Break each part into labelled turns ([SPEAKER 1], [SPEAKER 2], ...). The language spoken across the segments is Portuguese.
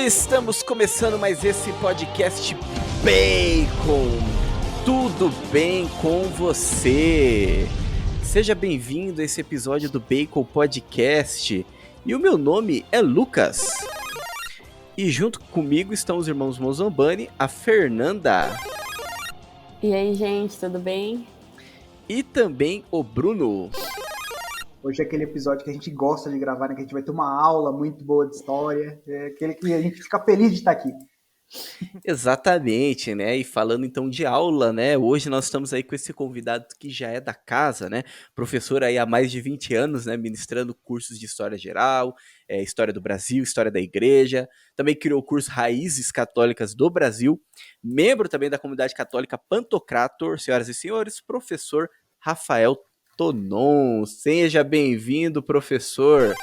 [SPEAKER 1] Estamos começando mais esse podcast Bacon. Tudo bem com você? Seja bem-vindo a esse episódio do Bacon Podcast. E o meu nome é Lucas. E junto comigo estão os irmãos Mozambani, a Fernanda.
[SPEAKER 2] E aí, gente, tudo bem?
[SPEAKER 1] E também o Bruno.
[SPEAKER 3] Hoje é aquele episódio que a gente gosta de gravar, né? Que a gente vai ter uma aula muito boa de história. É aquele que a gente fica feliz de estar aqui.
[SPEAKER 1] Exatamente, né? E falando então de aula, né? Hoje nós estamos aí com esse convidado que já é da casa, né? Professor aí há mais de 20 anos, né? Ministrando cursos de História Geral, História do Brasil, História da Igreja. Também criou o curso Raízes Católicas do Brasil. Membro também da comunidade católica Pantocrator. Senhoras e senhores, professor Rafael Tonon. Seja bem-vindo, professor.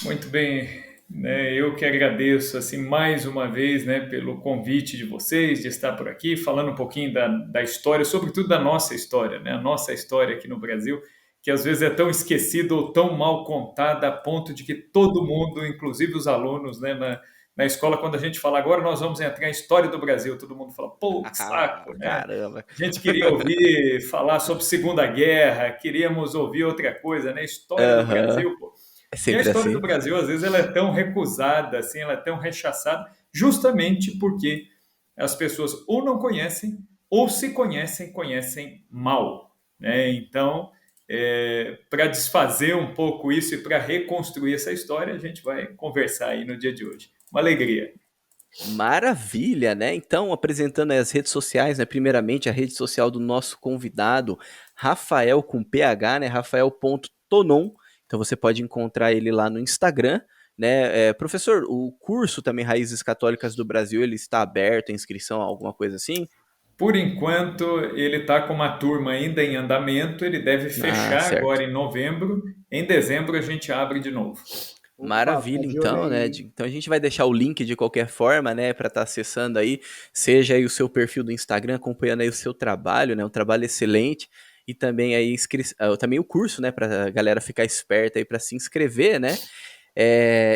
[SPEAKER 4] Muito bem, né, eu que agradeço assim, mais uma vez, né, pelo convite de vocês, de estar por aqui, falando um pouquinho da história, sobretudo da nossa história, né, a nossa história aqui no Brasil, que às vezes é tão esquecida ou tão mal contada a ponto de que todo mundo, inclusive os alunos, né, na escola, quando a gente fala agora nós vamos entrar em História do Brasil, todo mundo fala, pô, que saco, né?
[SPEAKER 1] Caramba.
[SPEAKER 4] A gente queria ouvir falar sobre Segunda Guerra, queríamos ouvir outra coisa, né? História do Brasil, pô.
[SPEAKER 1] É
[SPEAKER 4] E a
[SPEAKER 1] sempre
[SPEAKER 4] história
[SPEAKER 1] assim.
[SPEAKER 4] do Brasil, às vezes, ela é tão recusada, assim, ela é tão rechaçada, justamente porque as pessoas ou não conhecem, ou se conhecem, conhecem mal, né? Então, para desfazer um pouco isso e para reconstruir essa história, a gente vai conversar aí no dia de hoje. Uma alegria.
[SPEAKER 1] Maravilha, né? Então, apresentando aí as redes sociais, né? Primeiramente, a rede social do nosso convidado, Rafael com PH, né? Rafael.tonon. Então, você pode encontrar ele lá no Instagram, né? Professor, o curso também Raízes Católicas do Brasil, ele está aberto, a inscrição, alguma coisa assim?
[SPEAKER 4] Por enquanto, ele está com uma turma ainda em andamento, ele deve
[SPEAKER 1] Ah,
[SPEAKER 4] fechar
[SPEAKER 1] certo.
[SPEAKER 4] agora em novembro. Em dezembro, a gente abre de novo.
[SPEAKER 3] Opa,
[SPEAKER 1] Maravilha,
[SPEAKER 3] tá de olho
[SPEAKER 1] então, né?
[SPEAKER 3] aí.
[SPEAKER 1] Então a gente vai deixar o link de qualquer forma, né, para estar acessando aí, seja aí o seu perfil do Instagram, acompanhando aí o seu trabalho, né, um trabalho excelente, e também aí também o curso, né, para a galera ficar esperta aí para se inscrever, né?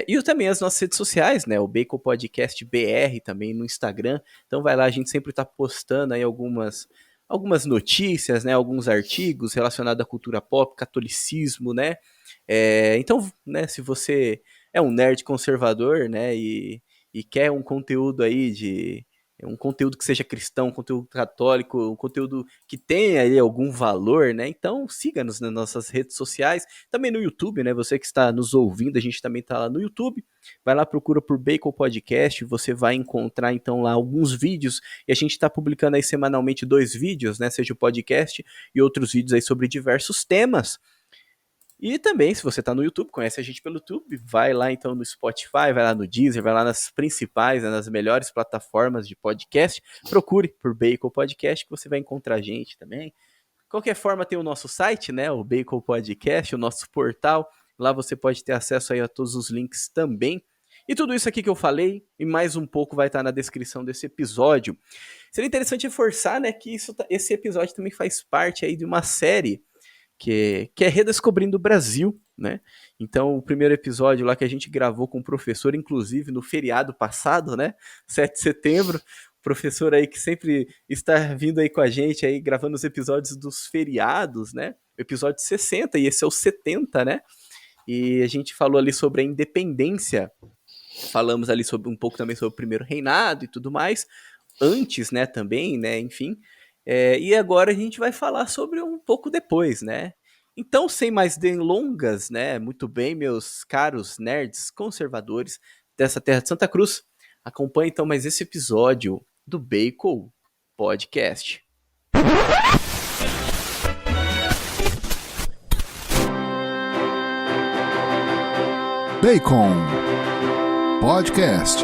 [SPEAKER 1] E também as nossas redes sociais, né? O Bacon Podcast BR também no Instagram. Então vai lá, a gente sempre está postando aí algumas notícias, né? Alguns artigos relacionados à cultura pop, catolicismo, né? Então, né, se você é um nerd conservador, né, e quer um conteúdo aí um conteúdo que seja cristão, um conteúdo católico, um conteúdo que tenha aí algum valor, né? Então siga-nos nas nossas redes sociais, também no YouTube, né? Você que está nos ouvindo, a gente também está lá no YouTube. Vai lá, procura por Bacon Podcast, você vai encontrar então lá alguns vídeos, e a gente está publicando aí semanalmente 2 vídeos, né? Seja o podcast e outros vídeos aí sobre diversos temas. E também, se você está no YouTube, conhece a gente pelo YouTube, vai lá então no Spotify, vai lá no Deezer, vai lá nas principais, né, nas melhores plataformas de podcast, procure por Bacon Podcast que você vai encontrar a gente também. De qualquer forma, tem o nosso site, né, o Bacon Podcast, o nosso portal, lá você pode ter acesso aí a todos os links também. E tudo isso aqui que eu falei, e mais um pouco vai estar na descrição desse episódio. Seria interessante reforçar, né, que esse episódio também faz parte aí de uma série que é Redescobrindo o Brasil, né? Então, o primeiro episódio lá que a gente gravou com o professor, inclusive no feriado passado, né? 7 de setembro, o professor aí que sempre está vindo aí com a gente aí, gravando os episódios dos feriados, né? O episódio 60, e esse é o 70, né? E a gente falou ali sobre a independência, falamos ali sobre um pouco também sobre o primeiro reinado e tudo mais, antes, né, também, né, enfim. E agora a gente vai falar sobre um pouco depois, né? Então, sem mais delongas, né? Muito bem, meus caros nerds conservadores dessa terra de Santa Cruz, acompanhe então mais esse episódio do Bacon Podcast.
[SPEAKER 5] Bacon Podcast.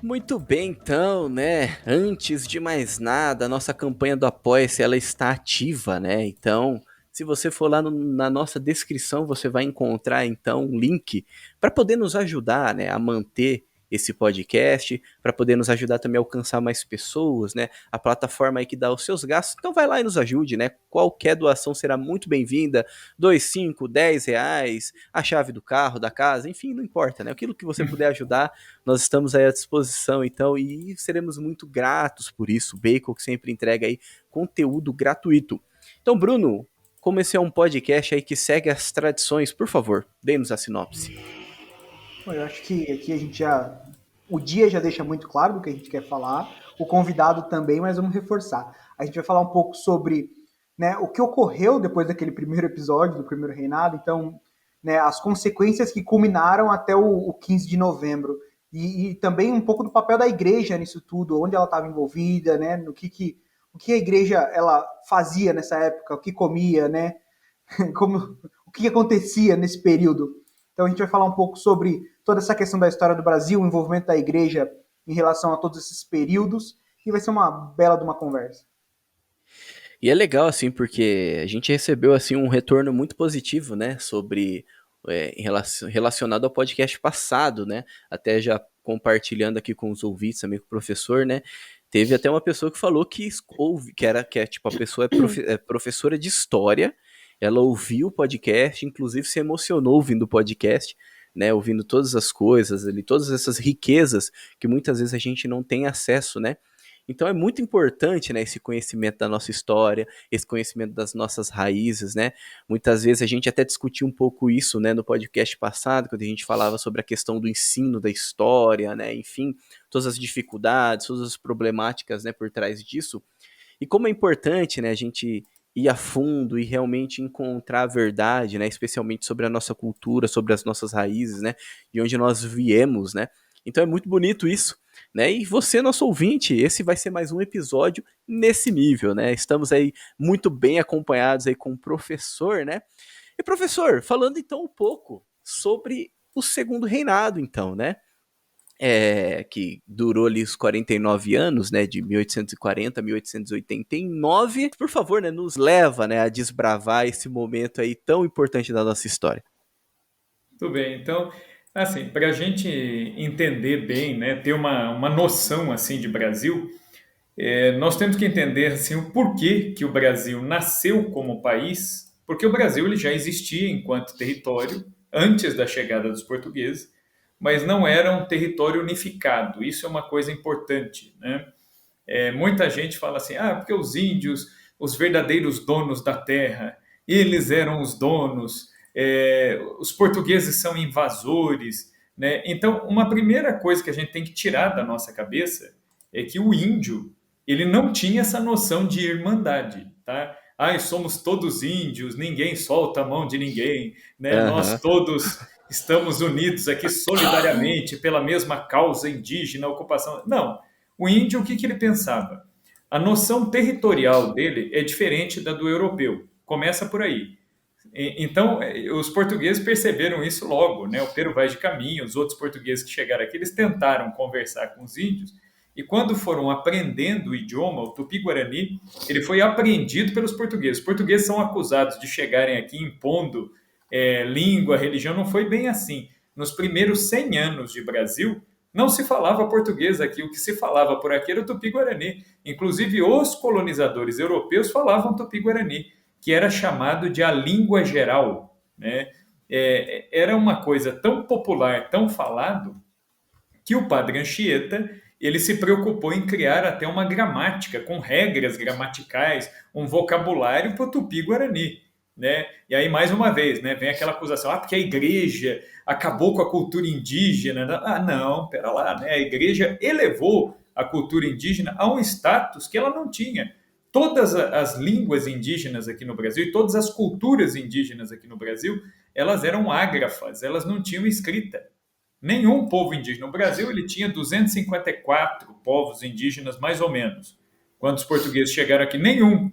[SPEAKER 1] Muito bem, então, né? Antes de mais nada, a nossa campanha do Apoia-se, ela está ativa, né? Então, se você for lá na nossa descrição, você vai encontrar, então, um link para poder nos ajudar, né? A manter esse podcast, para poder nos ajudar também a alcançar mais pessoas, né? A plataforma aí que dá os seus gastos, então vai lá e nos ajude, né? Qualquer doação será muito bem-vinda, 2, 5, 10 reais, a chave do carro, da casa, enfim, não importa, né? Aquilo que você puder ajudar, nós estamos aí à disposição, então, e seremos muito gratos por isso. Bacon que sempre entrega aí conteúdo gratuito. Então, Bruno, como esse é um podcast aí que segue as tradições, por favor, dê-nos a sinopse.
[SPEAKER 3] Bom, eu acho que aqui a gente já. O dia já deixa muito claro do que a gente quer falar, o convidado também, mas vamos reforçar. A gente vai falar um pouco sobre, né, o que ocorreu depois daquele primeiro episódio, do primeiro reinado, então, né, as consequências que culminaram até o 15 de novembro. E também um pouco do papel da igreja nisso tudo, onde ela estava envolvida, né, o que a igreja ela fazia nessa época, o que comia, né, o que acontecia nesse período. Então a gente vai falar um pouco sobre toda essa questão da história do Brasil, o envolvimento da igreja em relação a todos esses períodos, e vai ser uma bela de uma conversa.
[SPEAKER 1] E é legal, assim, porque a gente recebeu, assim, um retorno muito positivo, né, sobre, relacionado ao podcast passado, né, até já compartilhando aqui com os ouvintes, também com o professor, né, teve até uma pessoa que falou que ouve, tipo, a pessoa é professora de história, ela ouviu o podcast, inclusive se emocionou ouvindo o podcast, né, ouvindo todas as coisas ali, todas essas riquezas que muitas vezes a gente não tem acesso, né. Então é muito importante, né, esse conhecimento da nossa história, esse conhecimento das nossas raízes, né. Muitas vezes a gente até discutiu um pouco isso, né, no podcast passado, quando a gente falava sobre a questão do ensino da história, né, enfim, todas as dificuldades, todas as problemáticas, né, por trás disso. E como é importante, né, a gente ir a fundo e realmente encontrar a verdade, né, especialmente sobre a nossa cultura, sobre as nossas raízes, né, de onde nós viemos, né. Então é muito bonito isso, né? E você, nosso ouvinte, esse vai ser mais um episódio nesse nível, né? Estamos aí muito bem acompanhados aí com o professor, né? E professor, falando então um pouco sobre o segundo reinado, então, né? Que durou ali os 49 anos, né, de 1840 a 1889. Por favor, né, nos leva, né, a desbravar esse momento aí tão importante da nossa história.
[SPEAKER 4] Tudo bem, então, assim, para a gente entender bem, né, ter uma noção assim de Brasil, nós temos que entender assim, o porquê que o Brasil nasceu como país, porque o Brasil ele já existia enquanto território antes da chegada dos portugueses, mas não era um território unificado. Isso é uma coisa importante, né? Muita gente fala assim, porque os índios, os verdadeiros donos da terra, eles eram os donos, os portugueses são invasores, né? Então, uma primeira coisa que a gente tem que tirar da nossa cabeça é que o índio, ele não tinha essa noção de irmandade, tá? Somos todos índios, ninguém solta a mão de ninguém, né? Nós todos estamos unidos aqui solidariamente pela mesma causa indígena, ocupação. Não. O índio, o que ele pensava? A noção territorial dele é diferente da do europeu. Começa por aí. Então, os portugueses perceberam isso logo, né? O Pero Vaz de Caminha, os outros portugueses que chegaram aqui, eles tentaram conversar com os índios, e quando foram aprendendo o idioma, o Tupi-Guarani, ele foi aprendido pelos portugueses. Os portugueses são acusados de chegarem aqui impondo língua, religião, não foi bem assim. Nos primeiros 100 anos de Brasil, não se falava português aqui, o que se falava por aqui era o Tupi-Guarani. Inclusive, os colonizadores europeus falavam Tupi-Guarani, que era chamado de a língua geral, né? Era uma coisa tão popular, tão falado, que o padre Anchieta ele se preocupou em criar até uma gramática, com regras gramaticais, um vocabulário para o Tupi-Guarani. Né? E aí, mais uma vez, né, vem aquela acusação, porque a igreja acabou com a cultura indígena. Não, pera lá, né? A igreja elevou a cultura indígena a um status que ela não tinha. Todas as línguas indígenas aqui no Brasil e todas as culturas indígenas aqui no Brasil, elas eram ágrafas, elas não tinham escrita. Nenhum povo indígena. No Brasil, ele tinha 254 povos indígenas, mais ou menos. Quando os portugueses chegaram aqui, nenhum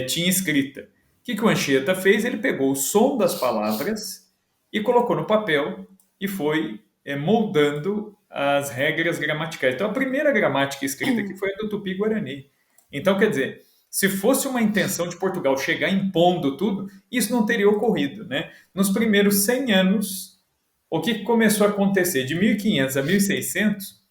[SPEAKER 4] tinha escrita. O que o Anchieta fez? Ele pegou o som das palavras e colocou no papel e foi moldando as regras gramaticais. Então, a primeira gramática escrita aqui foi a do Tupi-Guarani. Então, quer dizer, se fosse uma intenção de Portugal chegar impondo tudo, isso não teria ocorrido, né? Nos primeiros 100 anos O que começou a acontecer? De 1500 a 1600,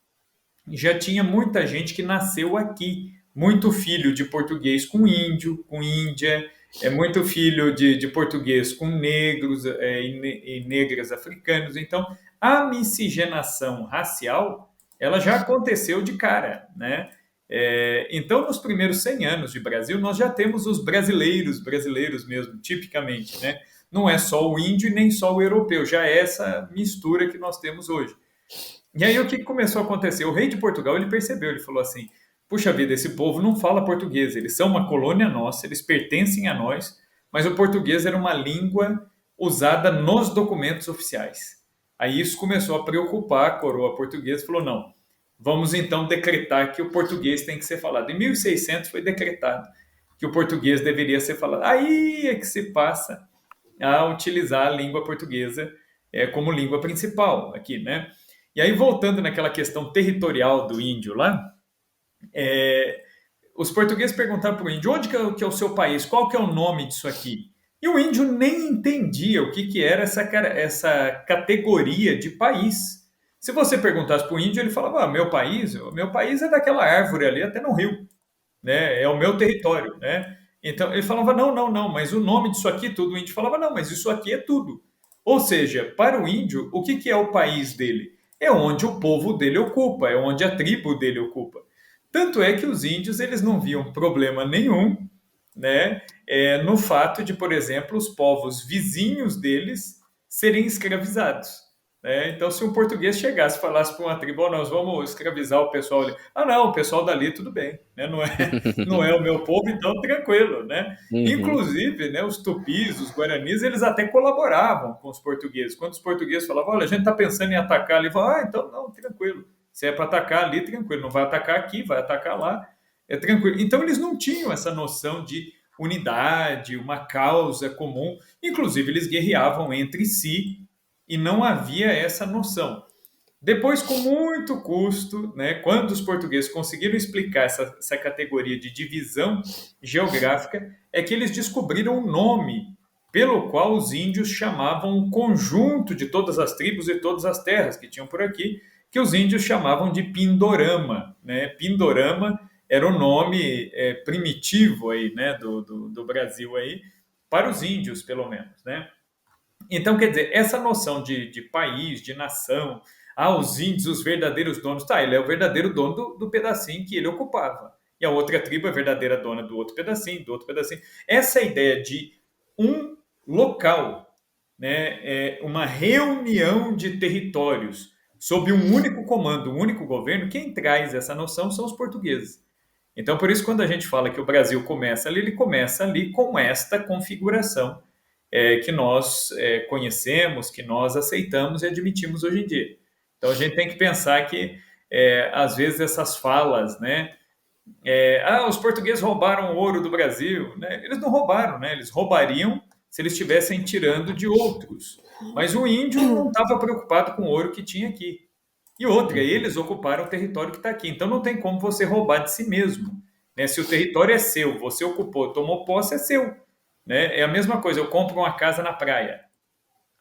[SPEAKER 4] já tinha muita gente que nasceu aqui. Muito filho de português com índio, com índia, muito filho de português com negros e negras africanos. Então, a miscigenação racial, ela já aconteceu de cara, né? Então, nos primeiros 100 anos de Brasil, nós já temos os brasileiros, brasileiros mesmo, tipicamente, né? Não é só o índio e nem só o europeu, já é essa mistura que nós temos hoje. E aí o que começou a acontecer? O rei de Portugal, ele percebeu, ele falou assim: puxa vida, esse povo não fala português, eles são uma colônia nossa, eles pertencem a nós, mas o português era uma língua usada nos documentos oficiais. Aí isso começou a preocupar a coroa portuguesa, falou: não, vamos então decretar que o português tem que ser falado. Em 1600 foi decretado que o português deveria ser falado. Aí é que se passa a utilizar a língua portuguesa como língua principal aqui, né? E aí, voltando naquela questão territorial do índio lá, os portugueses perguntaram para o índio: onde que é o seu país? Qual que é o nome disso aqui? E o índio nem entendia o que era essa categoria de país. Se você perguntasse para o índio, ele falava: meu país é daquela árvore ali até no rio, né? É o meu território, né? Então ele falava: não, não, não, mas o nome disso aqui tudo. O índio falava: não, mas isso aqui é tudo. Ou seja, para o índio, o que é o país dele? É onde o povo dele ocupa, é onde a tribo dele ocupa. Tanto é que os índios eles não viam problema nenhum, né, no fato de, por exemplo, os povos vizinhos deles serem escravizados. Né? Então, se um português chegasse e falasse para uma tribo: oh, nós vamos escravizar o pessoal ali. Ah, não, o pessoal dali tudo bem, né? Não é o meu povo, então tranquilo. Né?
[SPEAKER 1] Uhum.
[SPEAKER 4] Inclusive, né, os tupis, os guaranis, eles até colaboravam com os portugueses. Quando os portugueses falavam: olha, a gente está pensando em atacar ali, falavam: ah, então não, tranquilo. Se é para atacar ali, tranquilo. Não vai atacar aqui, vai atacar lá, é tranquilo. Então, eles não tinham essa noção de unidade, uma causa comum. Inclusive, eles guerreavam entre si e não havia essa noção. Depois, com muito custo, né, quando os portugueses conseguiram explicar essa categoria de divisão geográfica, é que eles descobriram o nome pelo qual os índios chamavam o conjunto de todas as tribos e todas as terras que tinham por aqui, que os índios chamavam de Pindorama. Né? Pindorama era o nome primitivo aí, né, do Brasil aí, para os índios, pelo menos. Né? Então, quer dizer, essa noção de país, de nação, os índios, os verdadeiros donos, tá, ele é o verdadeiro dono do pedacinho que ele ocupava. E a outra tribo é a verdadeira dona do outro pedacinho, do outro pedacinho. Essa ideia de um local, né, uma reunião de territórios sob um único comando, um único governo, quem traz essa noção são os portugueses. Então, por isso, quando a gente fala que o Brasil começa ali, ele começa ali com esta configuração que nós conhecemos, que nós aceitamos e admitimos hoje em dia. Então, a gente tem que pensar que, às vezes, essas falas, né? Os portugueses roubaram o ouro do Brasil. Né? Eles não roubaram, né? Eles roubariam se eles estivessem tirando de outros. Mas o índio não estava preocupado com o ouro que tinha aqui. E outra, eles ocuparam o território que está aqui. Então não tem como você roubar de si mesmo. Né? Se o território é seu, você ocupou, tomou posse, é seu. Né? É a mesma coisa, eu compro uma casa na praia.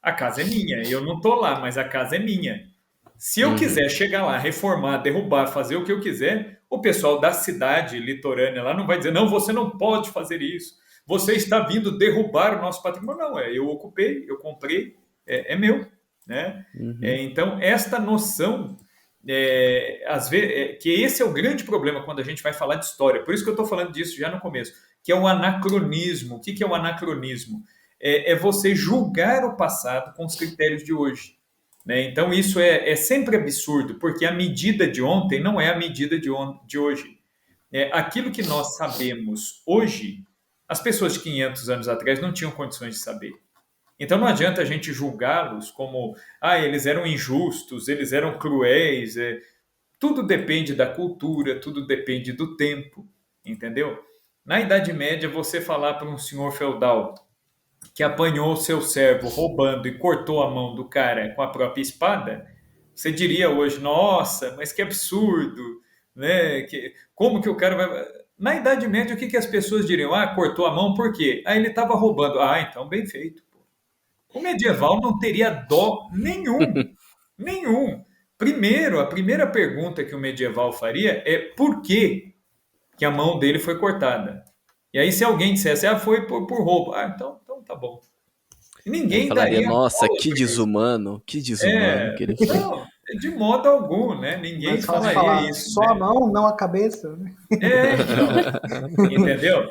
[SPEAKER 4] A casa é minha, eu não estou lá, mas a casa é minha. Se eu
[SPEAKER 1] Uhum.
[SPEAKER 4] quiser chegar lá, reformar, derrubar, fazer o que eu quiser, o pessoal da cidade litorânea lá não vai dizer: não, você não pode fazer isso. Você está vindo derrubar o nosso patrimônio. Não, eu ocupei, eu comprei, é meu. Né?
[SPEAKER 1] Uhum.
[SPEAKER 4] Então, esta noção, às vezes, que esse é o grande problema quando a gente vai falar de história. Por isso que eu estou falando disso já no começo, que é o anacronismo. O que é o anacronismo? É você julgar o passado com os critérios de hoje. Né? Então, isso é sempre absurdo, porque a medida de ontem não é a medida de hoje. Aquilo que nós sabemos hoje, as pessoas de 500 anos atrás não tinham condições de saber. Então não adianta a gente julgá-los como: eles eram injustos, eles eram cruéis. Tudo depende da cultura, tudo depende do tempo, entendeu? Na Idade Média, você falar para um senhor feudal que apanhou o seu servo roubando e cortou a mão do cara com a própria espada, você diria hoje: nossa, mas que absurdo, né? Como que o cara vai. Na Idade Média, o que as pessoas diriam? Cortou a mão por quê? Ele estava roubando. Então bem feito. O medieval não teria dó nenhum. Primeiro, a primeira pergunta que o medieval faria é por que a mão dele foi cortada. E aí, se alguém dissesse, foi por roubo, então tá bom.
[SPEAKER 1] Ele
[SPEAKER 4] Ninguém
[SPEAKER 1] falaria,
[SPEAKER 4] daria
[SPEAKER 1] nossa,
[SPEAKER 4] bola para isso.
[SPEAKER 1] que desumano que ele foi.
[SPEAKER 4] Não, de modo algum, né? Ninguém
[SPEAKER 3] Mas fácil
[SPEAKER 4] falaria
[SPEAKER 3] falar
[SPEAKER 4] isso,
[SPEAKER 3] só a
[SPEAKER 4] né?
[SPEAKER 3] mão, não a cabeça, né?
[SPEAKER 4] Então, entendeu?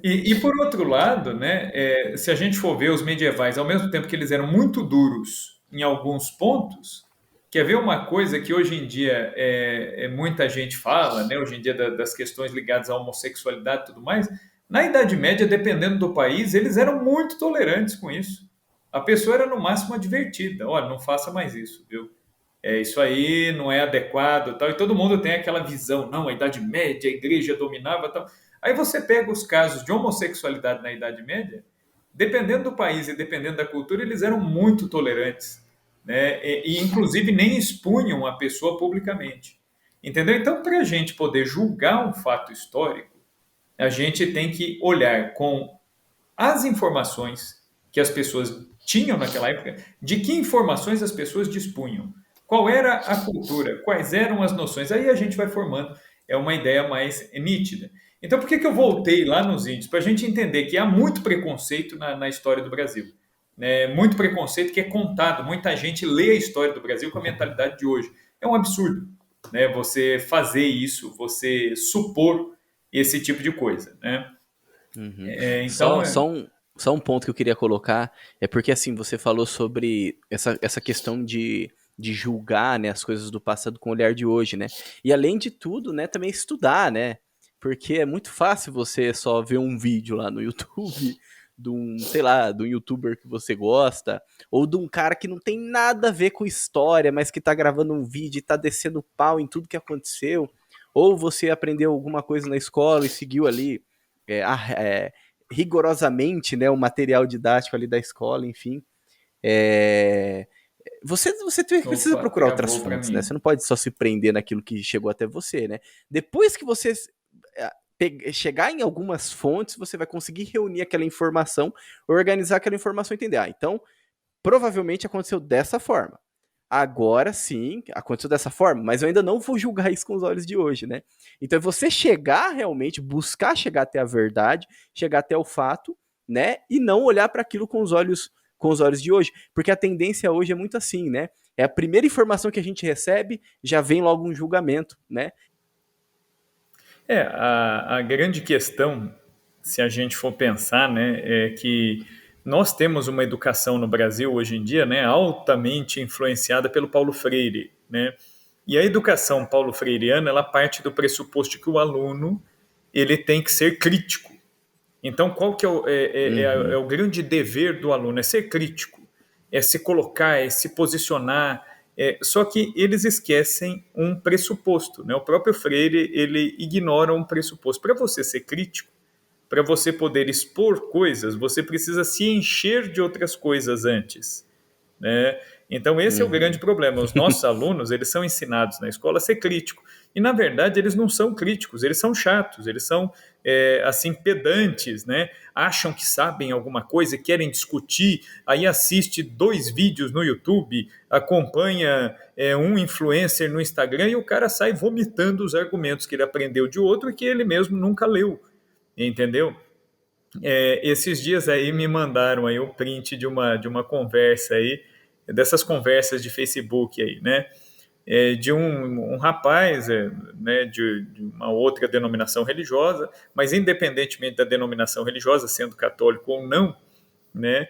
[SPEAKER 4] E por outro lado, né, se a gente for ver os medievais, ao mesmo tempo que eles eram muito duros em alguns pontos, quer ver uma coisa que hoje em dia muita gente fala, né, hoje em dia das questões ligadas à homossexualidade e tudo mais, na Idade Média, dependendo do país, eles eram muito tolerantes com isso. A pessoa era no máximo advertida, olha, não faça mais isso, viu? Isso aí não é adequado, tal, e todo mundo tem aquela visão, não, a Idade Média, a igreja dominava, tal. Aí você pega os casos de homossexualidade na Idade Média, dependendo do país e dependendo da cultura, eles eram muito tolerantes, né? E inclusive nem expunham a pessoa publicamente. Entendeu? Então, para a gente poder julgar um fato histórico, a gente tem que olhar com as informações que as pessoas tinham naquela época, de que informações as pessoas dispunham, qual era a cultura, quais eram as noções. Aí a gente vai formando uma ideia mais nítida. Então, por que eu voltei lá nos índios? Para a gente entender que há muito preconceito na história do Brasil. Né? Muito preconceito que é contado. Muita gente lê a história do Brasil com a mentalidade de hoje. É um absurdo, né? Você fazer isso, você supor esse tipo de coisa. Né?
[SPEAKER 1] Uhum.
[SPEAKER 4] Então,
[SPEAKER 1] Só um ponto que eu queria colocar é porque assim, você falou sobre essa questão de julgar, né, as coisas do passado com o olhar de hoje, né? E além de tudo, né, também estudar, né? Porque é muito fácil você só ver um vídeo lá no YouTube de um, sei lá, de um youtuber que você gosta, ou de um cara que não tem nada a ver com história, mas que tá gravando um vídeo e tá descendo pau em tudo que aconteceu, ou você aprendeu alguma coisa na escola e seguiu ali é, é, rigorosamente, né, o material didático ali da escola, enfim. É, você precisa
[SPEAKER 4] opa,
[SPEAKER 1] procurar outras
[SPEAKER 4] travou para
[SPEAKER 1] fontes, né?
[SPEAKER 4] mim.
[SPEAKER 1] Você não pode só se prender naquilo que chegou até você, né? Depois que você chegar em algumas fontes, você vai conseguir reunir aquela informação, organizar aquela informação e entender. Então, provavelmente aconteceu dessa forma. Agora sim, aconteceu dessa forma, mas eu ainda não vou julgar isso com os olhos de hoje, né? Então é você chegar realmente, buscar chegar até a verdade, chegar até o fato, né? E não olhar para aquilo com os olhos de hoje, porque a tendência hoje é muito assim, né? É a primeira informação que a gente recebe, já vem logo um julgamento, né?
[SPEAKER 4] A grande questão, se a gente for pensar, né, é que nós temos uma educação no Brasil hoje em dia, né, altamente influenciada pelo Paulo Freire, né? E a educação paulo freireana, ela parte do pressuposto que o aluno ele tem que ser crítico. Então, qual que é o grande dever do aluno? É ser crítico, é se colocar, é se posicionar. Só que eles esquecem um pressuposto. Né? O próprio Freire ele ignora um pressuposto. Para você ser crítico, para você poder expor coisas, você precisa se encher de outras coisas antes. Né? Então esse é o grande problema. Os nossos alunos eles são ensinados na escola a ser crítico e na verdade eles não são críticos, eles são chatos, eles são assim pedantes, né? Acham que sabem alguma coisa, querem discutir, aí assiste 2 vídeos no YouTube, acompanha um influencer no Instagram e o cara sai vomitando os argumentos que ele aprendeu de outro e que ele mesmo nunca leu, entendeu? Esses dias aí me mandaram aí o print de uma conversa aí, dessas conversas de Facebook aí, né? De um rapaz, né, de uma outra denominação religiosa, mas independentemente da denominação religiosa, sendo católico ou não, né?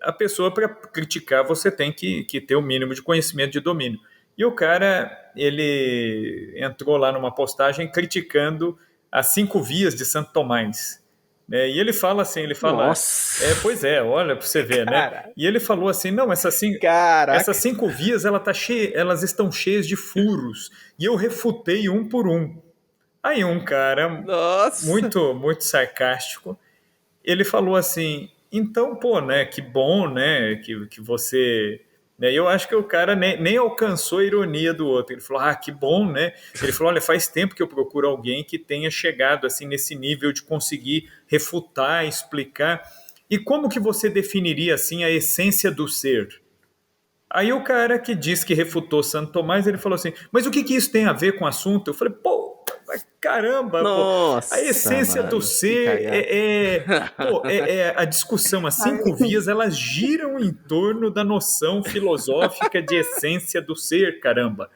[SPEAKER 4] A pessoa para criticar você tem que ter o mínimo de conhecimento de domínio. E o cara, ele entrou lá numa postagem criticando as 5 vias de Santo Tomás. E ele fala assim,
[SPEAKER 1] Nossa!
[SPEAKER 4] pois é, olha para você ver, né?
[SPEAKER 1] Caraca.
[SPEAKER 4] E ele falou assim, não, essas 5 vias elas estão cheias de furos, e eu refutei um por um. Aí um cara
[SPEAKER 1] Nossa!
[SPEAKER 4] muito, muito sarcástico, ele falou assim, então, pô, né, que bom, né, que você... Né, eu acho que o cara nem alcançou a ironia do outro. Ele falou, que bom, né? Ele falou, olha, faz tempo que eu procuro alguém que tenha chegado assim nesse nível de conseguir refutar, explicar. E como que você definiria assim a essência do ser? Aí o cara que disse que refutou Santo Tomás, ele falou assim, mas o que isso tem a ver com o assunto? Eu falei, pô, caramba, pô, a
[SPEAKER 1] Nossa,
[SPEAKER 4] essência do
[SPEAKER 1] mano, que
[SPEAKER 4] ser
[SPEAKER 1] cagada.
[SPEAKER 4] a discussão, as 5 vias, elas giram em torno da noção filosófica de essência do ser, caramba.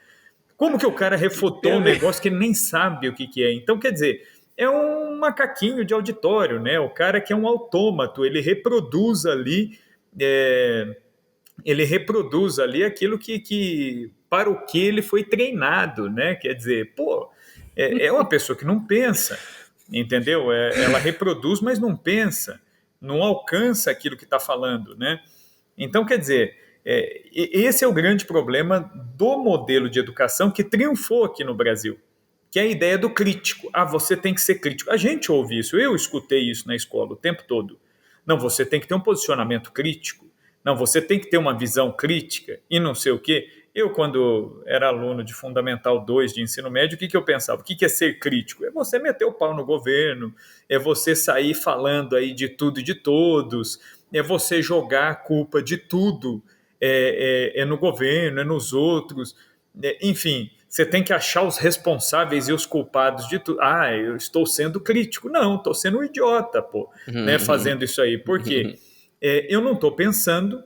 [SPEAKER 4] Como que o cara refutou um negócio que ele nem sabe o que é? Então, quer dizer, é um macaquinho de auditório, né? O cara que é um autômato, é, ele reproduz ali aquilo que para o que ele foi treinado, né? Quer dizer, pô, é uma pessoa que não pensa, entendeu? Ela reproduz, mas não pensa, não alcança aquilo que está falando, né? Então, quer dizer, esse é o grande problema do modelo de educação que triunfou aqui no Brasil, que é a ideia do crítico. Ah, você tem que ser crítico. A gente ouve isso, eu escutei isso na escola o tempo todo. Não, você tem que ter um posicionamento crítico. Não, você tem que ter uma visão crítica e não sei o quê. Eu, quando era aluno de Fundamental 2 de ensino médio, o que eu pensava? O que é ser crítico? É você meter o pau no governo, é você sair falando aí de tudo e de todos, é você jogar a culpa de tudo no governo, é nos outros. Enfim, você tem que achar os responsáveis e os culpados de tudo. Ah, eu estou sendo crítico. Não, estou sendo um idiota, pô, né, fazendo isso aí. Por quê? Eu não estou pensando,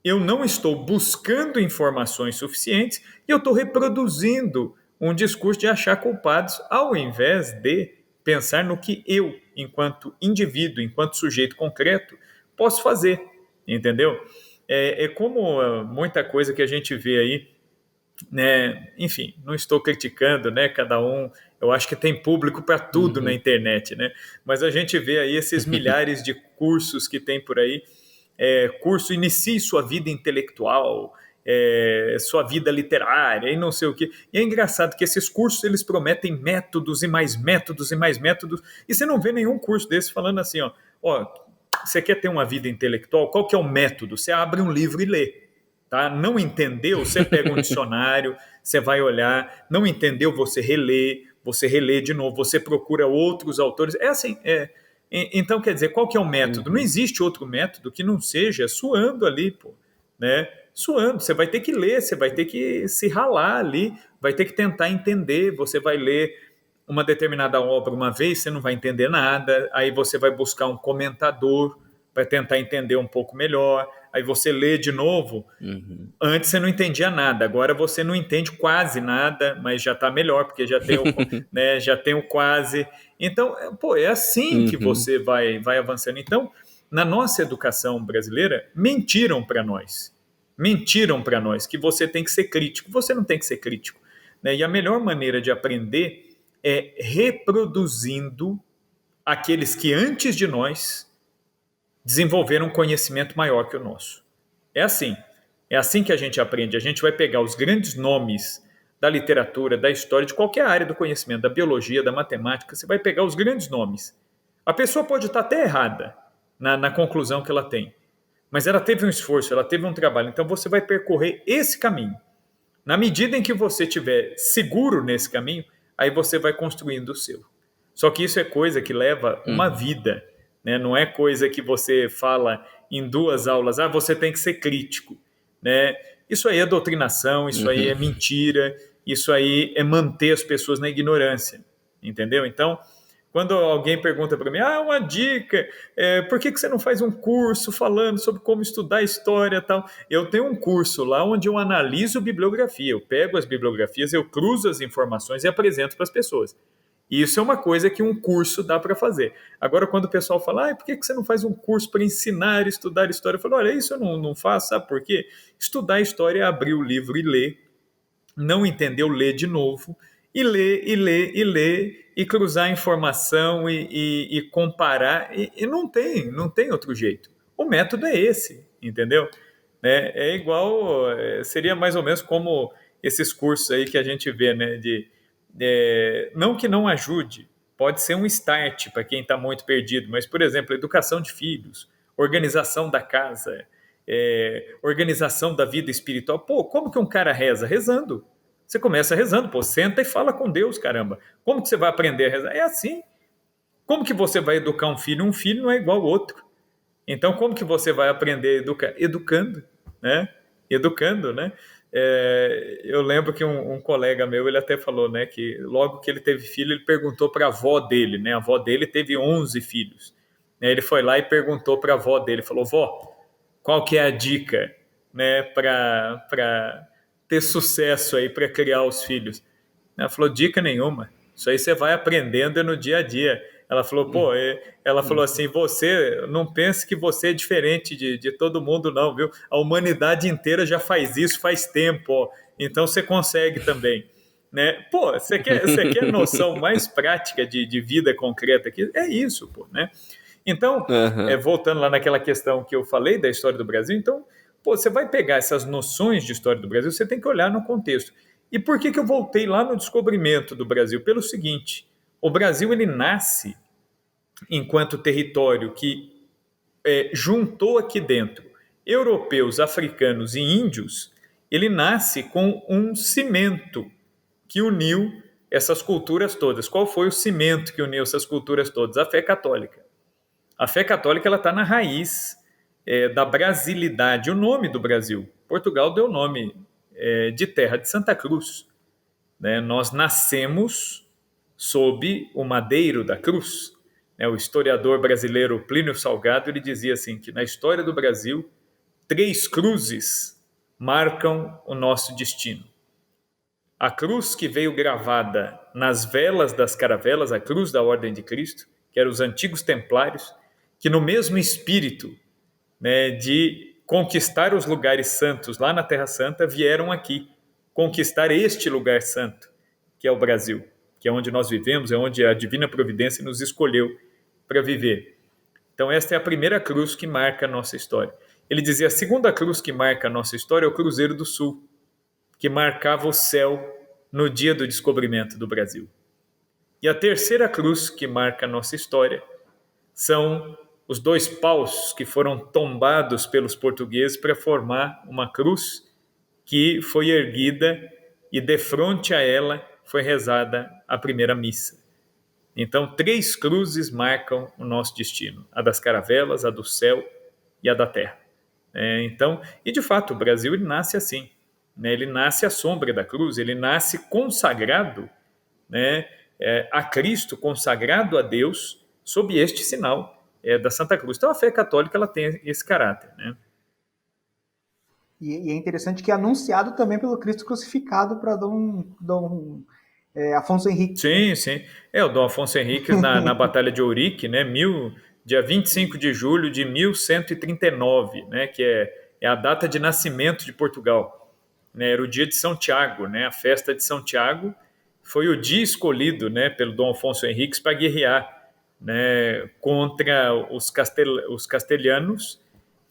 [SPEAKER 4] eu não estou buscando informações suficientes e eu estou reproduzindo um discurso de achar culpados ao invés de pensar no que eu, enquanto indivíduo, enquanto sujeito concreto, posso fazer, entendeu? É como muita coisa que a gente vê aí, né? Enfim, não estou criticando, né? Cada um, eu acho que tem público para tudo na internet, né? Mas a gente vê aí esses milhares de cursos que tem por aí, curso Inicie Sua Vida Intelectual, Sua Vida Literária e não sei o quê. E é engraçado que esses cursos, eles prometem métodos e mais métodos e mais métodos, e você não vê nenhum curso desse falando assim, ó, você quer ter uma vida intelectual? Qual que é o método? Você abre um livro e lê. Tá? Não entendeu? Você pega um dicionário, você vai olhar, não entendeu? Você relê de novo, você procura outros autores. É assim, então, quer dizer, qual que é o método? Não existe outro método que não seja suando ali, pô, né? Suando, você vai ter que ler, você vai ter que se ralar ali, vai ter que tentar entender, você vai ler uma determinada obra uma vez, você não vai entender nada, aí você vai buscar um comentador, vai tentar entender um pouco melhor, aí você lê de novo. Antes você não entendia nada, agora você não entende quase nada, mas já está melhor, porque já tem né, já tem o quase. Então, pô, é assim que você vai avançando. Então, na nossa educação brasileira, mentiram para nós que você tem que ser crítico. Você não tem que ser crítico, né? E a melhor maneira de aprender é reproduzindo aqueles que antes de nós desenvolveram um conhecimento maior que o nosso. É assim que a gente aprende. A gente vai pegar os grandes nomes da literatura, da história, de qualquer área do conhecimento, da biologia, da matemática, você vai pegar os grandes nomes. A pessoa pode estar até errada na conclusão que ela tem, mas ela teve um esforço, ela teve um trabalho, então você vai percorrer esse caminho. Na medida em que você estiver seguro nesse caminho, aí você vai construindo o seu. Só que isso é coisa que leva uma vida, né? Não é coisa que você fala em 2 aulas, você tem que ser crítico, né? Isso aí é doutrinação, isso aí é mentira, isso aí é manter as pessoas na ignorância, entendeu? Então, quando alguém pergunta para mim, uma dica, por que você não faz um curso falando sobre como estudar história e tal? Eu tenho um curso lá onde eu analiso bibliografia, eu pego as bibliografias, eu cruzo as informações e apresento para as pessoas. Isso é uma coisa que um curso dá para fazer. Agora, quando o pessoal fala, por que você não faz um curso para ensinar a estudar história? Eu falo, olha, isso eu não faço, sabe por quê? Estudar história é abrir o livro e ler, não entendeu, ler de novo, e ler, e cruzar a informação e comparar, e não tem outro jeito. O método é esse, entendeu? É igual, seria mais ou menos como esses cursos aí que a gente vê, né, não que não ajude, pode ser um start para quem está muito perdido, mas, por exemplo, educação de filhos, organização da casa, organização da vida espiritual. Pô, como que um cara reza? Rezando. Você começa rezando, pô, senta e fala com Deus, caramba. Como que você vai aprender a rezar? É assim. Como que você vai educar um filho? Um filho não é igual ao outro. Então, como que você vai aprender a educar? Educando, né? Educando, né? Eu lembro que um colega meu, ele até falou, né, que logo que ele teve filho, ele perguntou para a avó dele, né? A avó dele teve 11 filhos. Ele foi lá e perguntou para a avó dele, falou, vó, qual que é a dica, né, para ter sucesso aí, para criar os filhos? Ela falou, dica nenhuma. Isso aí você vai aprendendo no dia a dia. Ela falou, ela falou assim, você não pense que você é diferente de todo mundo, não, viu? A humanidade inteira já faz isso faz tempo, ó. Então você consegue também. Né? Pô, você quer noção mais prática de vida concreta aqui? É isso, pô, né? Então, voltando lá naquela questão que eu falei da história do Brasil, então, pô, você vai pegar essas noções de história do Brasil, você tem que olhar no contexto. E por que eu voltei lá no descobrimento do Brasil? Pelo seguinte, o Brasil ele nasce enquanto território que juntou aqui dentro europeus, africanos e índios, ele nasce com um cimento que uniu essas culturas todas. Qual foi o cimento que uniu essas culturas todas? A fé católica. A fé católica está na raiz da brasilidade, o nome do Brasil. Portugal deu o nome de terra de Santa Cruz. Né? Nós nascemos sob o madeiro da cruz. O historiador brasileiro Plínio Salgado ele dizia assim que na história do Brasil 3 cruzes marcam o nosso destino. A cruz que veio gravada nas velas das caravelas, a cruz da Ordem de Cristo, que eram os antigos templários, que no mesmo espírito, né, de conquistar os lugares santos lá na Terra Santa, vieram aqui conquistar este lugar santo, que é o Brasil, que é onde nós vivemos, é onde a Divina Providência nos escolheu para viver. Então esta é a primeira cruz que marca a nossa história. Ele dizia, a segunda cruz que marca a nossa história é o Cruzeiro do Sul, que marcava o céu no dia do descobrimento do Brasil. E a terceira cruz que marca a nossa história são os 2 paus que foram tombados pelos portugueses para formar uma cruz que foi erguida e defronte a ela foi rezada a primeira missa. Então, 3 cruzes marcam o nosso destino, a das caravelas, a do céu e a da terra. Então, e de fato, o Brasil ele nasce assim, né? Ele nasce à sombra da cruz, ele nasce consagrado, né, a Cristo, consagrado a Deus, sob este sinal da Santa Cruz. Então, a fé católica ela tem esse caráter, né?
[SPEAKER 3] E é interessante que é anunciado também pelo Cristo crucificado para Dom Afonso Henriques.
[SPEAKER 4] Sim, sim. O Dom Afonso Henriques na Batalha de Ourique, né, dia 25 de julho de 1139, né, que é a data de nascimento de Portugal. Né, era o dia de São Tiago, né, a festa de São Tiago foi o dia escolhido, né, pelo Dom Afonso Henriques para guerrear, né, contra os castelhanos,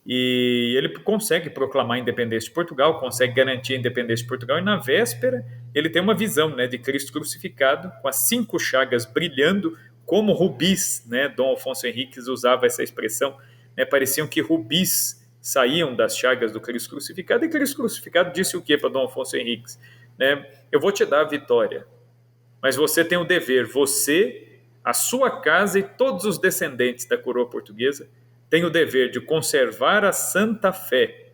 [SPEAKER 4] e ele consegue proclamar a independência de Portugal, consegue garantir a independência de Portugal, e na véspera ele tem uma visão, né, de Cristo crucificado, com as 5 chagas brilhando como rubis, né? Dom Afonso Henriques usava essa expressão, né, pareciam que rubis saíam das chagas do Cristo crucificado, e Cristo crucificado disse o que para Dom Afonso Henriques? Né? Eu vou te dar a vitória, mas você tem o dever, você, a sua casa e todos os descendentes da coroa portuguesa têm o dever de conservar a santa fé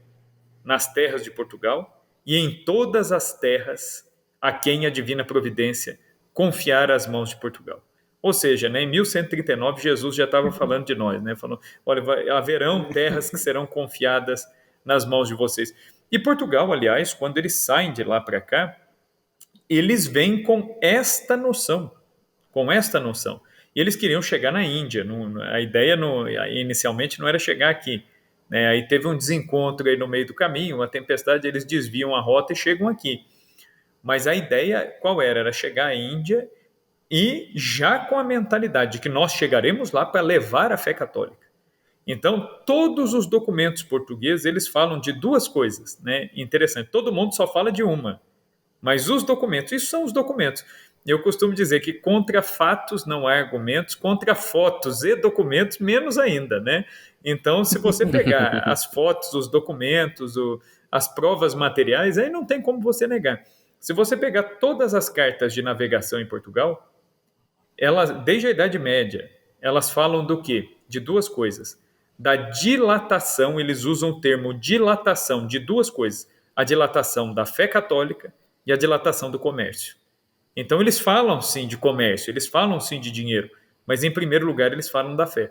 [SPEAKER 4] nas terras de Portugal e em todas as terras a quem a divina providência confiar as mãos de Portugal. Ou seja, né, em 1139 Jesus já estava falando de nós, né, falando, olha, haverão terras que serão confiadas nas mãos de vocês. E Portugal, aliás, quando eles saem de lá para cá, eles vêm com esta noção, E eles queriam chegar na Índia. A ideia inicialmente não era chegar aqui. Né? Aí teve um desencontro aí no meio do caminho, uma tempestade, eles desviam a rota e chegam aqui. Mas a ideia qual era? Era chegar à Índia e já com a mentalidade de que nós chegaremos lá para levar a fé católica. Então, todos os documentos portugueses, eles falam de 2 coisas, né? Interessante, todo mundo só fala de uma. Mas os documentos, isso são os documentos. Eu costumo dizer que contra fatos não há argumentos, contra fotos e documentos, menos ainda, né? Então, se você pegar as fotos, os documentos, as provas materiais, aí não tem como você negar. Se você pegar todas as cartas de navegação em Portugal, elas, desde a Idade Média, elas falam do quê? De 2 coisas. da dilatação, eles usam o termo dilatação de duas coisas, a dilatação da fé católica e a dilatação do comércio. Então eles falam sim de comércio, eles falam sim de dinheiro, mas em primeiro lugar eles falam da fé.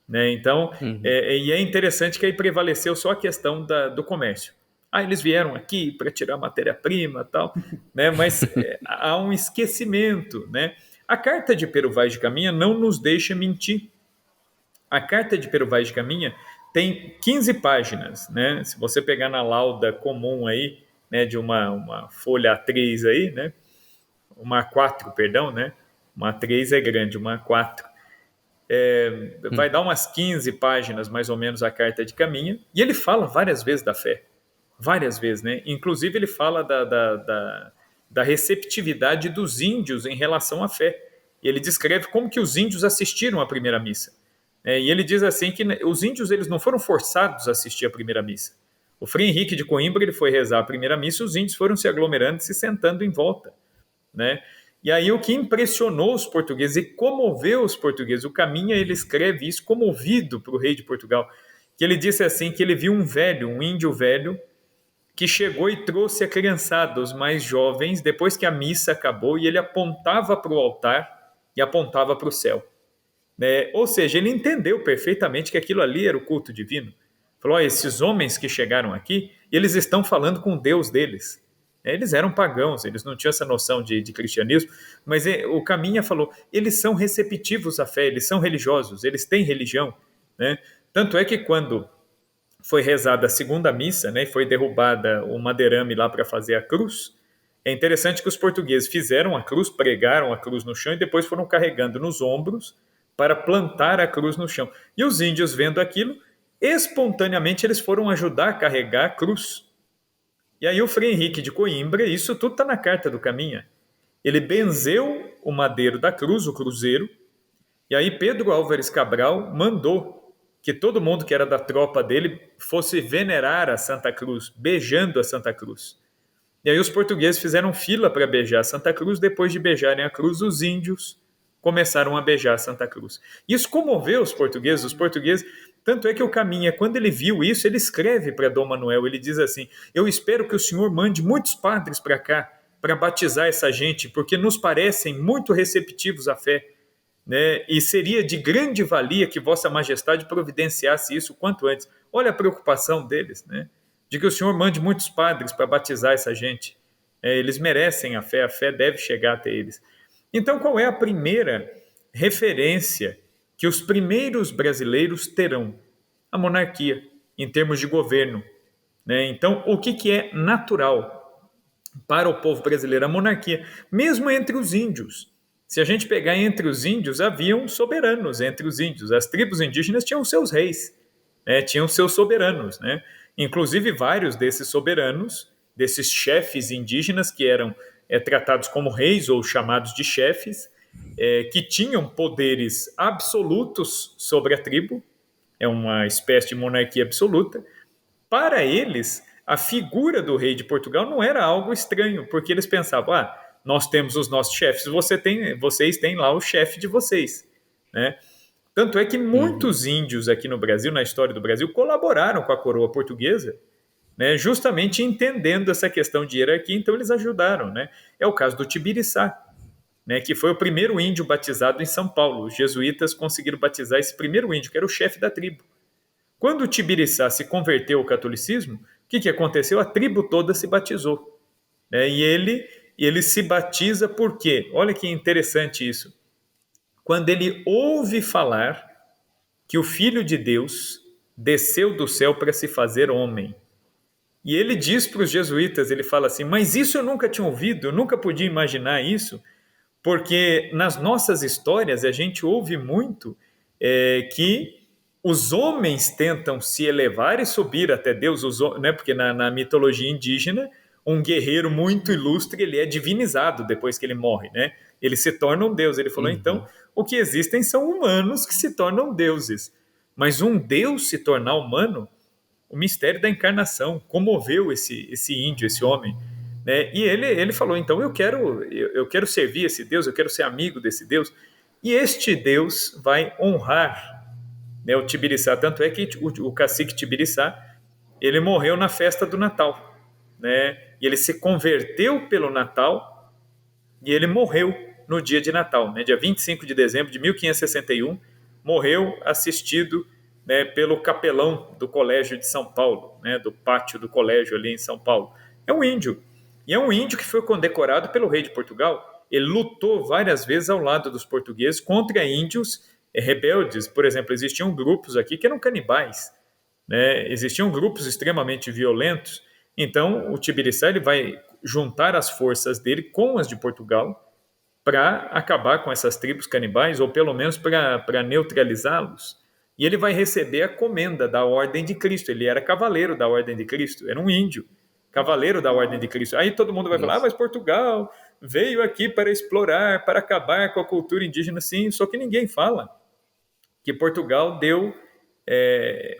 [SPEAKER 4] Né? Então, e é interessante que aí prevaleceu só a questão do comércio. Eles vieram aqui para tirar matéria-prima e tal, né? Mas há um esquecimento. Né? A Carta de Pero Vaz de Caminha não nos deixa mentir. A Carta de Pero Vaz de Caminha tem 15 páginas. Né? Se você pegar na lauda comum aí, né, de uma folha A3 aí, né? Uma A4, perdão, né? Uma A3 é grande, uma A4. Vai dar umas 15 páginas, mais ou menos, a Carta de Caminha, e ele fala várias vezes da fé. Várias vezes, né? Inclusive, ele fala da receptividade dos índios em relação à fé. E ele descreve como que os índios assistiram à primeira missa. E ele diz assim que os índios eles não foram forçados a assistir à primeira missa. O Frei Henrique de Coimbra ele foi rezar a primeira missa e os índios foram se aglomerando e se sentando em volta. Né? E aí o que impressionou os portugueses e comoveu os portugueses, o Caminha ele escreve isso comovido para o rei de Portugal, que ele disse assim que ele viu um índio velho, que chegou e trouxe a criançada, os mais jovens, depois que a missa acabou, e ele apontava para o altar e apontava para o céu. Né? Ou seja, ele entendeu perfeitamente que aquilo ali era o culto divino. Falou, esses homens que chegaram aqui, eles estão falando com o Deus deles. Eles eram pagãos, eles não tinham essa noção de cristianismo, mas o Caminha falou, eles são receptivos à fé, eles são religiosos, eles têm religião. Né? Tanto é que quando foi rezada a segunda missa, né, e foi derrubada o madeirame lá para fazer a cruz, é interessante que os portugueses fizeram a cruz, pregaram a cruz no chão e depois foram carregando nos ombros para plantar a cruz no chão. E os índios vendo aquilo, espontaneamente eles foram ajudar a carregar a cruz. E aí o Frei Henrique de Coimbra, isso tudo está na Carta do Caminha, ele benzeu o madeiro da cruz, o cruzeiro, e aí Pedro Álvares Cabral mandou que todo mundo que era da tropa dele fosse venerar a Santa Cruz, beijando a Santa Cruz. E aí os portugueses fizeram fila para beijar a Santa Cruz, depois de beijarem a cruz, os índios começaram a beijar a Santa Cruz. Isso comoveu os portugueses, tanto é que o Caminha, quando ele viu isso, ele escreve para Dom Manuel, ele diz assim, eu espero que o senhor mande muitos padres para cá, para batizar essa gente, porque nos parecem muito receptivos à fé, né? E seria de grande valia que Vossa Majestade providenciasse isso quanto antes. Olha a preocupação deles, né? De que o senhor mande muitos padres para batizar essa gente. Eles merecem a fé deve chegar até eles. Então, qual é a primeira referência que os primeiros brasileiros terão? A monarquia, em termos de governo. Né? Então, o que é natural para o povo brasileiro? A monarquia, mesmo entre os índios. Se a gente pegar entre os índios, haviam soberanos entre os índios. As tribos indígenas tinham seus reis, né? Tinham seus soberanos. Né? Inclusive, vários desses soberanos, desses chefes indígenas que eram tratados como reis ou chamados de chefes, que tinham poderes absolutos sobre a tribo, é uma espécie de monarquia absoluta. Para eles, a figura do rei de Portugal não era algo estranho, porque eles pensavam, nós temos os nossos chefes, vocês têm lá o chefe de vocês. Né? Tanto é que muitos índios aqui no Brasil, na história do Brasil, colaboraram com a coroa portuguesa, né, justamente entendendo essa questão de hierarquia, então eles ajudaram. Né? É o caso do Tibiriçá, né, que foi o primeiro índio batizado em São Paulo. Os jesuítas conseguiram batizar esse primeiro índio, que era o chefe da tribo. Quando o Tibiriçá se converteu ao catolicismo, o que aconteceu? A tribo toda se batizou. Né? E ele se batiza por quê? Olha que interessante isso. Quando ele ouve falar que o Filho de Deus desceu do céu para se fazer homem. E ele diz para os jesuítas, ele fala assim, mas isso eu nunca tinha ouvido, eu nunca podia imaginar isso, porque nas nossas histórias a gente ouve muito que os homens tentam se elevar e subir até Deus, né? Porque na mitologia indígena, um guerreiro muito ilustre, ele é divinizado depois que ele morre, né? Ele se torna um deus. Ele falou, então, o que existem são humanos que se tornam deuses. Mas um deus se tornar humano, o mistério da encarnação comoveu esse índio, esse homem. Né? E ele falou, então eu quero servir esse Deus, eu quero ser amigo desse Deus, e este Deus vai honrar, né, o Tibiriçá. Tanto é que o cacique Tibiriçá, ele morreu na festa do Natal, né? E ele se converteu pelo Natal e ele morreu no dia de Natal, né? Dia 25 de dezembro de 1561, morreu assistido, né, pelo capelão do Colégio de São Paulo, né, do pátio do colégio ali em São Paulo. É um índio. E é um índio que foi condecorado pelo rei de Portugal. Ele lutou várias vezes ao lado dos portugueses contra índios rebeldes. Por exemplo, existiam grupos aqui que eram canibais, né? Existiam grupos extremamente violentos. Então, o Tibiriçá ele vai juntar as forças dele com as de Portugal para acabar com essas tribos canibais, ou pelo menos para neutralizá-los. E ele vai receber a comenda da Ordem de Cristo. Ele era cavaleiro da Ordem de Cristo, era um índio, cavaleiro da Ordem de Cristo. Aí todo mundo vai falar, mas Portugal veio aqui para explorar, para acabar com a cultura indígena. Sim, só que ninguém fala que Portugal deu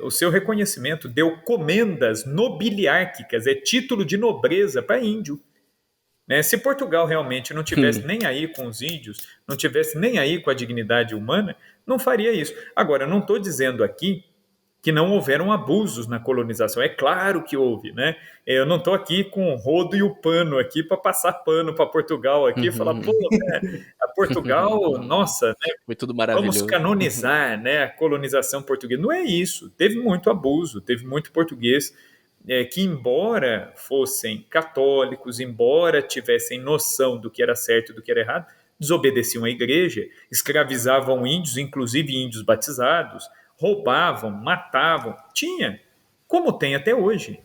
[SPEAKER 4] o seu reconhecimento, deu comendas nobiliárquicas, título de nobreza para índio. Né? Se Portugal realmente não tivesse nem aí com os índios, não tivesse nem aí com a dignidade humana, não faria isso. Agora, eu não estou dizendo aqui que não houveram abusos na colonização. É claro que houve, né? Eu não estou aqui com o rodo e o pano aqui para passar pano para Portugal aqui e falar, pô, né, a Portugal, nossa, né,
[SPEAKER 1] foi tudo maravilhoso.
[SPEAKER 4] Vamos canonizar, né, a colonização portuguesa. Não é isso. Teve muito abuso, teve muito português que, embora fossem católicos, embora tivessem noção do que era certo e do que era errado, desobedeciam à igreja, escravizavam índios, inclusive índios batizados, roubavam, matavam. Tinha, como tem até hoje.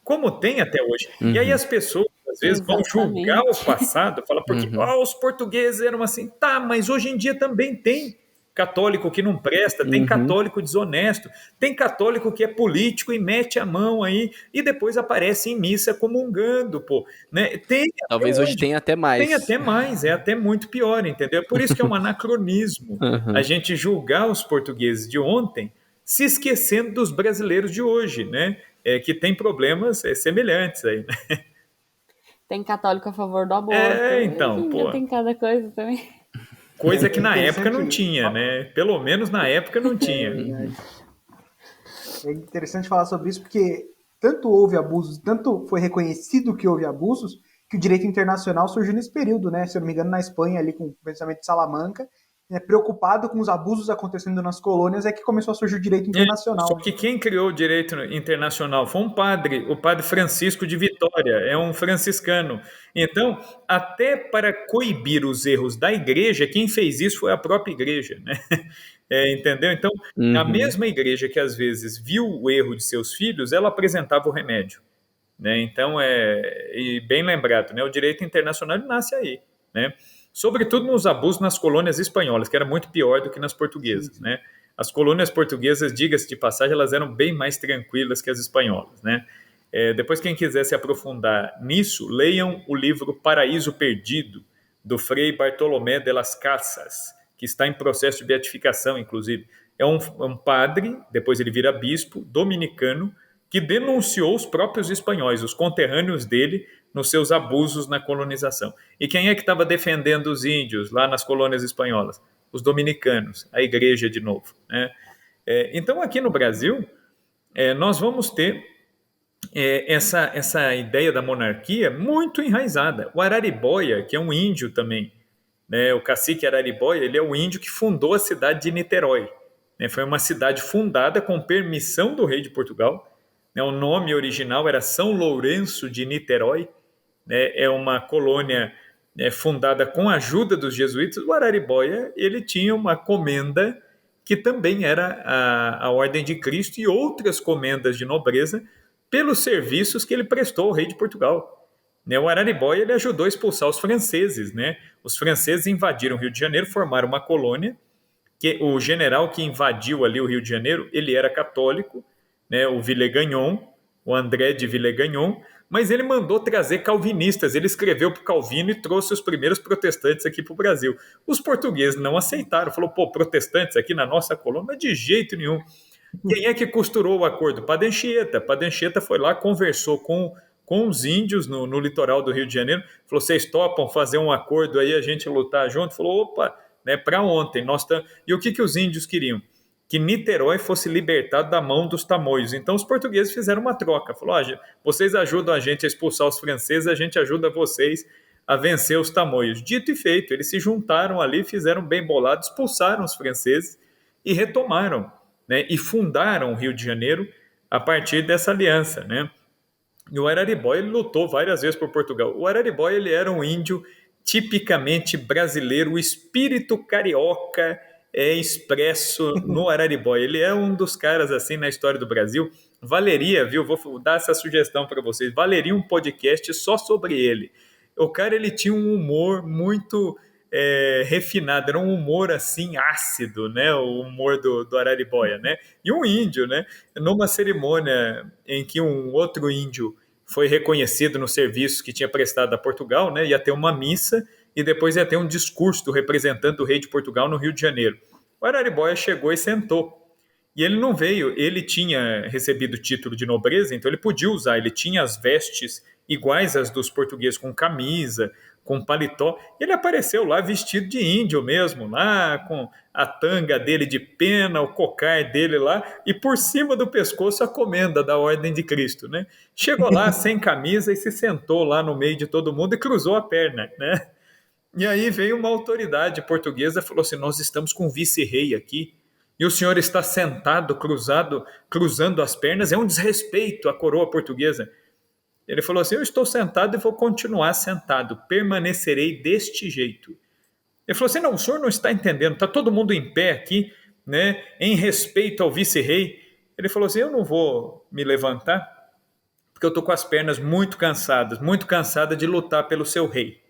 [SPEAKER 4] Como tem até hoje. E aí as pessoas, às vezes, vão julgar o passado, falam, porque os portugueses eram assim. Tá, mas hoje em dia também tem católico que não presta, tem católico desonesto, tem católico que é político e mete a mão aí e depois aparece em missa comungando, pô. Né?
[SPEAKER 1] Talvez hoje tenha até mais.
[SPEAKER 4] Tem até mais, é até muito pior, entendeu? Por isso que é um anacronismo a gente julgar os portugueses de ontem se esquecendo dos brasileiros de hoje, né? Que tem problemas semelhantes aí, né?
[SPEAKER 2] Tem católico a favor do aborto.
[SPEAKER 4] Então, pô.
[SPEAKER 2] Tem cada coisa também.
[SPEAKER 4] Coisa que na época não tinha, né? Pelo menos na época não tinha.
[SPEAKER 3] É interessante falar sobre isso porque tanto houve abusos, tanto foi reconhecido que houve abusos, que o direito internacional surgiu nesse período, né? Se eu não me engano, na Espanha, ali com o pensamento de Salamanca, preocupado com os abusos acontecendo nas colônias, é que começou a surgir o direito internacional.
[SPEAKER 4] Só que quem criou o direito internacional foi um padre, o padre Francisco de Vitória, é um franciscano. Então, até para coibir os erros da igreja, quem fez isso foi a própria igreja, né? Entendeu? Então, a mesma igreja que às vezes viu o erro de seus filhos, ela apresentava o remédio. Né? Então, e bem lembrado, né? O direito internacional nasce aí, né? Sobretudo nos abusos nas colônias espanholas, que era muito pior do que nas portuguesas, né? As colônias portuguesas, diga-se de passagem, elas eram bem mais tranquilas que as espanholas, né? Depois, quem quiser se aprofundar nisso, leiam o livro Paraíso Perdido, do Frei Bartolomé de las Casas, que está em processo de beatificação, inclusive. É um padre, depois ele vira bispo, dominicano, que denunciou os próprios espanhóis, os conterrâneos dele, nos seus abusos na colonização. E quem é que estava defendendo os índios lá nas colônias espanholas? Os dominicanos, a igreja de novo. Né? Então, aqui no Brasil, nós vamos ter essa ideia da monarquia muito enraizada. O Araribóia, que é um índio também, né? O cacique Araribóia, ele é o índio que fundou a cidade de Niterói. Né? Foi uma cidade fundada com permissão do rei de Portugal. Né? O nome original era São Lourenço de Niterói. É uma colônia fundada com a ajuda dos jesuítas. O Araribóia, ele tinha uma comenda que também era a Ordem de Cristo e outras comendas de nobreza pelos serviços que ele prestou ao rei de Portugal. O Araribóia, ele ajudou a expulsar os franceses. Né? Os franceses invadiram o Rio de Janeiro, formaram uma colônia, que o general que invadiu ali o Rio de Janeiro, ele era católico, né? O Villegagnon, o André de Villegagnon, mas ele mandou trazer calvinistas, ele escreveu para o Calvino e trouxe os primeiros protestantes aqui para o Brasil. Os portugueses não aceitaram, falou, protestantes aqui na nossa colônia? Mas de jeito nenhum. Quem é que costurou o acordo? Padre Anchieta. Padre Anchieta foi lá, conversou com os índios no litoral do Rio de Janeiro, falou, vocês topam fazer um acordo aí, a gente lutar junto? Falou, opa, né, para ontem. E o que os índios queriam? que Niterói fosse libertado da mão dos tamoios. Então os portugueses fizeram uma troca. Falou, vocês ajudam a gente a expulsar os franceses, a gente ajuda vocês a vencer os tamoios. Dito e feito, eles se juntaram ali, fizeram bem bolado, expulsaram os franceses e retomaram, né, e fundaram o Rio de Janeiro a partir dessa aliança, né? E o Araribóia, ele lutou várias vezes por Portugal. O Araribóia, ele era um índio tipicamente brasileiro, o espírito carioca é expresso no Araribóia. Ele é um dos caras, assim, na história do Brasil. Valeria, viu? Vou dar essa sugestão para vocês. Valeria um podcast só sobre ele. O cara, ele tinha um humor muito refinado, era um humor, assim, ácido, né? O humor do Araribóia, né? E um índio, né? Numa cerimônia em que um outro índio foi reconhecido no serviço que tinha prestado a Portugal, né? Ia ter uma missa e depois ia ter um discurso do representante do rei de Portugal no Rio de Janeiro. O Araribóia chegou e sentou. E ele não veio, ele tinha recebido o título de nobreza, então ele podia usar, ele tinha as vestes iguais às dos portugueses, com camisa, com paletó. Ele apareceu lá vestido de índio mesmo, lá com a tanga dele de pena, o cocar dele lá, e por cima do pescoço a comenda da Ordem de Cristo, né? Chegou lá sem camisa e se sentou lá no meio de todo mundo e cruzou a perna, né? E aí veio uma autoridade portuguesa e falou assim, nós estamos com um vice-rei aqui, e o senhor está sentado, cruzando as pernas, é um desrespeito à coroa portuguesa. Ele falou assim, eu estou sentado e vou continuar sentado, permanecerei deste jeito. Ele falou assim, não, o senhor não está entendendo, está todo mundo em pé aqui, né, em respeito ao vice-rei. Ele falou assim, eu não vou me levantar, porque eu estou com as pernas muito cansada de lutar pelo seu rei.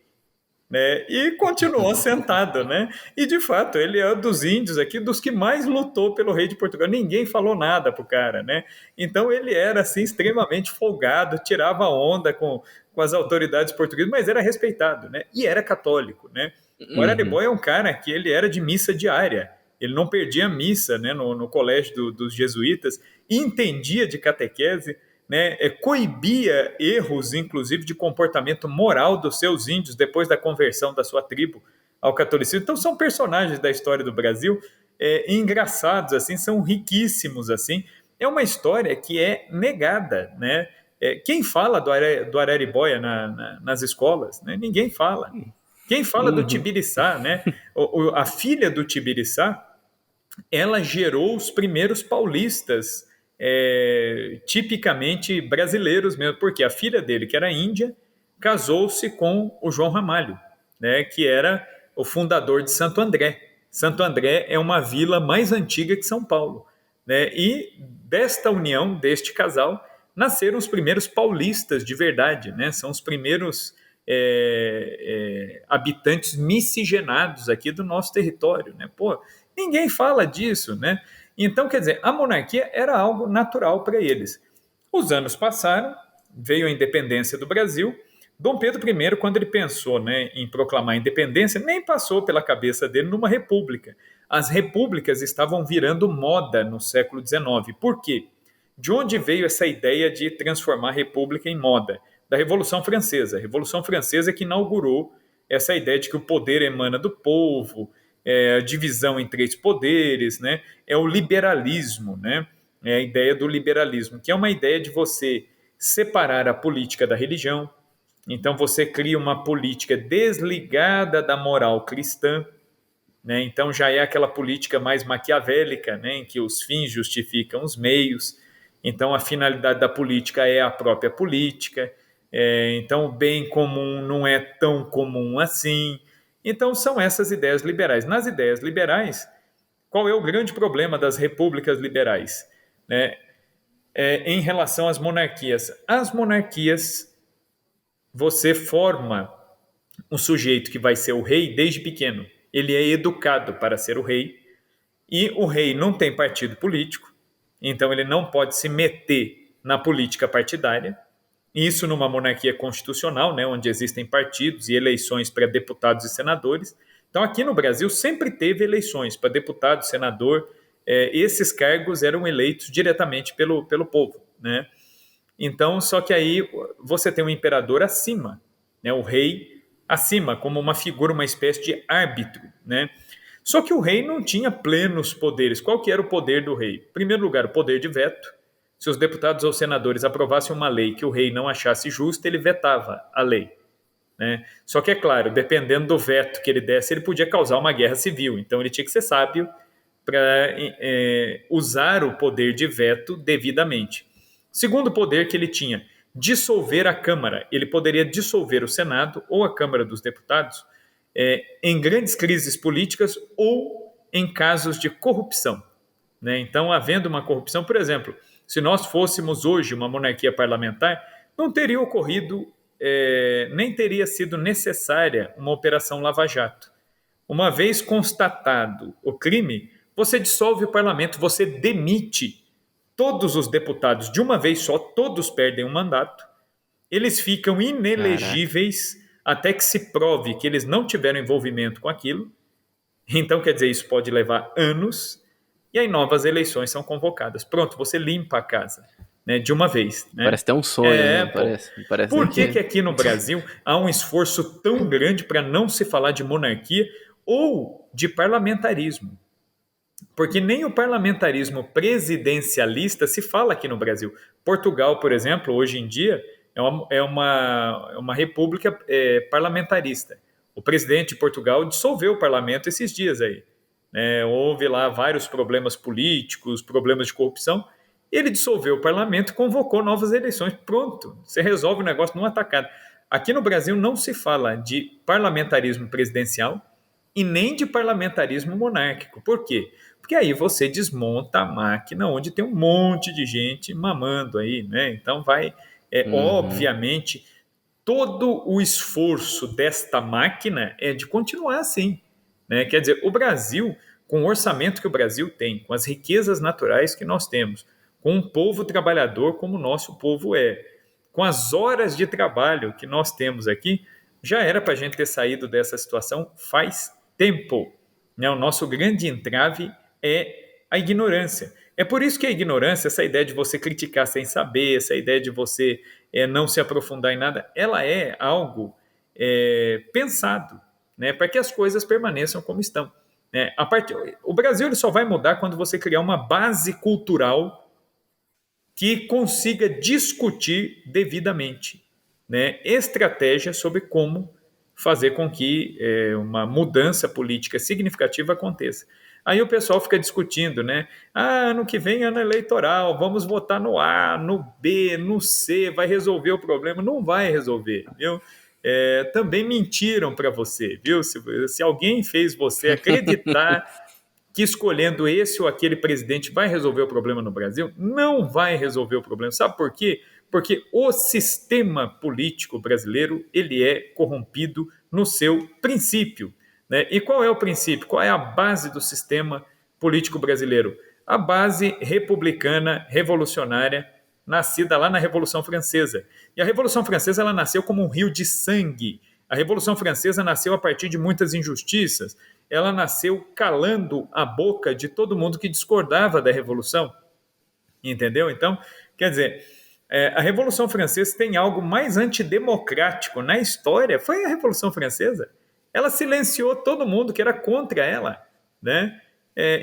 [SPEAKER 4] Né? E continuou sentado, né? E de fato ele é um dos índios aqui, dos que mais lutou pelo rei de Portugal. Ninguém falou nada pro cara, né? Então ele era assim extremamente folgado, tirava onda com as autoridades portuguesas, mas era respeitado, né? E era católico, né? O Araribóia é um cara que ele era de missa diária. Ele não perdia missa, né? No colégio dos jesuítas, entendia de catequese, né, coibia erros, inclusive, de comportamento moral dos seus índios depois da conversão da sua tribo ao catolicismo. Então, são personagens da história do Brasil engraçados, assim, são riquíssimos, assim. É uma história que é negada, né? Quem fala do Araribóia nas escolas? Né? Ninguém fala. Quem fala do Tibiriçá, né? A filha do Tibiriçá, ela gerou os primeiros paulistas, tipicamente brasileiros mesmo, porque a filha dele, que era índia, casou-se com o João Ramalho, né, que era o fundador de Santo André. Santo André é uma vila mais antiga que São Paulo, né, e desta união, deste casal, nasceram os primeiros paulistas de verdade, né, são os primeiros habitantes miscigenados aqui do nosso território, né, pô, ninguém fala disso, né. Então, quer dizer, a monarquia era algo natural para eles. Os anos passaram, veio a independência do Brasil. Dom Pedro I, quando ele pensou, né, em proclamar a independência, nem passou pela cabeça dele numa república. As repúblicas estavam virando moda no século XIX. Por quê? De onde veio essa ideia de transformar a república em moda? Da Revolução Francesa. A Revolução Francesa que inaugurou essa ideia de que o poder emana do povo, a divisão em três poderes, né? É o liberalismo, né? É a ideia do liberalismo, que é uma ideia de você separar a política da religião. Então você cria uma política desligada da moral cristã, né? Então já é aquela política mais maquiavélica, né? Em que os fins justificam os meios. Então a finalidade da política é a própria política. Então o bem comum não é tão comum assim. Então, são essas ideias liberais. Nas ideias liberais, qual é o grande problema das repúblicas liberais? Né? Em relação às monarquias. As monarquias, você forma um sujeito que vai ser o rei desde pequeno. Ele é educado para ser o rei, e o rei não tem partido político, então ele não pode se meter na política partidária. Isso numa monarquia constitucional, né, onde existem partidos e eleições para deputados e senadores. Então, aqui no Brasil, sempre teve eleições para deputado, senador. Esses cargos eram eleitos diretamente pelo povo, né? Então, só que aí você tem um imperador acima, né, o rei acima, como uma figura, uma espécie de árbitro, né? Só que o rei não tinha plenos poderes. Qual que era o poder do rei? Em primeiro lugar, o poder de veto. Se os deputados ou senadores aprovassem uma lei que o rei não achasse justa, ele vetava a lei, né? Só que, é claro, dependendo do veto que ele desse, ele podia causar uma guerra civil. Então, ele tinha que ser sábio para usar o poder de veto devidamente. Segundo poder que ele tinha, dissolver a Câmara. Ele poderia dissolver o Senado ou a Câmara dos Deputados em grandes crises políticas ou em casos de corrupção, né? Então, havendo uma corrupção, por exemplo, se nós fôssemos hoje uma monarquia parlamentar, não teria ocorrido, nem teria sido necessária uma operação Lava-Jato. Uma vez constatado o crime, você dissolve o parlamento, você demite todos os deputados de uma vez só, todos perdem um mandato, eles ficam inelegíveis até que se prove que eles não tiveram envolvimento com aquilo. Então, quer dizer, isso pode levar anos, e aí novas eleições são convocadas. Pronto, você limpa a casa, né, de uma vez. Né?
[SPEAKER 1] Parece até um sonho, né? Parece
[SPEAKER 4] Por que aqui no Brasil há um esforço tão grande para não se falar de monarquia ou de parlamentarismo? Porque nem o parlamentarismo presidencialista se fala aqui no Brasil. Portugal, por exemplo, hoje em dia é uma república parlamentarista. O presidente de Portugal dissolveu o parlamento esses dias aí. Houve lá vários problemas políticos, problemas de corrupção. Ele dissolveu o parlamento, convocou novas eleições. Pronto, você resolve o negócio numa tacada. Aqui no Brasil não se fala de parlamentarismo presidencial e nem de parlamentarismo monárquico. Por quê? Porque aí você desmonta a máquina onde tem um monte de gente mamando aí, né? Então vai, obviamente, todo o esforço desta máquina é de continuar assim, né? Quer dizer, o Brasil, com o orçamento que o Brasil tem, com as riquezas naturais que nós temos, com um povo trabalhador como o nosso povo com as horas de trabalho que nós temos aqui, já era para a gente ter saído dessa situação faz tempo, né? O nosso grande entrave é a ignorância. É por isso que a ignorância, essa ideia de você criticar sem saber, essa ideia de você não se aprofundar em nada, ela é algo pensado, né, para que as coisas permaneçam como estão. Né? O Brasil ele só vai mudar quando você criar uma base cultural que consiga discutir devidamente, né, estratégias sobre como fazer com que uma mudança política significativa aconteça. Aí o pessoal fica discutindo, né? Ano que vem ano eleitoral, vamos votar no A, no B, no C, vai resolver o problema. Não vai resolver, viu? Também mentiram para você, viu? Se alguém fez você acreditar que escolhendo esse ou aquele presidente vai resolver o problema no Brasil, não vai resolver o problema. Sabe por quê? Porque o sistema político brasileiro ele é corrompido no seu princípio. Né? E qual é o princípio? Qual é a base do sistema político brasileiro? A base republicana, revolucionária, nascida lá na Revolução Francesa. E a Revolução Francesa ela nasceu como um rio de sangue. A Revolução Francesa nasceu a partir de muitas injustiças. Ela nasceu calando a boca de todo mundo que discordava da Revolução. Entendeu? Então, quer dizer, a Revolução Francesa tem algo mais antidemocrático na história. Foi a Revolução Francesa. Ela silenciou todo mundo que era contra ela, né?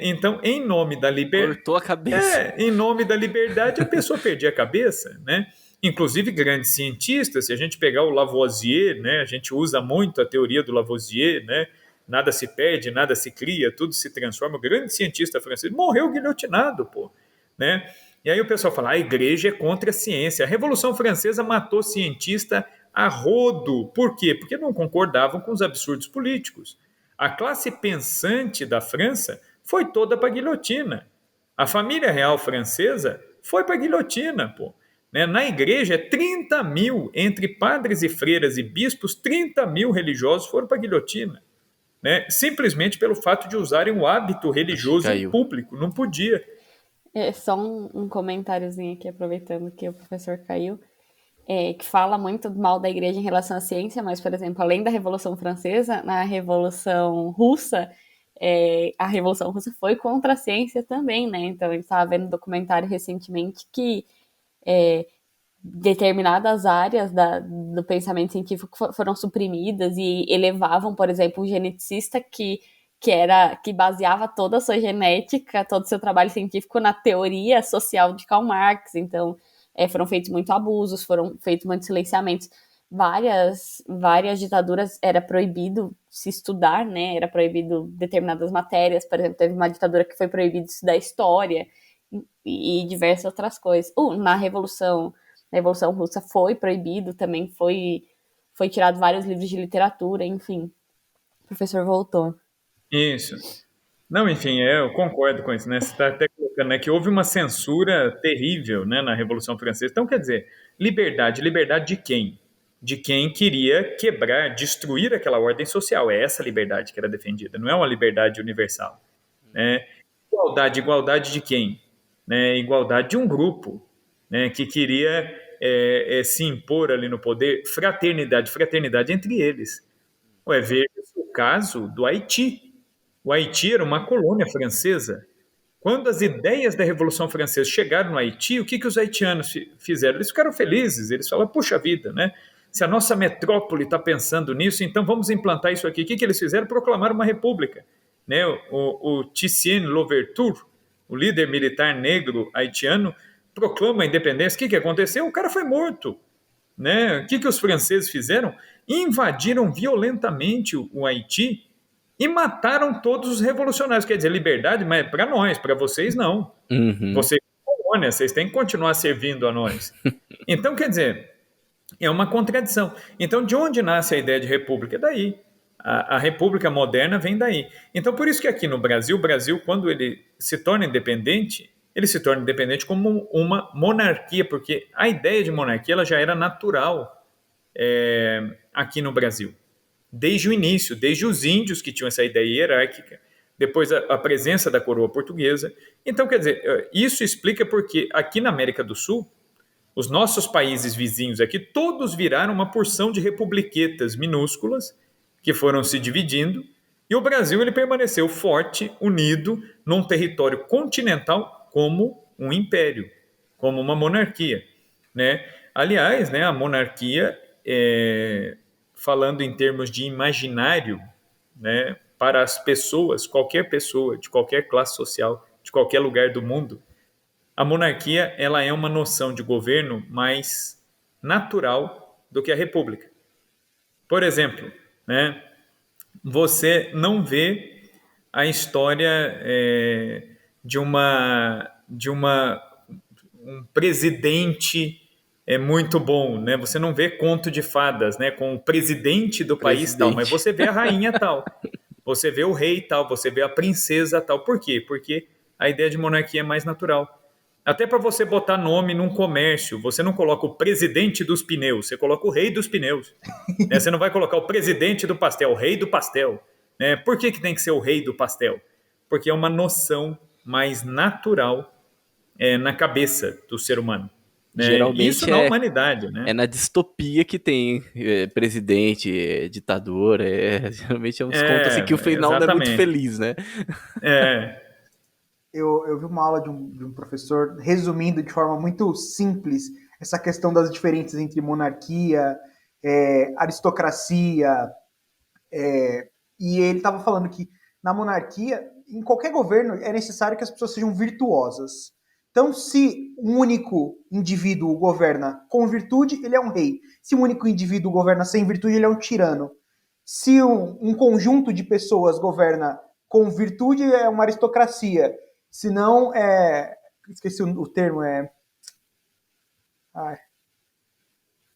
[SPEAKER 4] Então, em nome da liberdade...
[SPEAKER 1] Cortou a cabeça.
[SPEAKER 4] Em nome da liberdade, a pessoa perdia a cabeça, né? Inclusive, grandes cientistas, se a gente pegar o Lavoisier, né? A gente usa muito a teoria do Lavoisier, né? Nada se perde, nada se cria, tudo se transforma. O grande cientista francês morreu guilhotinado, pô, né? E aí o pessoal fala, a igreja é contra a ciência. A Revolução Francesa matou cientista a rodo. Por quê? Porque não concordavam com os absurdos políticos. A classe pensante da França foi toda para a guilhotina. A família real francesa foi para a guilhotina, pô. Né? Na igreja, 30 mil, entre padres e freiras e bispos, 30 mil religiosos foram para a guilhotina. Né? Simplesmente pelo fato de usarem o hábito religioso público. Não podia.
[SPEAKER 2] Só um comentáriozinho aqui, aproveitando que o professor caiu. Que fala muito mal da igreja em relação à ciência, mas, por exemplo, além da Revolução Francesa, na Revolução Russa, a Revolução Russa foi contra a ciência também, né? Então, a gente estava vendo um documentário recentemente que determinadas áreas do pensamento científico foram suprimidas e elevavam, por exemplo, um geneticista que que baseava toda a sua genética, todo o seu trabalho científico na teoria social de Karl Marx. Então, foram feitos muitos abusos, foram feitos muitos silenciamentos. Várias ditaduras era proibido se estudar, né? Era proibido determinadas matérias. Por exemplo, teve uma ditadura que foi proibido estudar história e diversas outras coisas. Na Revolução Russa foi proibido também, foi tirado vários livros de literatura, enfim. O professor voltou.
[SPEAKER 4] Isso. Não, enfim, eu concordo com isso, né? Você está até colocando, né, que houve uma censura terrível, né, na Revolução Francesa. Então, quer dizer, liberdade de quem? De quem queria quebrar, destruir aquela ordem social. É essa liberdade que era defendida, não é uma liberdade universal, né? Igualdade de quem? Né? Igualdade de um grupo, né, que queria se impor ali no poder, fraternidade entre eles. Veja o caso do Haiti. O Haiti era uma colônia francesa. Quando as ideias da Revolução Francesa chegaram no Haiti, o que os haitianos fizeram? Eles ficaram felizes, eles falaram, puxa vida, né? Se a nossa metrópole está pensando nisso, então vamos implantar isso aqui. O que eles fizeram? Proclamaram uma república. Né? O Titien Louverture, o líder militar negro haitiano, proclama a independência. O que aconteceu? O cara foi morto. Né? O que os franceses fizeram? Invadiram violentamente o Haiti e mataram todos os revolucionários. Quer dizer, liberdade, mas para nós, para vocês não.
[SPEAKER 1] Uhum.
[SPEAKER 4] Vocês são colônia, vocês têm que continuar servindo a nós. Então, quer dizer, é uma contradição. Então, de onde nasce a ideia de república? É daí. A república moderna vem daí. Então, por isso que aqui no Brasil, quando ele se torna independente, ele se torna independente como uma monarquia, porque a ideia de monarquia ela já era natural aqui no Brasil. Desde o início, desde os índios que tinham essa ideia hierárquica, depois a presença da coroa portuguesa. Então, quer dizer, isso explica porque aqui na América do Sul, os nossos países vizinhos aqui, todos viraram uma porção de republiquetas minúsculas que foram se dividindo, e o Brasil ele permaneceu forte, unido, num território continental como um império, como uma monarquia. Né? Aliás, né, a monarquia, falando em termos de imaginário, né, para as pessoas, qualquer pessoa, de qualquer classe social, de qualquer lugar do mundo, a monarquia ela é uma noção de governo mais natural do que a república. Por exemplo, né, você não vê a história de um presidente muito bom, né? Você não vê conto de fadas, né, com o presidente do país tal, mas você vê a rainha tal, você vê o rei tal, você vê a princesa tal. Por quê? Porque a ideia de monarquia é mais natural. Até para você botar nome num comércio, você não coloca o presidente dos pneus, você coloca o rei dos pneus. Né? Você não vai colocar o presidente do pastel, o rei do pastel. Né? Por que tem que ser o rei do pastel? Porque é uma noção mais natural na cabeça do ser humano. Né?
[SPEAKER 1] Geralmente
[SPEAKER 4] isso na humanidade. Né?
[SPEAKER 1] É na distopia que tem presidente, ditador. Geralmente é uns contos assim que o final não é muito feliz, né?
[SPEAKER 3] Eu vi uma aula de um professor resumindo de forma muito simples essa questão das diferenças entre monarquia, aristocracia, e ele estava falando que na monarquia, em qualquer governo, é necessário que as pessoas sejam virtuosas. Então, se um único indivíduo governa com virtude, ele é um rei. Se um único indivíduo governa sem virtude, ele é um tirano. Se um conjunto de pessoas governa com virtude, é uma aristocracia. Se não, esqueci o termo,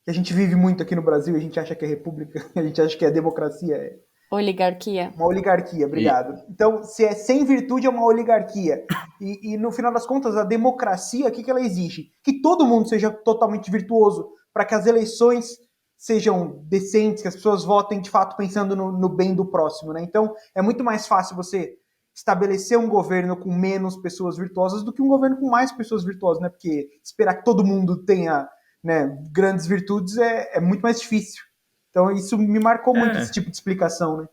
[SPEAKER 3] que a gente vive muito aqui no Brasil, a gente acha que é república, a gente acha que é democracia.
[SPEAKER 2] Oligarquia.
[SPEAKER 3] Uma oligarquia, obrigado. Então, se é sem virtude, é uma oligarquia. E no final das contas, a democracia, o que ela exige? Que todo mundo seja totalmente virtuoso, para que as eleições sejam decentes, que as pessoas votem de fato pensando no bem do próximo. Né? Então, é muito mais fácil você estabelecer um governo com menos pessoas virtuosas do que um governo com mais pessoas virtuosas, né? Porque esperar que todo mundo tenha, né, grandes virtudes é muito mais difícil. Então isso me marcou muito, esse tipo de explicação, né?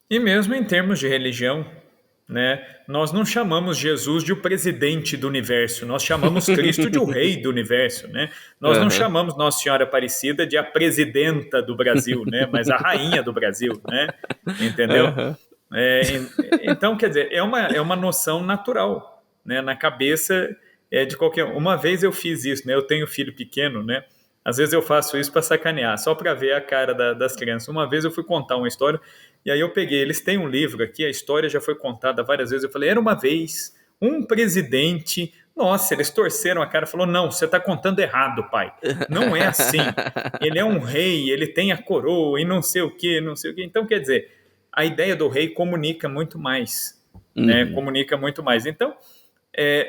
[SPEAKER 4] E mesmo em termos de religião, né, nós não chamamos Jesus de o presidente do universo, nós chamamos Cristo de o rei do universo, né? Nós não chamamos Nossa Senhora Aparecida de a presidenta do Brasil, né, mas a rainha do Brasil, né? Entendeu? Então, quer dizer, é uma noção natural, né, na cabeça de qualquer um. Uma vez eu fiz isso, né, eu tenho filho pequeno, né, às vezes eu faço isso para sacanear, só para ver a cara das crianças. Uma vez eu fui contar uma história, e aí eu peguei, eles têm um livro aqui, a história já foi contada várias vezes, eu falei, era uma vez um presidente, nossa, eles torceram a cara, falou, não, você está contando errado, pai, não é assim, ele é um rei, ele tem a coroa e não sei o que, não sei o que. Então, quer dizer, a ideia do rei comunica muito mais, né? Comunica muito mais. Então,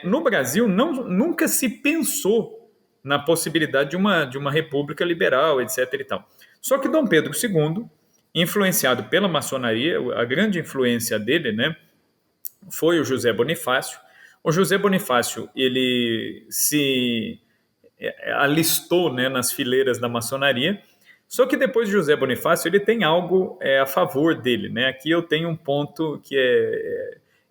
[SPEAKER 4] no Brasil, nunca se pensou na possibilidade de uma república liberal, etc. e tal. Só que Dom Pedro II, influenciado pela maçonaria, a grande influência dele, né, foi o José Bonifácio. O José Bonifácio, ele se alistou, né, nas fileiras da maçonaria. Só que depois de José Bonifácio, ele tem algo a favor dele, né? Aqui eu tenho um ponto que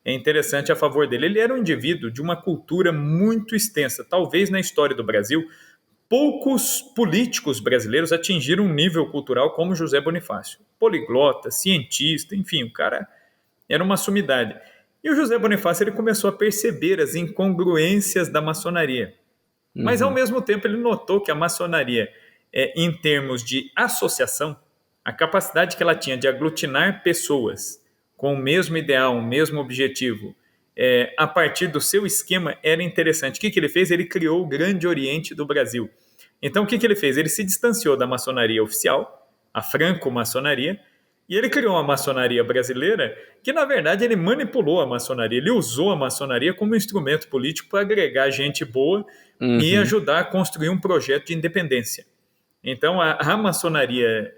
[SPEAKER 4] é interessante a favor dele. Ele era um indivíduo de uma cultura muito extensa. Talvez na história do Brasil, poucos políticos brasileiros atingiram um nível cultural como José Bonifácio. Poliglota, cientista, enfim, o cara era uma sumidade. E o José Bonifácio ele começou a perceber as incongruências da maçonaria. Mas, ao mesmo tempo, ele notou que a maçonaria, em termos de associação, a capacidade que ela tinha de aglutinar pessoas com o mesmo ideal, o mesmo objetivo, a partir do seu esquema, era interessante. O que ele fez? Ele criou o Grande Oriente do Brasil. Então, o que ele fez? Ele se distanciou da maçonaria oficial, a franco-maçonaria, e ele criou uma maçonaria brasileira que, na verdade, ele manipulou a maçonaria. Ele usou a maçonaria como instrumento político para agregar gente boa e ajudar a construir um projeto de independência. Então, a maçonaria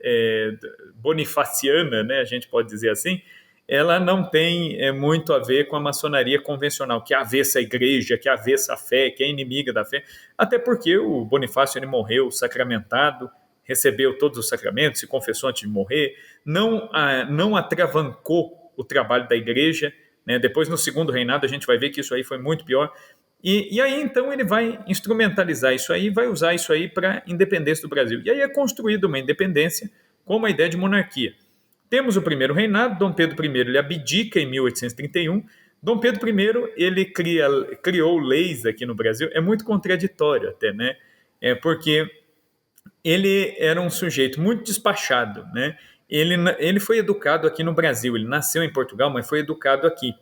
[SPEAKER 4] bonifaciana, né, a gente pode dizer assim, ela não tem muito a ver com a maçonaria convencional, que é avessa à igreja, que é avessa à fé, que é inimiga da fé, até porque o Bonifácio ele morreu sacramentado, recebeu todos os sacramentos, se confessou antes de morrer, não atravancou o trabalho da igreja, né? Depois, no segundo reinado, a gente vai ver que isso aí foi muito pior. E aí, então, ele vai instrumentalizar isso aí, vai usar isso aí para a independência do Brasil. E aí é construída uma independência com uma ideia de monarquia. Temos o primeiro reinado, Dom Pedro I ele abdica em 1831. Dom Pedro I ele criou leis aqui no Brasil, é muito contraditório até, né? Porque ele era um sujeito muito despachado, né? Ele foi educado aqui no Brasil, ele nasceu em Portugal, mas foi educado aqui.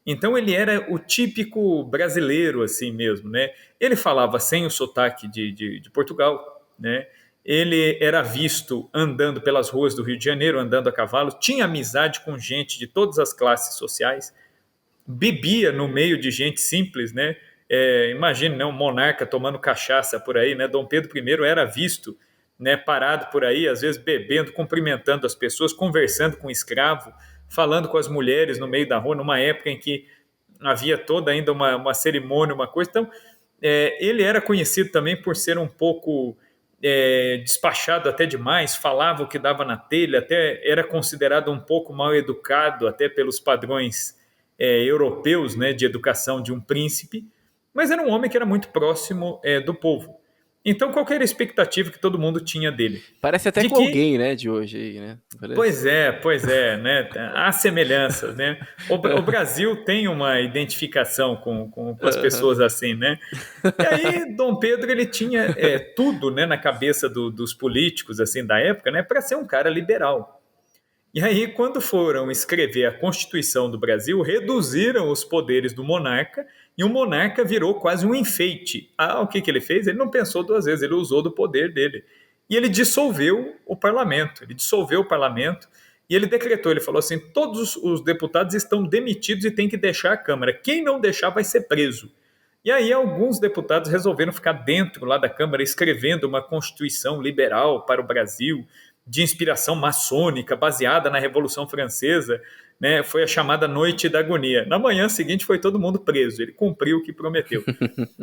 [SPEAKER 4] Então ele era o típico brasileiro assim mesmo, né? Ele falava sem o sotaque de Portugal, né? Ele era visto andando pelas ruas do Rio de Janeiro, andando a cavalo, tinha amizade com gente de todas as classes sociais, bebia no meio de gente simples, né? Imagine, né, um monarca tomando cachaça por aí, né? Dom Pedro I era visto, né, parado por aí, às vezes bebendo, cumprimentando as pessoas, conversando com o escravo, falando com as mulheres no meio da rua, numa época em que havia toda ainda uma cerimônia, uma coisa. Então, ele era conhecido também por ser um pouco despachado até demais, falava o que dava na telha, até era considerado um pouco mal educado, até pelos padrões europeus, né, de educação de um príncipe, mas era um homem que era muito próximo do povo. Então, qual que era a expectativa que todo mundo tinha dele?
[SPEAKER 1] Parece até com alguém, né, de hoje aí, né? Parece.
[SPEAKER 4] Pois é, né? Há semelhanças, né? O Brasil tem uma identificação com as pessoas assim, né? E aí, Dom Pedro, ele tinha tudo, né, na cabeça dos políticos, assim, da época, né, para ser um cara liberal. E aí, quando foram escrever a Constituição do Brasil, reduziram os poderes do monarca e o monarca virou quase um enfeite. O que ele fez? Ele não pensou duas vezes, ele usou do poder dele. E ele dissolveu o parlamento. E ele decretou, ele falou assim, todos os deputados estão demitidos e têm que deixar a Câmara. Quem não deixar vai ser preso. E aí alguns deputados resolveram ficar dentro lá da Câmara escrevendo uma Constituição liberal para o Brasil, de inspiração maçônica, baseada na Revolução Francesa, né? Foi a chamada Noite da Agonia. Na manhã seguinte foi todo mundo preso, ele cumpriu o que prometeu.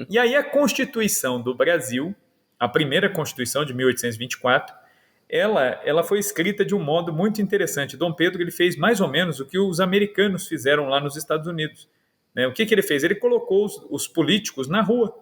[SPEAKER 4] E aí a Constituição do Brasil, a primeira Constituição de 1824, ela foi escrita de um modo muito interessante. Dom Pedro ele fez mais ou menos o que os americanos fizeram lá nos Estados Unidos. Né? O que ele fez? Ele colocou os políticos na rua.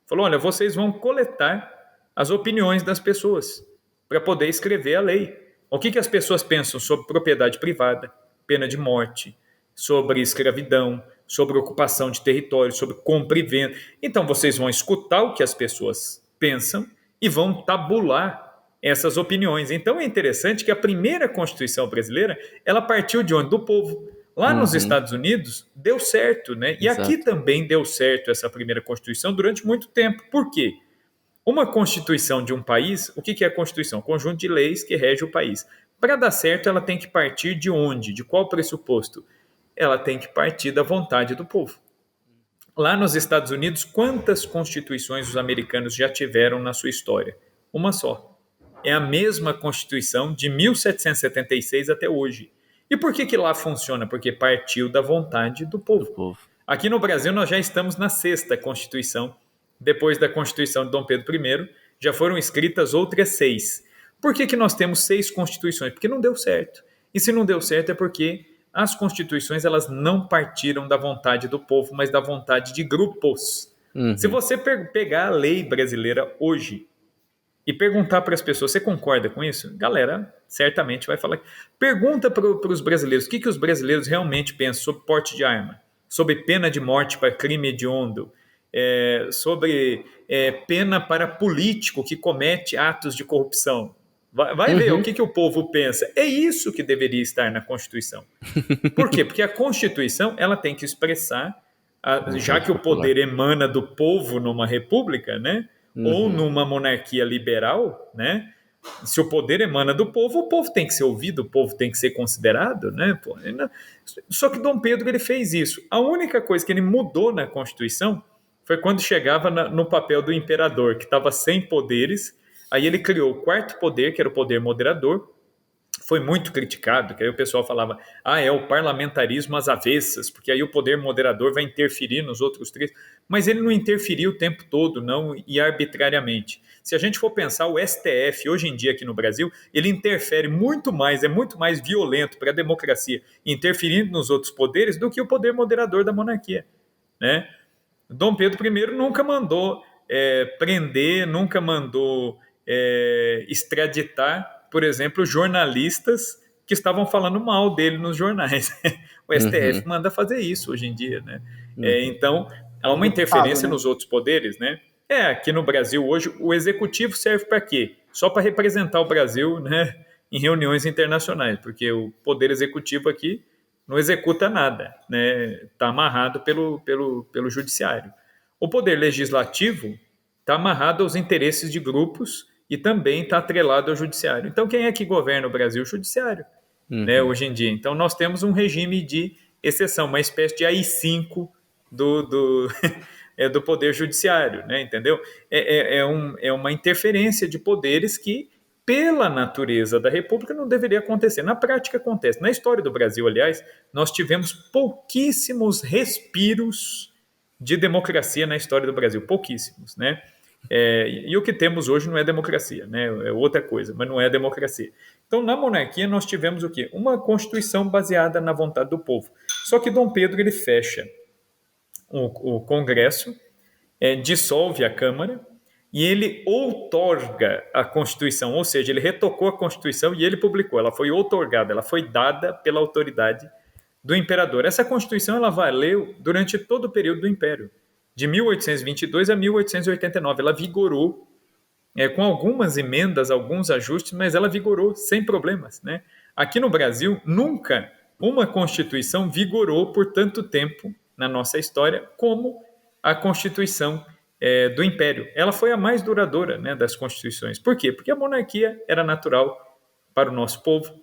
[SPEAKER 4] Falou, olha, vocês vão coletar as opiniões das pessoas para poder escrever a lei. O que as pessoas pensam sobre propriedade privada, pena de morte, sobre escravidão, sobre ocupação de território, sobre compra e venda. Então vocês vão escutar o que as pessoas pensam e vão tabular essas opiniões. Então é interessante que a primeira Constituição brasileira, ela partiu de onde? Do povo. Lá nos Estados Unidos deu certo, né? E aqui também deu certo essa primeira Constituição durante muito tempo. Por quê? Uma Constituição de um país, o que é a Constituição? Conjunto de leis que rege o país. Para dar certo, ela tem que partir de onde? De qual pressuposto? Ela tem que partir da vontade do povo. Lá nos Estados Unidos, quantas constituições os americanos já tiveram na sua história? Uma só. É a mesma Constituição de 1776 até hoje. E por que lá funciona? Porque partiu da vontade do povo. Aqui no Brasil nós já estamos na sexta Constituição. Depois da Constituição de Dom Pedro I, já foram escritas outras 6. Por que nós temos 6 constituições? Porque não deu certo. E se não deu certo é porque as constituições elas não partiram da vontade do povo, mas da vontade de grupos. Se você pegar a lei brasileira hoje e perguntar para as pessoas, você concorda com isso? Galera, certamente vai falar. Pergunta para os brasileiros, o que os brasileiros realmente pensam sobre porte de arma, sobre pena de morte para crime hediondo, sobre pena para político que comete atos de corrupção. Vai ver o que o povo pensa. É isso que deveria estar na Constituição. Por quê? Porque a Constituição ela tem que expressar, já que o poder emana do povo numa república, né? Ou numa monarquia liberal, né? Se o poder emana do povo, o povo tem que ser ouvido, o povo tem que ser considerado, né? Só que Dom Pedro ele fez isso. A única coisa que ele mudou na Constituição foi quando chegava no papel do imperador, que estava sem poderes. Aí ele criou o quarto poder, que era o poder moderador. Foi muito criticado, que aí o pessoal falava, é o parlamentarismo às avessas, porque aí o poder moderador vai interferir nos outros 3. Mas ele não interferiu o tempo todo, não, e arbitrariamente. Se a gente for pensar, o STF, hoje em dia aqui no Brasil, ele interfere muito mais, é muito mais violento para a democracia, interferindo nos outros poderes do que o poder moderador da monarquia, né? Dom Pedro I nunca mandou prender, nunca mandou extraditar, por exemplo, jornalistas que estavam falando mal dele nos jornais. O STF manda fazer isso hoje em dia, né? Então, há uma interferência nos outros poderes, né? Aqui no Brasil hoje, o executivo serve para quê? Só para representar o Brasil, né, em reuniões internacionais, porque o poder executivo aqui não executa nada, né? Está amarrado pelo judiciário. O poder legislativo está amarrado aos interesses de grupos e também está atrelado ao judiciário. Então, quem é que governa o Brasil? O judiciário, né, hoje em dia. Então, nós temos um regime de exceção, uma espécie de AI-5 do poder judiciário, né, entendeu? É uma interferência de poderes que, pela natureza da República, não deveria acontecer. Na prática, acontece. Na história do Brasil, aliás, nós tivemos pouquíssimos respiros de democracia na história do Brasil. Pouquíssimos, né? E o que temos hoje não é democracia, né? É outra coisa, mas não é democracia. Então, na monarquia, nós tivemos o quê? Uma Constituição baseada na vontade do povo. Só que Dom Pedro ele fecha o Congresso, dissolve a Câmara, e ele outorga a Constituição, ou seja, ele retocou a Constituição e ele publicou. Ela foi outorgada, ela foi dada pela autoridade do imperador. Essa Constituição ela valeu durante todo o período do Império, de 1822 a 1889. Ela vigorou, com algumas emendas, alguns ajustes, mas ela vigorou sem problemas, né? Aqui no Brasil, nunca uma Constituição vigorou por tanto tempo na nossa história como a Constituição do Império. Ela foi a mais duradoura, né, das constituições. Por quê? Porque a monarquia era natural para o nosso povo,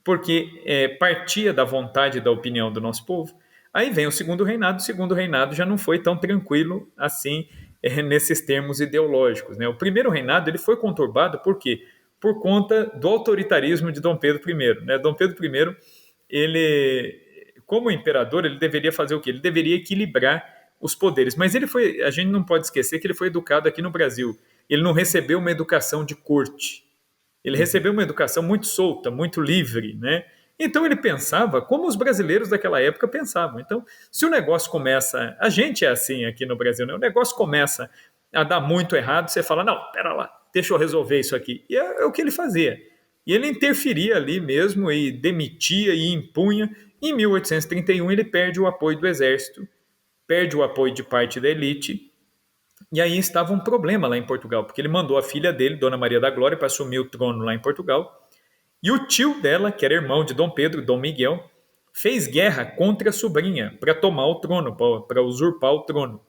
[SPEAKER 4] porque partia da vontade e da opinião do nosso povo. Aí vem o segundo reinado já não foi tão tranquilo assim nesses termos ideológicos, né? O primeiro reinado ele foi conturbado, por quê? Por conta do autoritarismo de Dom Pedro I, né? Dom Pedro I, ele, como imperador, ele deveria fazer o quê? Ele deveria equilibrar os poderes, mas a gente não pode esquecer que ele foi educado aqui no Brasil. Ele não recebeu uma educação de corte. Ele recebeu uma educação muito solta, muito livre, né? Então ele pensava como os brasileiros daquela época pensavam. Então, se o negócio começa... A gente é assim aqui no Brasil, né? O negócio começa a dar muito errado, você fala, não, pera lá, deixa eu resolver isso aqui. E é o que ele fazia. E ele interferia ali mesmo e demitia e impunha. Em 1831 ele perde o apoio do exército, perde o apoio de parte da elite, e aí estava um problema lá em Portugal, porque ele mandou a filha dele, Dona Maria da Glória, para assumir o trono lá em Portugal, e o tio dela, que era irmão de Dom Pedro, Dom Miguel, fez guerra contra a sobrinha para tomar o trono, para usurpar o trono.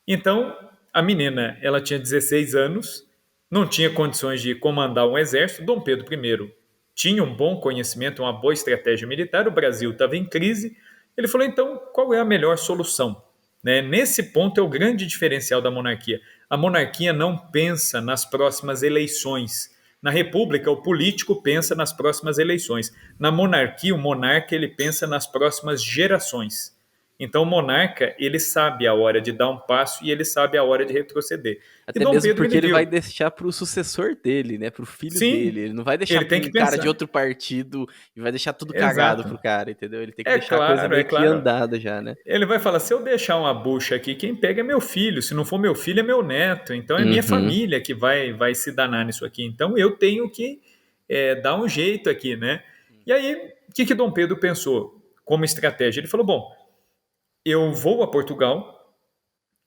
[SPEAKER 4] Então, a menina, ela tinha 16 anos, não tinha condições de comandar um exército. Dom Pedro I tinha um bom conhecimento, uma boa estratégia militar, o Brasil estava em crise. Ele falou, então, qual é a melhor solução? Né? Nesse ponto é o grande diferencial da monarquia. A monarquia não pensa nas próximas eleições. Na república, o político pensa nas próximas eleições. Na monarquia, o monarca ele pensa nas próximas gerações. Então, o monarca, ele sabe a hora de dar um passo e ele sabe a hora de retroceder. E
[SPEAKER 1] Até
[SPEAKER 4] Dom
[SPEAKER 1] mesmo
[SPEAKER 4] Pedro,
[SPEAKER 1] porque ele
[SPEAKER 4] viu.
[SPEAKER 1] vai deixar pro sucessor dele, né? Pro filho
[SPEAKER 4] Sim,
[SPEAKER 1] dele. Ele não vai deixar
[SPEAKER 4] ele
[SPEAKER 1] pra
[SPEAKER 4] tem
[SPEAKER 1] um
[SPEAKER 4] que
[SPEAKER 1] cara de
[SPEAKER 4] pensar.
[SPEAKER 1] outro partido e vai deixar tudo cagado
[SPEAKER 4] Exato.
[SPEAKER 1] pro cara, entendeu? Ele tem que
[SPEAKER 4] É
[SPEAKER 1] deixar a coisa
[SPEAKER 4] claro, é
[SPEAKER 1] meio que
[SPEAKER 4] claro.
[SPEAKER 1] andada já, né?
[SPEAKER 4] Ele vai falar, se eu deixar uma bucha aqui, quem pega é meu filho. Se não for meu filho, é meu neto. Então, é minha
[SPEAKER 1] Uhum.
[SPEAKER 4] família que vai se danar nisso aqui. Então, eu tenho que dar um jeito aqui, né? E aí, o que Dom Pedro pensou como estratégia? Ele falou, bom, eu vou a Portugal,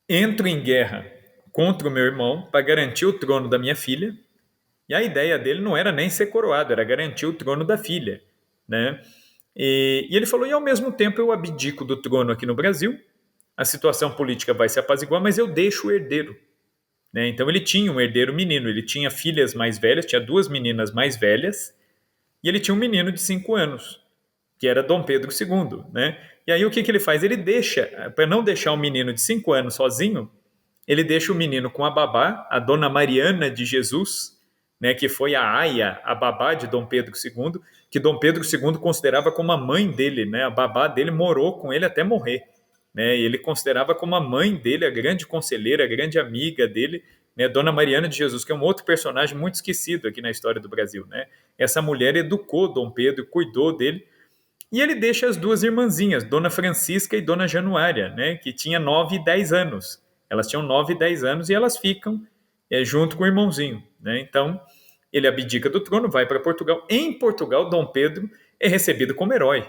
[SPEAKER 4] entro em guerra contra o meu irmão para garantir o trono da minha filha. E a ideia dele não era nem ser coroado, era garantir o trono da filha, né? E ele falou, e ao mesmo tempo eu abdico do trono aqui no Brasil, a situação política vai se apaziguar, mas eu deixo o herdeiro. Né? Então ele tinha um herdeiro menino, ele tinha filhas mais velhas, tinha 2 meninas mais velhas, e ele tinha um menino de 5 anos, que era Dom Pedro II. Né? E aí o que ele faz? Ele deixa, para não deixar o menino de 5 anos sozinho, ele deixa o menino com a babá, a Dona Mariana de Jesus, né, que foi a aia, a babá de Dom Pedro II, que Dom Pedro II considerava como a mãe dele, né, a babá dele morou com ele até morrer. Né, e ele considerava como a mãe dele, a grande conselheira, a grande amiga dele, né, Dona Mariana de Jesus, que é um outro personagem muito esquecido aqui na história do Brasil. Né? Essa mulher educou Dom Pedro, cuidou dele, e ele deixa as 2 irmãzinhas, Dona Francisca e Dona Januária, né, que tinha 9 e 10 anos. Elas tinham 9 e 10 anos e elas ficam junto com o irmãozinho. Né? Então, ele abdica do trono, vai para Portugal. Em Portugal, Dom Pedro é recebido como herói,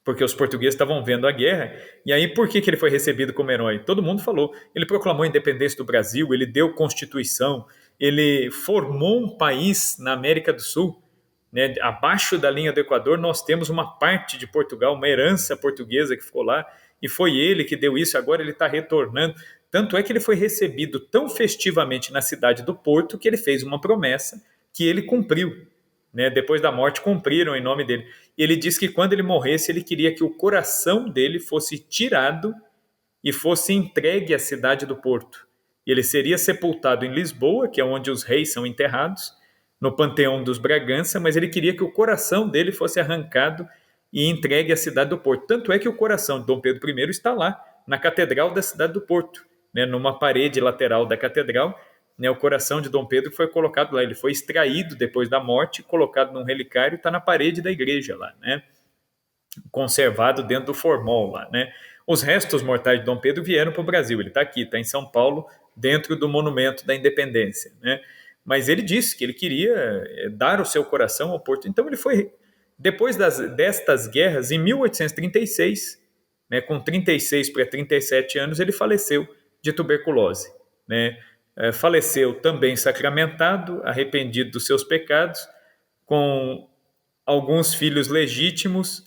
[SPEAKER 4] porque os portugueses estavam vendo a guerra. E aí, por que ele foi recebido como herói? Todo mundo falou. Ele proclamou a independência do Brasil, ele deu Constituição, ele formou um país na América do Sul. Né? Abaixo da linha do Equador, nós temos uma parte de Portugal, uma herança portuguesa que ficou lá, e foi ele que deu isso, agora ele está retornando. Tanto é que ele foi recebido tão festivamente na cidade do Porto que ele fez uma promessa que ele cumpriu. Né? Depois da morte, cumpriram em nome dele. E ele disse que quando ele morresse, ele queria que o coração dele fosse tirado e fosse entregue à cidade do Porto. E ele seria sepultado em Lisboa, que é onde os reis são enterrados, no Panteão dos Bragança, mas ele queria que o coração dele fosse arrancado e entregue à cidade do Porto. Tanto é que o coração de Dom Pedro I está lá, na Catedral da cidade do Porto, né, numa parede lateral da catedral. Né, o coração de Dom Pedro foi colocado lá, ele foi extraído depois da morte, colocado num relicário, está na parede da igreja lá, né, conservado dentro do formol lá. Né. Os restos mortais de Dom Pedro vieram para o Brasil, ele está aqui, está em São Paulo, dentro do Monumento da Independência. Né. Mas ele disse que ele queria dar o seu coração ao Porto. Então ele foi, depois destas guerras, em 1836, né, com 36 para 37 anos, ele faleceu de tuberculose. Né? Faleceu também sacramentado, arrependido dos seus pecados, com alguns filhos legítimos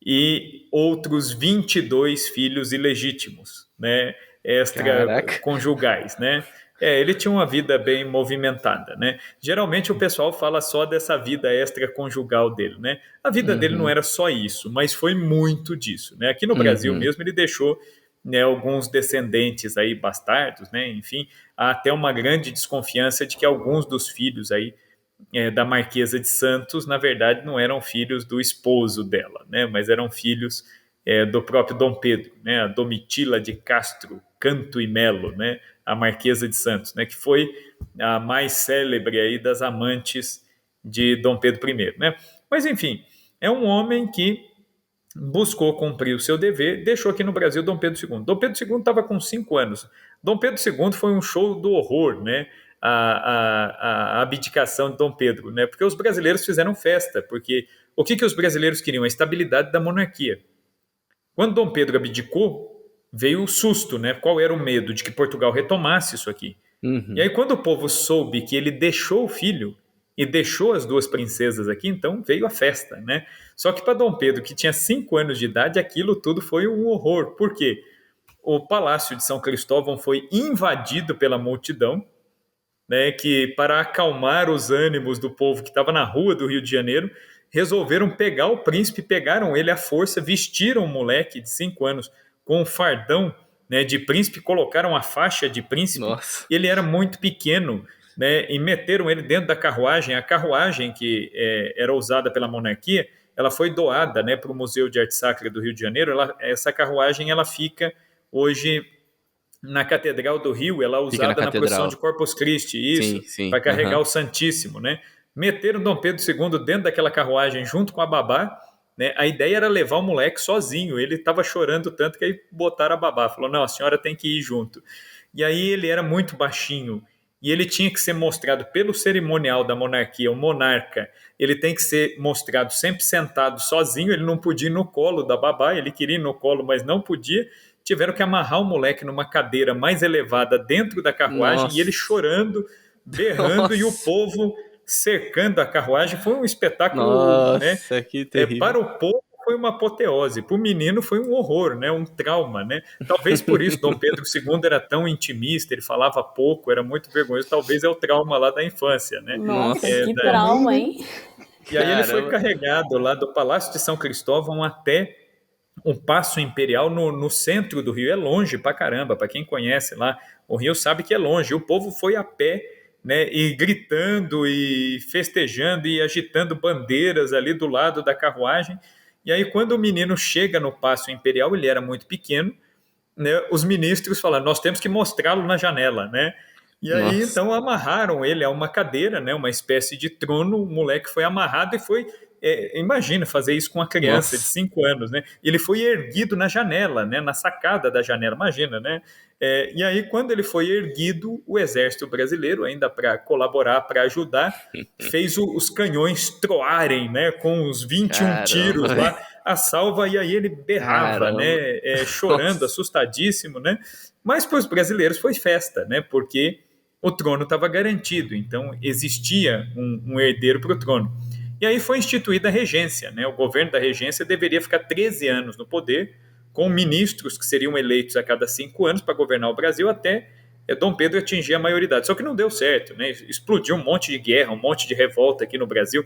[SPEAKER 4] e outros 22 filhos ilegítimos, né,
[SPEAKER 1] Caraca.
[SPEAKER 4] extraconjugais, né? Ele tinha uma vida bem movimentada, né? Geralmente o pessoal fala só dessa vida extraconjugal dele, né? A vida dele não
[SPEAKER 1] Uhum.
[SPEAKER 4] era só isso, mas foi muito disso, né? Aqui no Brasil
[SPEAKER 1] Uhum.
[SPEAKER 4] mesmo ele deixou, né, alguns descendentes aí bastardos, né? Enfim, há até uma grande desconfiança de que alguns dos filhos aí da Marquesa de Santos, na verdade, não eram filhos do esposo dela, né? Mas eram filhos do próprio Dom Pedro, né? A Domitila de Castro, Canto e Melo, né? A Marquesa de Santos, né? Que foi a mais célebre aí das amantes de Dom Pedro I, né? Mas, enfim, é um homem que buscou cumprir o seu dever, deixou aqui no Brasil Dom Pedro II. Dom Pedro II estava com 5 anos. Dom Pedro II foi um show do horror, né? A abdicação de Dom Pedro, né? Porque os brasileiros fizeram festa, porque o que os brasileiros queriam? A estabilidade da monarquia. Quando Dom Pedro abdicou, veio o susto, né? Qual era o medo? De que Portugal retomasse isso aqui. E aí, quando o povo soube que ele deixou o filho e deixou as duas princesas aqui, então veio a festa, né? Só que para Dom Pedro, que tinha 5 anos de idade, aquilo tudo foi um horror. Por quê? O Palácio de São Cristóvão foi invadido pela multidão, né, que para acalmar os ânimos do povo que estava na rua do Rio de Janeiro, resolveram pegar o príncipe, pegaram ele à força, vestiram o moleque de 5 anos com um fardão, né, de príncipe, colocaram a faixa de príncipe.
[SPEAKER 1] Nossa.
[SPEAKER 4] Ele era muito pequeno, né, e meteram ele dentro da carruagem. A carruagem que era usada pela monarquia, ela foi doada, né, para o Museu de Arte Sacra do Rio de Janeiro. Essa carruagem ela fica hoje na Catedral do Rio, ela é usada na procissão de Corpus Christi, isso, para carregar o Santíssimo, né? Meteram Dom Pedro II dentro daquela carruagem junto com a babá, né? A ideia era levar o moleque sozinho, ele estava chorando tanto que aí botaram a babá, falou, não, a senhora tem que ir junto. E aí ele era muito baixinho, e ele tinha que ser mostrado pelo cerimonial da monarquia, o monarca, ele tem que ser mostrado sempre sentado sozinho, ele não podia ir no colo da babá, ele queria ir no colo, mas não podia. Tiveram que amarrar o moleque numa cadeira mais elevada dentro da carruagem. Nossa. E ele chorando, berrando, Nossa. E o povo cercando a carruagem. Foi um espetáculo.
[SPEAKER 1] Nossa,
[SPEAKER 4] né?
[SPEAKER 1] Que terrível.
[SPEAKER 4] Para o povo foi uma apoteose, para o menino foi um horror, né? Um trauma, né? Talvez por isso Dom Pedro II era tão intimista, ele falava pouco, era muito vergonhoso. Talvez é o trauma lá da infância, né?
[SPEAKER 2] Nossa, que trauma, hein?
[SPEAKER 4] E aí ele foi carregado lá do Palácio de São Cristóvão até um Paço Imperial no centro do Rio. É longe pra caramba, para quem conhece lá o Rio sabe que é longe. O povo foi a pé, né, e gritando e festejando e agitando bandeiras ali do lado da carruagem. E aí quando o menino chega no Paço Imperial, ele era muito pequeno, né, os ministros falaram, nós temos que mostrá-lo na janela, né? E aí então amarraram ele a uma cadeira, né, uma espécie de trono, o moleque foi amarrado e foi... imagina fazer isso com uma criança de 5 anos, né? Ele foi erguido na janela, né? Na sacada da janela, imagina, né? E aí, quando ele foi erguido, o exército brasileiro, ainda para colaborar, para ajudar, fez os canhões troarem, né? Com os 21 tiros lá, a salva, e aí ele berrava, né? Chorando, assustadíssimo, né? Mas para os brasileiros foi festa, né? Porque o trono estava garantido, então existia um herdeiro para o trono. E aí foi instituída a regência, né? O governo da regência deveria ficar 13 anos no poder, com ministros que seriam eleitos a cada 5 anos para governar o Brasil até Dom Pedro atingir a maioridade. Só que não deu certo, né? Explodiu um monte de guerra, um monte de revolta aqui no Brasil.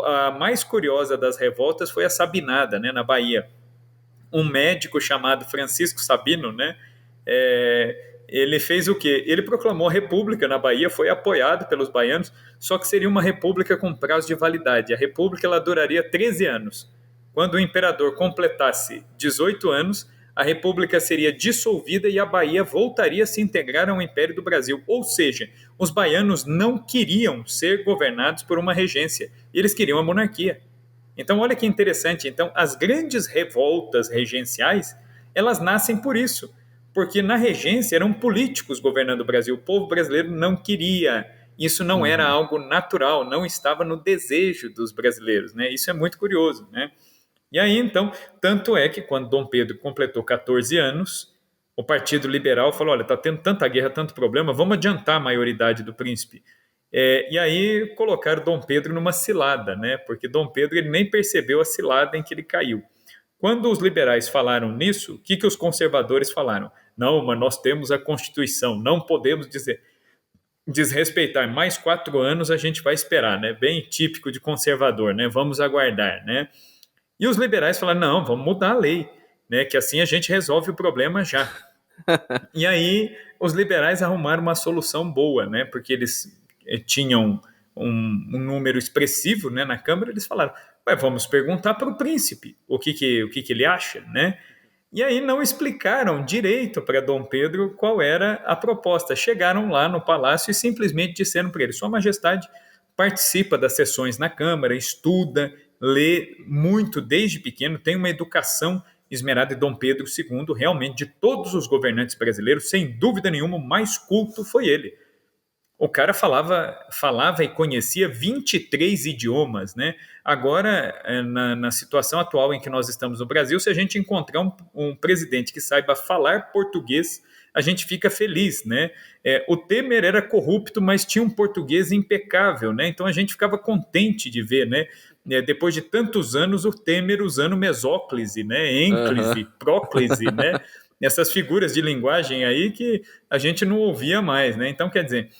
[SPEAKER 4] A mais curiosa das revoltas foi a Sabinada, né? Na Bahia. Um médico chamado Francisco Sabino, né? Ele fez o quê? Ele proclamou a república na Bahia, foi apoiado pelos baianos, só que seria uma república com prazo de validade. A república ela duraria 13 anos. Quando o imperador completasse 18 anos, a república seria dissolvida e a Bahia voltaria a se integrar ao Império do Brasil. Ou seja, os baianos não queriam ser governados por uma regência, eles queriam a monarquia. Então, olha que interessante. Então, as grandes revoltas regenciais, elas nascem por isso. Porque na regência eram políticos governando o Brasil. O povo brasileiro não queria. Isso não era algo natural, não estava no desejo dos brasileiros, né? Isso é muito curioso, né? E aí, então, tanto é que quando Dom Pedro completou 14 anos, o Partido Liberal falou, olha, está tendo tanta guerra, tanto problema, vamos adiantar a maioridade do príncipe. E aí colocaram Dom Pedro numa cilada, né? Porque Dom Pedro ele nem percebeu a cilada em que ele caiu. Quando os liberais falaram nisso, o que os conservadores falaram? Não, mas nós temos a Constituição, não podemos desrespeitar. Mais 4 anos a gente vai esperar, né? Bem típico de conservador, né? Vamos aguardar, né? E os liberais falaram, não, vamos mudar a lei, né? Que assim a gente resolve o problema já. E aí os liberais arrumaram uma solução boa, né? Porque eles tinham um número expressivo, né, na Câmara, eles falaram, vamos perguntar para o príncipe o que ele acha, né? E aí não explicaram direito para Dom Pedro qual era a proposta. Chegaram lá no palácio e simplesmente disseram para ele, Sua Majestade participa das sessões na Câmara, estuda, lê muito desde pequeno, tem uma educação esmerada. E Dom Pedro II, realmente, de todos os governantes brasileiros, sem dúvida nenhuma, o mais culto foi ele. O cara falava e conhecia 23 idiomas, né? Agora, na situação atual em que nós estamos no Brasil, se a gente encontrar um presidente que saiba falar português, a gente fica feliz, né? O Temer era corrupto, mas tinha um português impecável, né? Então a gente ficava contente de ver, né? Depois de tantos anos, o Temer usando mesóclise, né? Ênclise, próclise, né? Essas figuras de linguagem aí que a gente não ouvia mais, né? Então, quer dizer,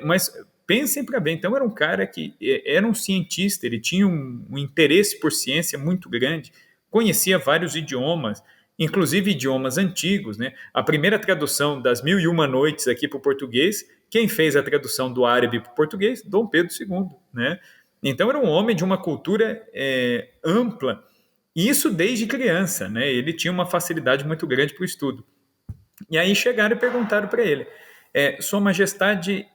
[SPEAKER 4] mas pensem para bem, então era um cara que era um cientista, ele tinha um interesse por ciência muito grande, conhecia vários idiomas, inclusive idiomas antigos, né? A primeira tradução das Mil e Uma Noites aqui para o português, quem fez a tradução do árabe para o português? Dom Pedro II, né? Então era um homem de uma cultura ampla, e isso desde criança, né? Ele tinha uma facilidade muito grande para o estudo. E aí chegaram e perguntaram para ele: Sua Majestade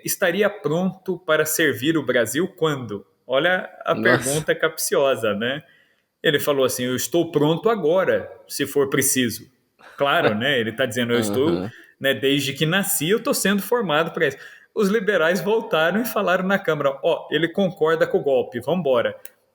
[SPEAKER 4] estaria pronto para servir o Brasil quando? Olha a pergunta capciosa, né? Ele falou assim: eu estou pronto agora, se for preciso. Claro, né? Ele está dizendo: eu estou, né, desde que nasci, eu estou sendo formado para isso. Os liberais voltaram e falaram na Câmara: ele concorda com o golpe, vamos embora.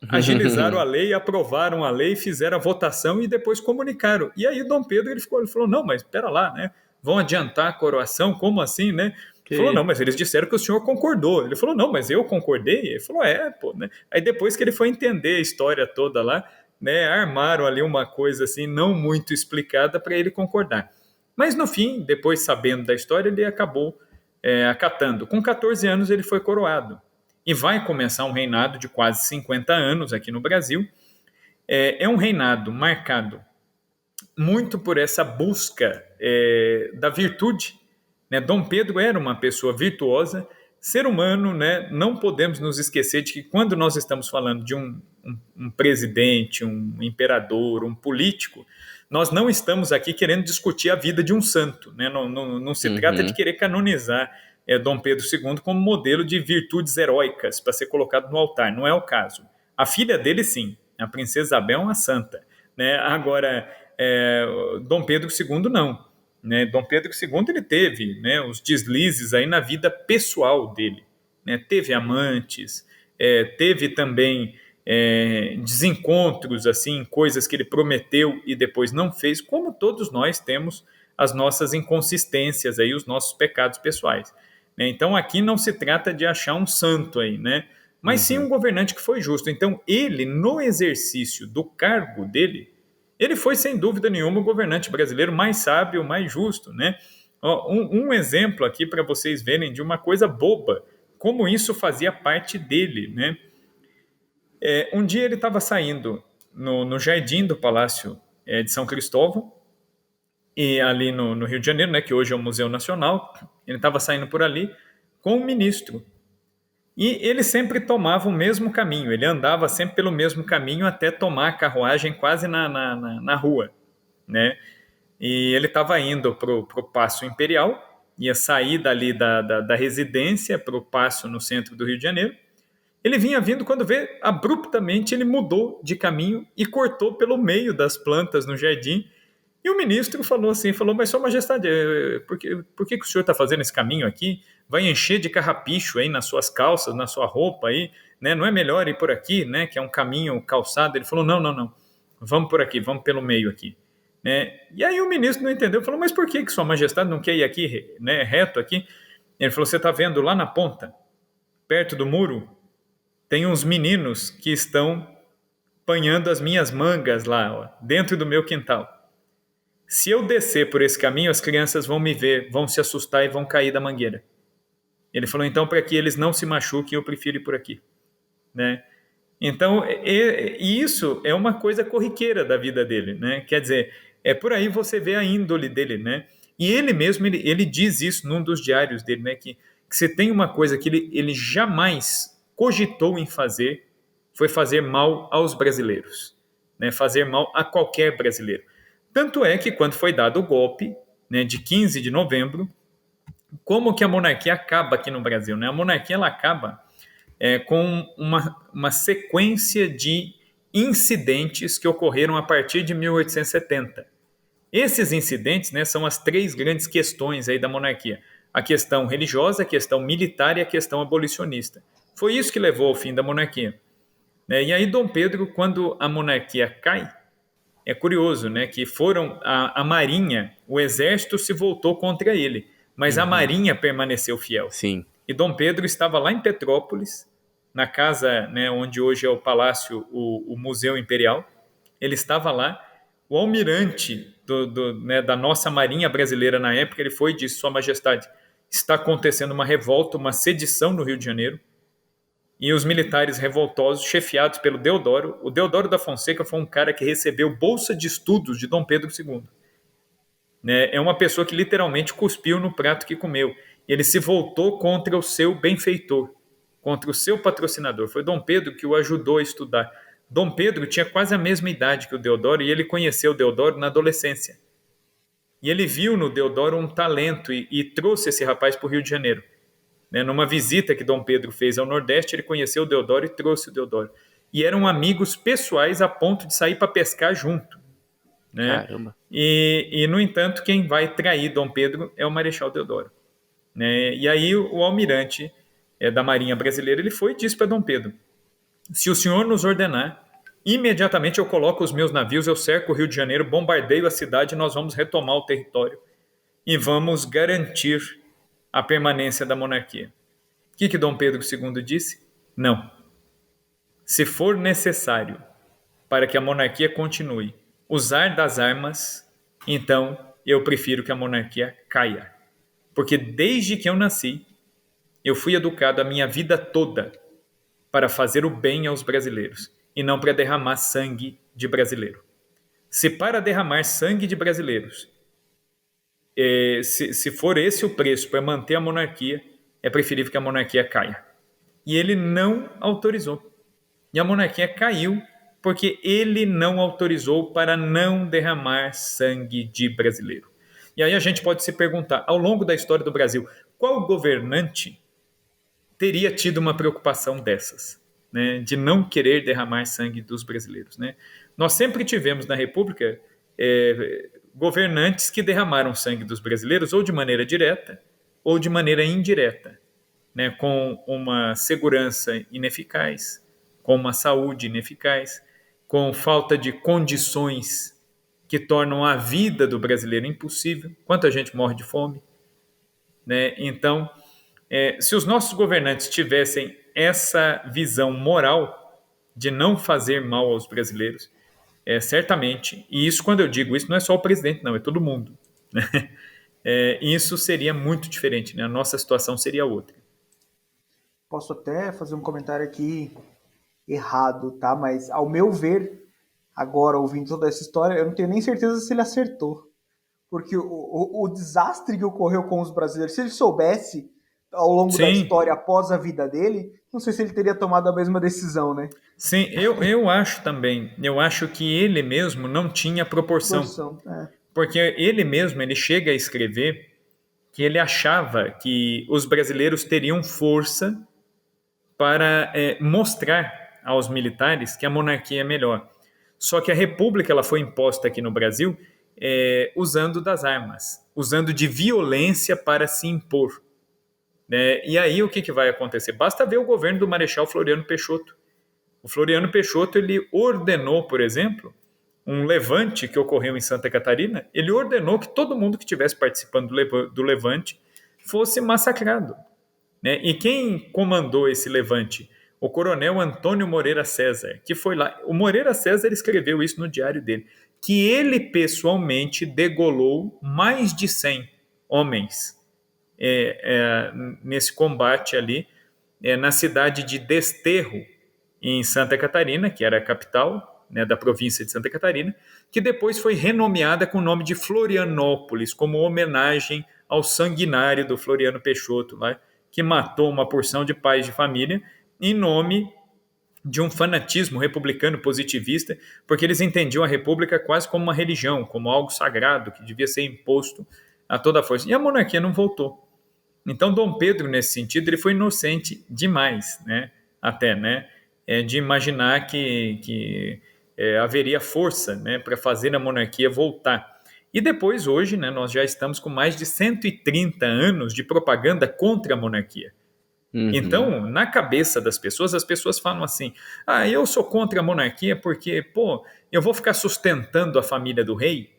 [SPEAKER 4] Agilizaram a lei, aprovaram a lei, fizeram a votação e depois comunicaram. E aí Dom Pedro ele falou: não, mas espera lá, né? Vão adiantar a coroação? Como assim, né? Ele falou: não, mas eles disseram que o senhor concordou. Ele falou: não, mas eu concordei? Ele falou: pô, né? Aí depois que ele foi entender a história toda lá, né, armaram ali uma coisa assim, não muito explicada para ele concordar. Mas no fim, depois sabendo da história, ele acabou acatando. Com 14 anos ele foi coroado. E vai começar um reinado de quase 50 anos aqui no Brasil. É um reinado marcado muito por essa busca da virtude, né? Dom Pedro era uma pessoa virtuosa, ser humano, né? Não podemos nos esquecer de que quando nós estamos falando de um presidente, um imperador, um político, nós não estamos aqui querendo discutir a vida de um santo, né? Não se trata de querer canonizar Dom Pedro II como modelo de virtudes heróicas para ser colocado no altar, não é o caso. A filha dele, sim, a princesa Isabel é uma santa, né? Agora, Dom Pedro II não, né? Dom Pedro II ele teve, né, os deslizes aí na vida pessoal dele, né? Teve amantes, teve também desencontros, assim, coisas que ele prometeu e depois não fez, como todos nós temos as nossas inconsistências aí, os nossos pecados pessoais, né? Então aqui não se trata de achar um santo aí, né? Mas sim um governante que foi justo. Então ele, no exercício do cargo dele, ele foi sem dúvida nenhuma o governante brasileiro mais sábio, mais justo, né? Um exemplo aqui para vocês verem de uma coisa boba, como isso fazia parte dele, né? Um dia ele estava saindo no jardim do Palácio de São Cristóvão, e ali no Rio de Janeiro, né, que hoje é o Museu Nacional. Ele estava saindo por ali com um ministro. E ele sempre tomava o mesmo caminho, ele andava sempre pelo mesmo caminho até tomar a carruagem quase na rua, né? E ele estava indo para o Paço Imperial, ia sair dali da residência para o Paço no centro do Rio de Janeiro. Ele vinha vindo, quando vê, abruptamente ele mudou de caminho e cortou pelo meio das plantas no jardim. E o ministro falou assim, mas Sua Majestade, por que o senhor está fazendo esse caminho aqui? Vai encher de carrapicho aí nas suas calças, na sua roupa aí, né? Não é melhor ir por aqui, né? Que é um caminho calçado. Ele falou, não, vamos por aqui, vamos pelo meio aqui, né? E aí o ministro não entendeu, falou, mas por que Sua Majestade não quer ir aqui, né? Reto aqui? Ele falou, você está vendo lá na ponta, perto do muro, tem uns meninos que estão apanhando as minhas mangas lá, ó, dentro do meu quintal. Se eu descer por esse caminho, as crianças vão me ver, vão se assustar e vão cair da mangueira. Ele falou, então, para que eles não se machuquem, eu prefiro ir por aqui, né? Então, isso é uma coisa corriqueira da vida dele, né? Quer dizer, por aí você vê a índole dele, né? E ele mesmo, ele diz isso num dos diários dele, né? Que se tem uma coisa que ele jamais cogitou em fazer, foi fazer mal aos brasileiros, né? Fazer mal a qualquer brasileiro. Tanto é que quando foi dado o golpe, né, de 15 de novembro, como que a monarquia acaba aqui no Brasil, né? A monarquia ela acaba com uma sequência de incidentes que ocorreram a partir de 1870. Esses incidentes, né, são as três grandes questões aí da monarquia. a questão religiosa, a questão militar e a questão abolicionista. Foi isso que levou ao fim da monarquia. E aí Dom Pedro, quando a monarquia cai, é curioso, né, que foram a marinha, o exército se voltou contra ele, mas a marinha permaneceu fiel.
[SPEAKER 1] Sim.
[SPEAKER 4] E Dom Pedro estava lá em Petrópolis, na casa, né, onde hoje é o Palácio, o Museu Imperial. Ele estava lá. O almirante né, da nossa marinha brasileira na época, ele foi e disse: Sua Majestade, está acontecendo uma revolta, uma sedição no Rio de Janeiro, e os militares revoltosos, chefiados pelo Deodoro. O Deodoro da Fonseca foi um cara que recebeu bolsa de estudos de Dom Pedro II. Né? É uma pessoa que literalmente cuspiu no prato que comeu. E ele se voltou contra o seu benfeitor, contra o seu patrocinador. Foi Dom Pedro que o ajudou a estudar. Dom Pedro tinha quase a mesma idade que o Deodoro e ele conheceu o Deodoro na adolescência. E ele viu no Deodoro um talento e trouxe esse rapaz para o Rio de Janeiro. Numa visita que Dom Pedro fez ao Nordeste, ele conheceu o Deodoro e trouxe o Deodoro. E eram amigos pessoais a ponto de sair para pescar junto. Né?
[SPEAKER 1] Caramba.
[SPEAKER 4] E, no entanto, quem vai trair Dom Pedro é o Marechal Deodoro. Né? E aí o almirante da Marinha Brasileira ele foi e disse para Dom Pedro: se o senhor nos ordenar, imediatamente eu coloco os meus navios, eu cerco o Rio de Janeiro, bombardeio a cidade, nós vamos retomar o território e vamos garantir a permanência da monarquia. O que Dom Pedro II disse? Não. Se for necessário para que a monarquia continue usar das armas, então eu prefiro que a monarquia caia. Porque desde que eu nasci, eu fui educado a minha vida toda para fazer o bem aos brasileiros e não para derramar sangue de brasileiro. Se para derramar sangue de brasileiros, se for esse o preço para manter a monarquia, é preferível que a monarquia caia. E ele não autorizou. E a monarquia caiu porque ele não autorizou para não derramar sangue de brasileiro. E aí a gente pode se perguntar, ao longo da história do Brasil, qual governante teria tido uma preocupação dessas, né, de não querer derramar sangue dos brasileiros? Né? Nós sempre tivemos na República governantes que derramaram sangue dos brasileiros ou de maneira direta ou de maneira indireta, né, com uma segurança ineficaz, com uma saúde ineficaz, com falta de condições que tornam a vida do brasileiro impossível. Quanta gente morre de fome. Né? Então, se os nossos governantes tivessem essa visão moral de não fazer mal aos brasileiros, certamente, e isso, quando eu digo isso, não é só o presidente, não, é todo mundo. Né? Isso seria muito diferente, né? A nossa situação seria outra.
[SPEAKER 3] Posso até fazer um comentário aqui errado, tá? Mas, ao meu ver, agora, ouvindo toda essa história, eu não tenho nem certeza se ele acertou. Porque o desastre que ocorreu com os brasileiros, se ele soubesse ao longo da história, após a vida dele, não sei se ele teria tomado a mesma decisão, né?
[SPEAKER 4] Sim, eu acho também. Eu acho que ele mesmo não tinha proporção. Porque ele mesmo, ele chega a escrever que ele achava que os brasileiros teriam força para mostrar aos militares que a monarquia é melhor. Só que a república ela foi imposta aqui no Brasil usando das armas, usando de violência para se impor. E aí o que vai acontecer? Basta ver o governo do Marechal Floriano Peixoto. O Floriano Peixoto ele ordenou, por exemplo, um levante que ocorreu em Santa Catarina, ele ordenou que todo mundo que estivesse participando do levante fosse massacrado. E quem comandou esse levante? O coronel Antônio Moreira César, que foi lá. O Moreira César escreveu isso no diário dele, que ele pessoalmente degolou mais de 100 homens nesse combate ali, na cidade de Desterro, em Santa Catarina, que era a capital, né, da província de Santa Catarina, que depois foi renomeada com o nome de Florianópolis, como homenagem ao sanguinário do Floriano Peixoto, lá, que matou uma porção de pais de família em nome de um fanatismo republicano positivista, porque eles entendiam a república quase como uma religião, como algo sagrado, que devia ser imposto a toda a força. E a monarquia não voltou. Então, Dom Pedro, nesse sentido, ele foi inocente demais, né? Até, né? De imaginar que haveria força, né, para fazer a monarquia voltar. E depois, hoje, né, nós já estamos com mais de 130 anos de propaganda contra a monarquia. Então, na cabeça das pessoas, as pessoas falam assim: ah, eu sou contra a monarquia porque, pô, eu vou ficar sustentando a família do rei.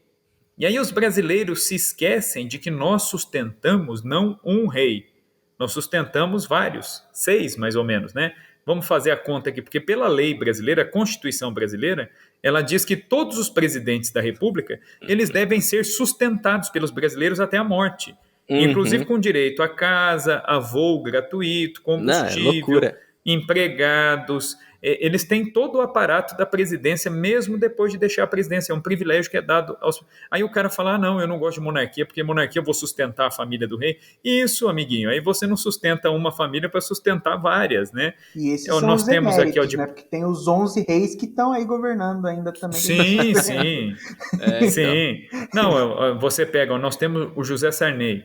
[SPEAKER 4] E aí os brasileiros se esquecem de que nós sustentamos não um rei, nós sustentamos vários, 6 mais ou menos, né? Vamos fazer a conta aqui, porque pela lei brasileira, a Constituição brasileira, ela diz que todos os presidentes da República, eles devem ser sustentados pelos brasileiros até a morte. Inclusive com direito a casa, a voo gratuito,
[SPEAKER 1] Não, é
[SPEAKER 4] combustível,
[SPEAKER 1] loucura.
[SPEAKER 4] empregados. Eles têm todo o aparato da presidência, mesmo depois de deixar a presidência. É um privilégio que é dado aos... Aí o cara fala, ah, não, eu não gosto de monarquia, porque monarquia eu vou sustentar a família do rei. Isso, amiguinho, aí você não sustenta uma família para sustentar várias, né?
[SPEAKER 3] E esses são
[SPEAKER 4] Nós
[SPEAKER 3] os
[SPEAKER 4] temos aqui,
[SPEAKER 3] eméritos, né? Porque tem os 11 reis que estão aí governando ainda também.
[SPEAKER 4] Sim, sim.
[SPEAKER 1] Então.
[SPEAKER 4] Sim. Não, você pega, nós temos o José Sarney,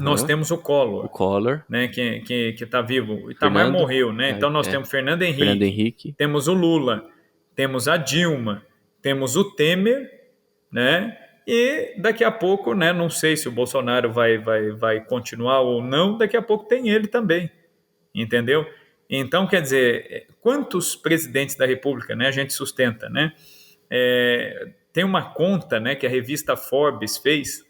[SPEAKER 4] nós temos o
[SPEAKER 1] O
[SPEAKER 4] Collor,
[SPEAKER 1] Collor,
[SPEAKER 4] né, que está vivo. O Itamar
[SPEAKER 1] Fernando,
[SPEAKER 4] morreu, né? Então nós temos Fernando
[SPEAKER 1] Fernando
[SPEAKER 4] Henrique,
[SPEAKER 1] Henrique.
[SPEAKER 4] temos o Lula, temos a Dilma, temos o Temer, né? E daqui a pouco, né? Não sei se o Bolsonaro vai continuar ou não. Daqui a pouco tem ele também, entendeu? Então, quer dizer, quantos presidentes da República, né, a gente sustenta, né? Tem uma conta, né, que a revista Forbes fez,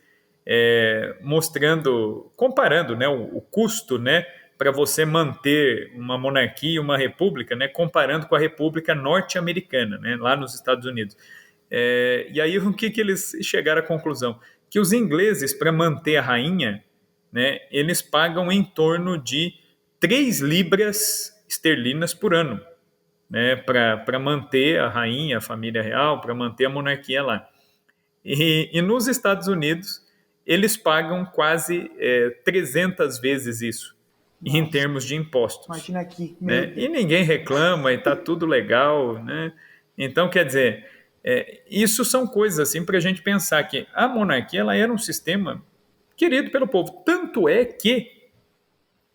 [SPEAKER 4] mostrando, comparando, né, o custo, né, para você manter uma monarquia e uma república, né, comparando com a República Norte-Americana, né, lá nos Estados Unidos. E aí o que eles chegaram à conclusão? Que os ingleses, para manter a rainha, né, eles pagam em torno de 3 libras esterlinas por ano, né, para manter a rainha, a família real, para manter a monarquia lá. E nos Estados Unidos, eles pagam quase 300 vezes isso, em termos de impostos.
[SPEAKER 3] Imagina aqui.
[SPEAKER 4] Né? E ninguém reclama, e está tudo legal. Né? Então, quer dizer, isso são coisas assim para a gente pensar que a monarquia ela era um sistema querido pelo povo. Tanto é que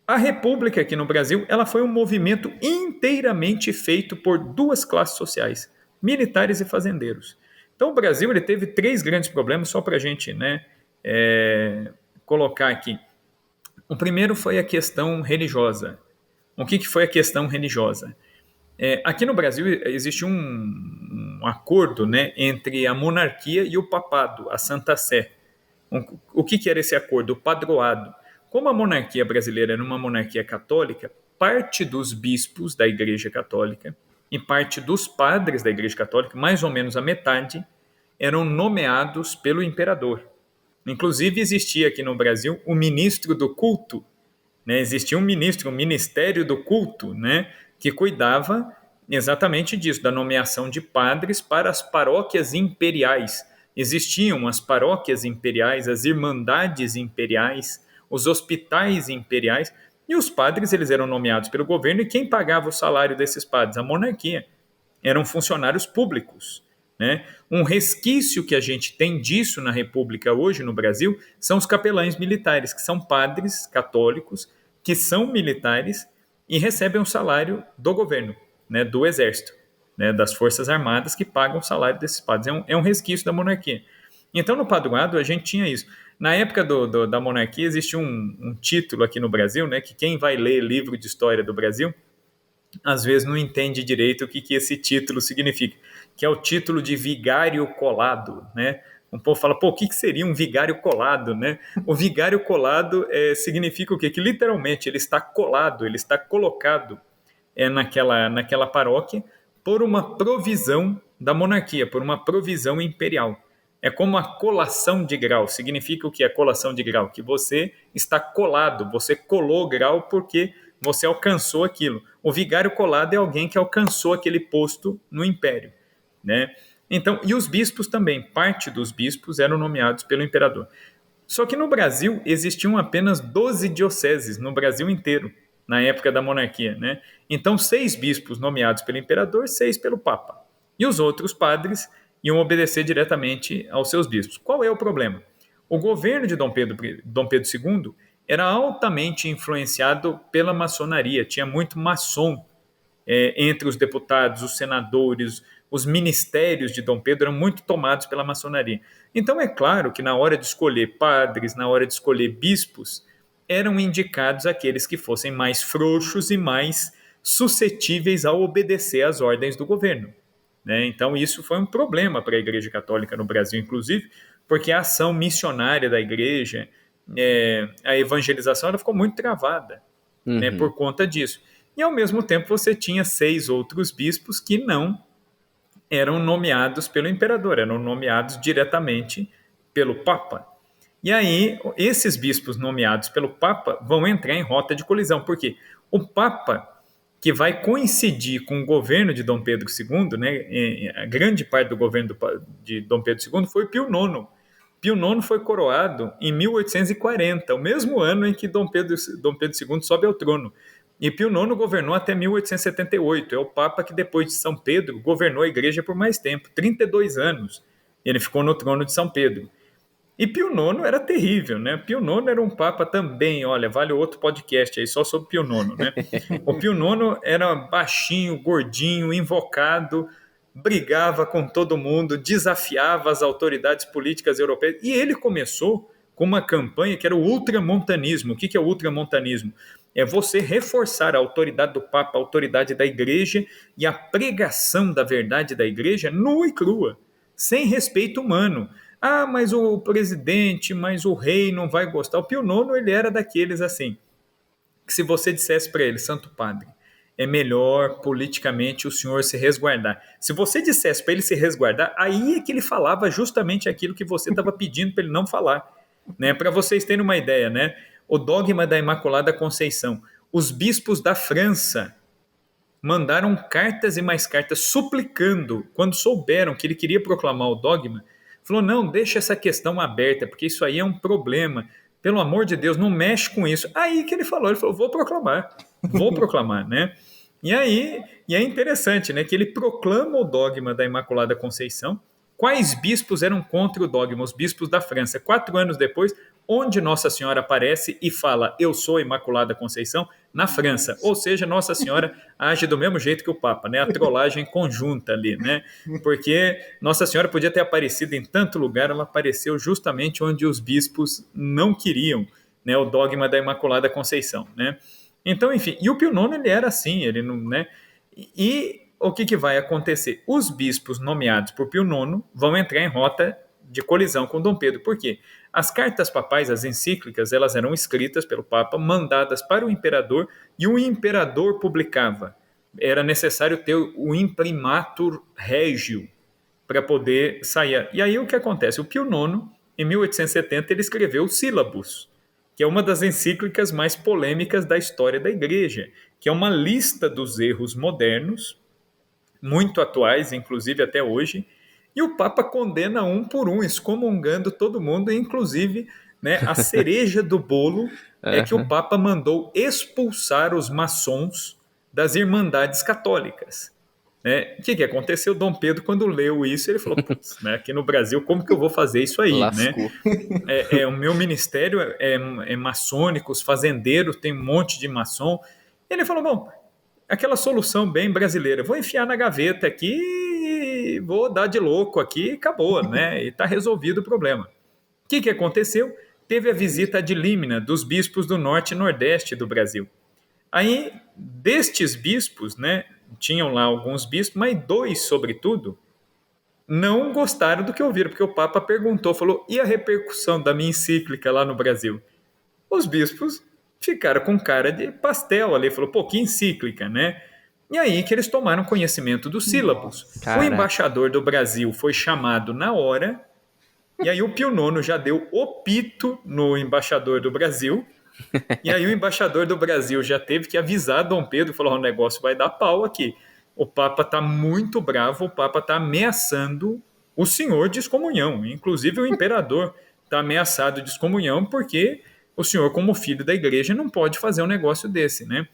[SPEAKER 4] a República aqui no Brasil ela foi um movimento inteiramente feito por 2 classes sociais, militares e fazendeiros. Então o Brasil ele teve 3 grandes problemas, só para a gente, né, colocar aqui. O primeiro foi a questão religiosa. O que foi a questão religiosa? Aqui no Brasil existe um acordo, né, entre a monarquia e o papado, a Santa Sé. O que era esse acordo? O padroado. Como a monarquia brasileira era uma monarquia católica, parte dos bispos da Igreja Católica e parte dos padres da Igreja Católica, mais ou menos a metade, eram nomeados pelo imperador. Inclusive existia aqui no Brasil o ministro do culto, né? Existia um ministério do culto, né? Que cuidava exatamente disso, da nomeação de padres para as paróquias imperiais. Existiam as paróquias imperiais, as irmandades imperiais, os hospitais imperiais, e os padres eles eram nomeados pelo governo, e quem pagava o salário desses padres? A monarquia. Eram funcionários públicos. Né? Um resquício que a gente tem disso na República hoje, no Brasil, são os capelães militares, que são padres católicos, que são militares e recebem o salário do governo, né, do Exército, né, das Forças Armadas, que pagam o salário desses padres. É um resquício da monarquia. Então, no padroado, a gente tinha isso. Na época da monarquia, existe um título aqui no Brasil, né, que quem vai ler livro de história do Brasil, às vezes não entende direito o que esse título significa, que é o título de vigário colado, né? Um povo fala, pô, o que seria um vigário colado, né? O vigário colado significa o quê? Que literalmente ele está colado, ele está colocado naquela paróquia por uma provisão da monarquia, por uma provisão imperial. É como a colação de grau. Significa o que é colação de grau? Que você está colado, você colou grau porque você alcançou aquilo. O vigário colado é alguém que alcançou aquele posto no império, né? Então, e os bispos também, parte dos bispos eram nomeados pelo imperador. Só que no Brasil existiam apenas 12 dioceses, no Brasil inteiro, na época da monarquia, né? Então, 6 bispos nomeados pelo imperador, 6 pelo papa. E os outros padres iam obedecer diretamente aos seus bispos. Qual é o problema? O governo de Dom Pedro II era altamente influenciado pela maçonaria, tinha muito maçom entre os deputados, os senadores, os ministérios de Dom Pedro eram muito tomados pela maçonaria. Então é claro que na hora de escolher padres, na hora de escolher bispos, eram indicados aqueles que fossem mais frouxos e mais suscetíveis a obedecer às ordens do governo, né? Então isso foi um problema para a Igreja Católica no Brasil, inclusive, porque a ação missionária da Igreja, a evangelização, ela ficou muito travada, né, por conta disso. E ao mesmo tempo você tinha 6 outros bispos que não eram nomeados pelo imperador, eram nomeados diretamente pelo Papa. E aí, esses bispos nomeados pelo Papa vão entrar em rota de colisão, porque o Papa, que vai coincidir com o governo de Dom Pedro II, né, a grande parte do governo de Dom Pedro II foi Pio IX. Pio IX foi coroado em 1840, o mesmo ano em que Dom Pedro II sobe ao trono. E Pio IX governou até 1878. É o Papa que, depois de São Pedro, governou a Igreja por mais tempo, 32 anos. Ele ficou no trono de São Pedro. E Pio IX era terrível, né? Pio IX era um papa também, olha, vale outro podcast aí só sobre Pio IX, né? O Pio IX era baixinho, gordinho, invocado, brigava com todo mundo, desafiava as autoridades políticas europeias. E ele começou com uma campanha que era o ultramontanismo. O que é o ultramontanismo? É você reforçar a autoridade do Papa, a autoridade da Igreja e a pregação da verdade da Igreja nua e crua, sem respeito humano. Ah, mas o presidente, mas o rei não vai gostar. O Pio IX, ele era daqueles assim, que se você dissesse para ele, Santo Padre, é melhor politicamente o senhor se resguardar. Se você dissesse para ele se resguardar, aí é que ele falava justamente aquilo que você estava pedindo para ele não falar. Né? Para vocês terem uma ideia, né? O dogma da Imaculada Conceição. Os bispos da França mandaram cartas e mais cartas suplicando, quando souberam que ele queria proclamar o dogma, falou, não, deixa essa questão aberta, porque isso aí é um problema. Pelo amor de Deus, não mexe com isso. Aí que ele falou, vou proclamar, né? E aí, é interessante, né, que ele proclama o dogma da Imaculada Conceição. Quais bispos eram contra o dogma? Os bispos da França. 4 anos depois, onde Nossa Senhora aparece e fala, eu sou a Imaculada Conceição, na França. Ou seja, Nossa Senhora age do mesmo jeito que o Papa, né? A trollagem conjunta ali, né? Porque Nossa Senhora podia ter aparecido em tanto lugar, ela apareceu justamente onde os bispos não queriam, né, o dogma da Imaculada Conceição, né? Então, enfim, e o Pio IX, ele era assim, ele não, né? E o que vai acontecer? Os bispos nomeados por Pio IX vão entrar em rota de colisão com Dom Pedro. Por quê? As cartas papais, as encíclicas, elas eram escritas pelo Papa, mandadas para o imperador, e o imperador publicava. Era necessário ter o imprimatur regio para poder sair. E aí o que acontece? O Pio IX, em 1870, ele escreveu o Sílabus, que é uma das encíclicas mais polêmicas da história da Igreja, que é uma lista dos erros modernos, muito atuais, inclusive até hoje, e o Papa condena um por um, excomungando todo mundo, inclusive, né, a cereja do bolo é que o Papa mandou expulsar os maçons das Irmandades Católicas. Né? O que aconteceu? Dom Pedro, quando leu isso, ele falou, putz, né, aqui no Brasil, como que eu vou fazer isso aí? Né? O meu ministério é maçônico, os fazendeiros tem um monte de maçom. Ele falou, bom, aquela solução bem brasileira, vou enfiar na gaveta aqui, vou dar de louco aqui e acabou, né? E está resolvido o problema. O que aconteceu? Teve a visita ad limina dos bispos do norte e nordeste do Brasil. Aí, destes bispos, né, tinham lá alguns bispos, mas 2, sobretudo, não gostaram do que ouviram, porque o Papa perguntou, falou, e a repercussão da minha encíclica lá no Brasil? Os bispos ficaram com cara de pastel ali, falou, pô, que encíclica, né? E aí que eles tomaram conhecimento dos sílabos. O embaixador do Brasil foi chamado na hora, e aí o Pio IX já deu o pito no embaixador do Brasil, e aí o embaixador do Brasil já teve que avisar Dom Pedro, falou, o negócio vai dar pau aqui. O Papa está muito bravo, o Papa está ameaçando o senhor de excomunhão, inclusive o imperador está ameaçado de excomunhão porque o senhor, como filho da igreja, não pode fazer um negócio desse, né?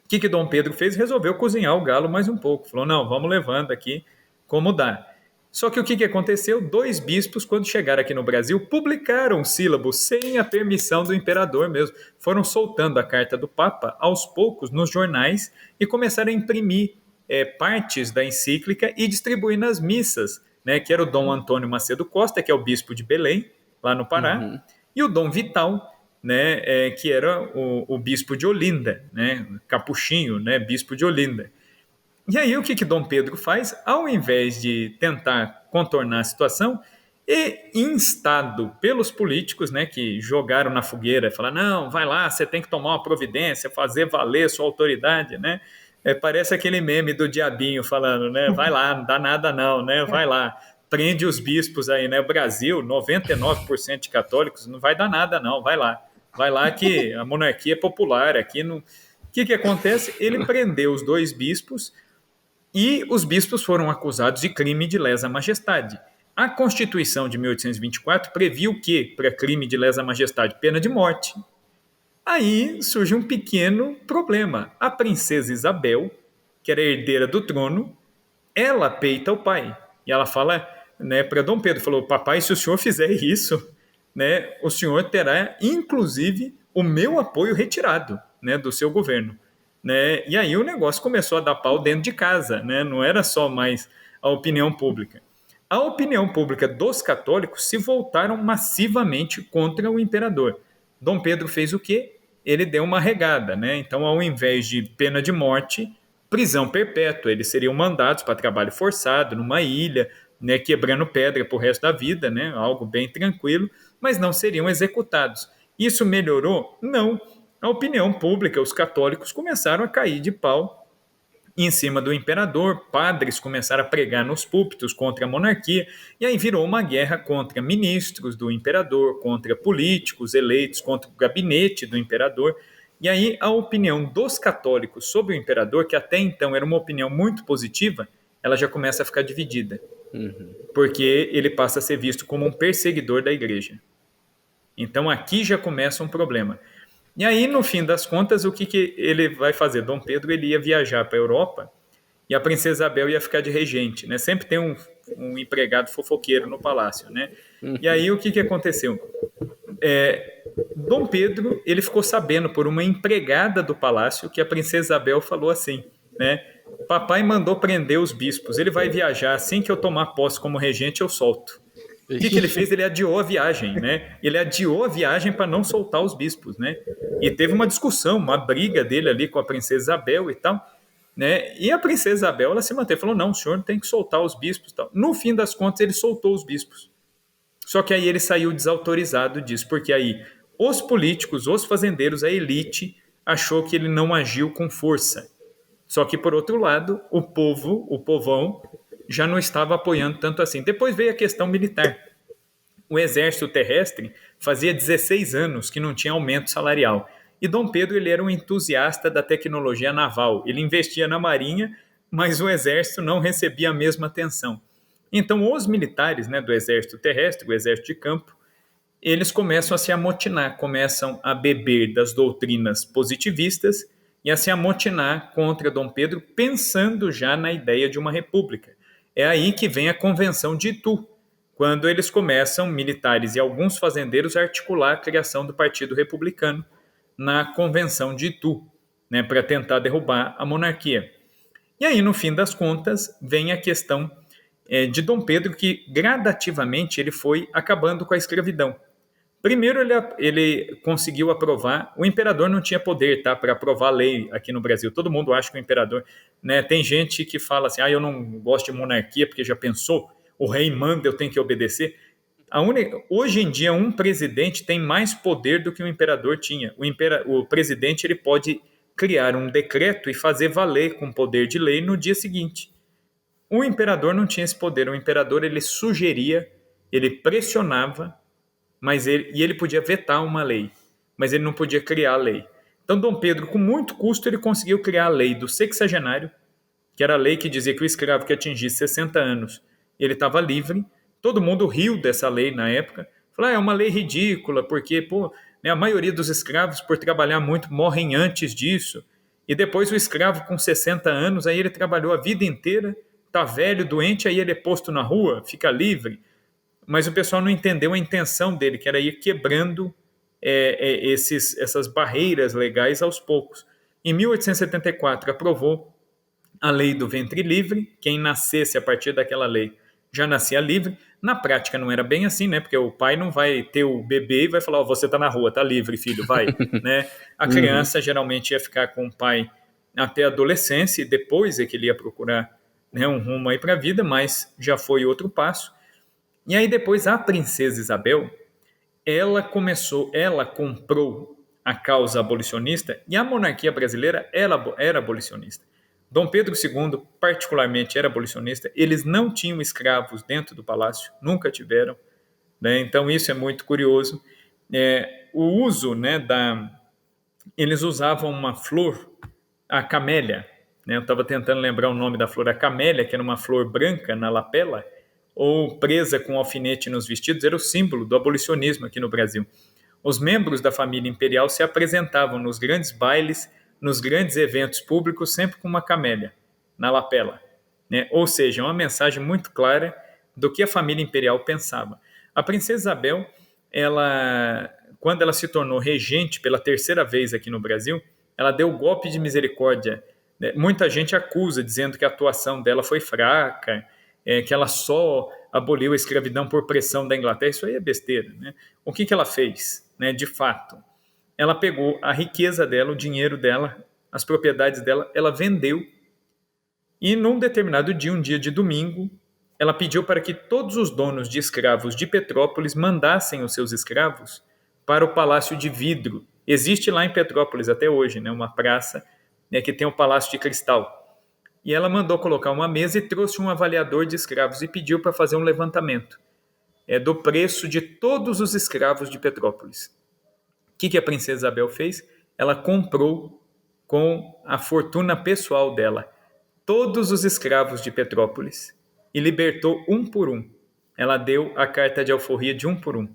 [SPEAKER 4] O que Dom Pedro fez? Resolveu cozinhar o galo mais um pouco. Falou, não, vamos levando aqui como dá. Só que o que aconteceu? 2 bispos, quando chegaram aqui no Brasil, publicaram o sílabo sem a permissão do imperador mesmo. Foram soltando a carta do Papa aos poucos nos jornais e começaram a imprimir partes da encíclica e distribuir nas missas, né, que era o Dom Antônio Macedo Costa, que é o bispo de Belém, lá no Pará, e o Dom Vital, né, que era o bispo de Olinda, né, Capuchinho, né, bispo de Olinda. E aí o que Dom Pedro faz? Ao invés de tentar contornar a situação, e instado pelos políticos, né, que jogaram na fogueira, falaram, não, vai lá, você tem que tomar uma providência, fazer valer sua autoridade, né? Parece aquele meme do diabinho falando, né, vai lá, não dá nada não, né, vai lá, prende os bispos aí, né, o Brasil, 99% de católicos, não vai dar nada não, vai lá que a monarquia é popular, aqui não... O que acontece? Ele prendeu os 2 bispos e os bispos foram acusados de crime de lesa majestade. A Constituição de 1824 previu que, para crime de lesa majestade, pena de morte. Aí surge um pequeno problema. A princesa Isabel, que era herdeira do trono, ela peita o pai. E ela fala, né, para Dom Pedro, falou, papai, se o senhor fizer isso, né, o senhor terá, inclusive, o meu apoio retirado, né, do seu governo. Né? E aí o negócio começou a dar pau dentro de casa, né? Não era só mais a opinião pública. A opinião pública dos católicos se voltaram massivamente contra o imperador. Dom Pedro fez o quê? Ele deu uma regada, né? Então, ao invés de pena de morte, prisão perpétua. Eles seriam mandados para trabalho forçado numa ilha, né, quebrando pedra para o resto da vida, né? Algo bem tranquilo, mas não seriam executados. Isso melhorou? Não. A opinião pública, os católicos começaram a cair de pau em cima do imperador, padres começaram a pregar nos púlpitos contra a monarquia, e aí virou uma guerra contra ministros do imperador, contra políticos eleitos, contra o gabinete do imperador. E aí a opinião dos católicos sobre o imperador, que até então era uma opinião muito positiva, ela já começa a ficar dividida, porque ele passa a ser visto como um perseguidor da igreja. Então aqui já começa um problema. E aí, no fim das contas, o que ele vai fazer? Dom Pedro ele ia viajar para a Europa e a princesa Isabel ia ficar de regente, né? Sempre tem um empregado fofoqueiro no palácio, né? E aí, o que aconteceu? Dom Pedro ele ficou sabendo por uma empregada do palácio que a princesa Isabel falou assim, né? Papai mandou prender os bispos, ele vai viajar, assim que eu tomar posse como regente eu solto. O que ele fez? Ele adiou a viagem, né? Ele adiou a viagem para não soltar os bispos, né? E teve uma discussão, uma briga dele ali com a princesa Isabel e tal, né? E a princesa Isabel, ela se manteve, falou, não, o senhor tem que soltar os bispos e tal. No fim das contas, ele soltou os bispos. Só que aí ele saiu desautorizado disso, porque aí os políticos, os fazendeiros, a elite, achou que ele não agiu com força. Só que, por outro lado, o povão, já não estava apoiando tanto assim. Depois veio a questão militar. O exército terrestre fazia 16 anos que não tinha aumento salarial. E Dom Pedro ele era um entusiasta da tecnologia naval. Ele investia na marinha, mas o exército não recebia a mesma atenção. Então, os militares, né, do exército terrestre, o exército de campo, eles começam a se amotinar, começam a beber das doutrinas positivistas e a se amotinar contra Dom Pedro, pensando já na ideia de uma república. É aí que vem a Convenção de Itu, quando eles começam, militares e alguns fazendeiros, a articular a criação do Partido Republicano na Convenção de Itu, né, para tentar derrubar a monarquia. E aí, no fim das contas, vem a questão de Dom Pedro, que gradativamente ele foi acabando com a escravidão. Primeiro, ele conseguiu aprovar. O imperador não tinha poder, tá, para aprovar lei aqui no Brasil. Todo mundo acha que o imperador, né, tem gente que fala assim, eu não gosto de monarquia porque já pensou, o rei manda, eu tenho que obedecer. Hoje em dia, um presidente tem mais poder do que o imperador tinha. O presidente ele pode criar um decreto e fazer valer com poder de lei no dia seguinte. O imperador não tinha esse poder. O imperador ele sugeria, ele pressionava, e ele podia vetar uma lei, mas ele não podia criar a lei. Então Dom Pedro, com muito custo, ele conseguiu criar a lei do sexagenário, que era a lei que dizia que o escravo que atingisse 60 anos, ele estava livre. Todo mundo riu dessa lei na época. Falou, é uma lei ridícula, porque né, a maioria dos escravos, por trabalhar muito, morrem antes disso. E depois o escravo com 60 anos, aí ele trabalhou a vida inteira, está velho, doente, aí ele é posto na rua, fica livre. Mas o pessoal não entendeu a intenção dele, que era ir quebrando essas barreiras legais aos poucos. Em 1874, aprovou a lei do ventre livre, quem nascesse a partir daquela lei já nascia livre. Na prática não era bem assim, né? Porque o pai não vai ter o bebê e vai falar, você tá na rua, tá livre, filho, vai, né? A criança geralmente ia ficar com o pai até a adolescência e depois é que ele ia procurar, né, um rumo aí para a vida, mas já foi outro passo. E aí depois a princesa Isabel, ela comprou a causa abolicionista e a monarquia brasileira era abolicionista. Dom Pedro II, particularmente, era abolicionista. Eles não tinham escravos dentro do palácio, nunca tiveram, né? Então isso é muito curioso. O uso, né, eles usavam uma flor, a camélia, né? Eu estava tentando lembrar o nome da flor, a camélia, que era uma flor branca na lapela, ou presa com alfinete nos vestidos, era o símbolo do abolicionismo aqui no Brasil. Os membros da família imperial se apresentavam nos grandes bailes, nos grandes eventos públicos, sempre com uma camélia na lapela, né? Ou seja, uma mensagem muito clara do que a família imperial pensava. A princesa Isabel, quando ela se tornou regente pela terceira vez aqui no Brasil, ela deu golpe de misericórdia. Muita gente acusa, dizendo que a atuação dela foi fraca, que ela só aboliu a escravidão por pressão da Inglaterra. Isso aí é besteira, né? O que ela fez, né, de fato? Ela pegou a riqueza dela, o dinheiro dela, as propriedades dela, ela vendeu e num determinado dia, um dia de domingo, ela pediu para que todos os donos de escravos de Petrópolis mandassem os seus escravos para o Palácio de Vidro. Existe lá em Petrópolis até hoje, né, uma praça, né, que tem o Palácio de Cristal. E ela mandou colocar uma mesa e trouxe um avaliador de escravos e pediu para fazer um levantamento do preço de todos os escravos de Petrópolis. O que a princesa Isabel fez? Ela comprou com a fortuna pessoal dela todos os escravos de Petrópolis e libertou um por um. Ela deu a carta de alforria de um por um.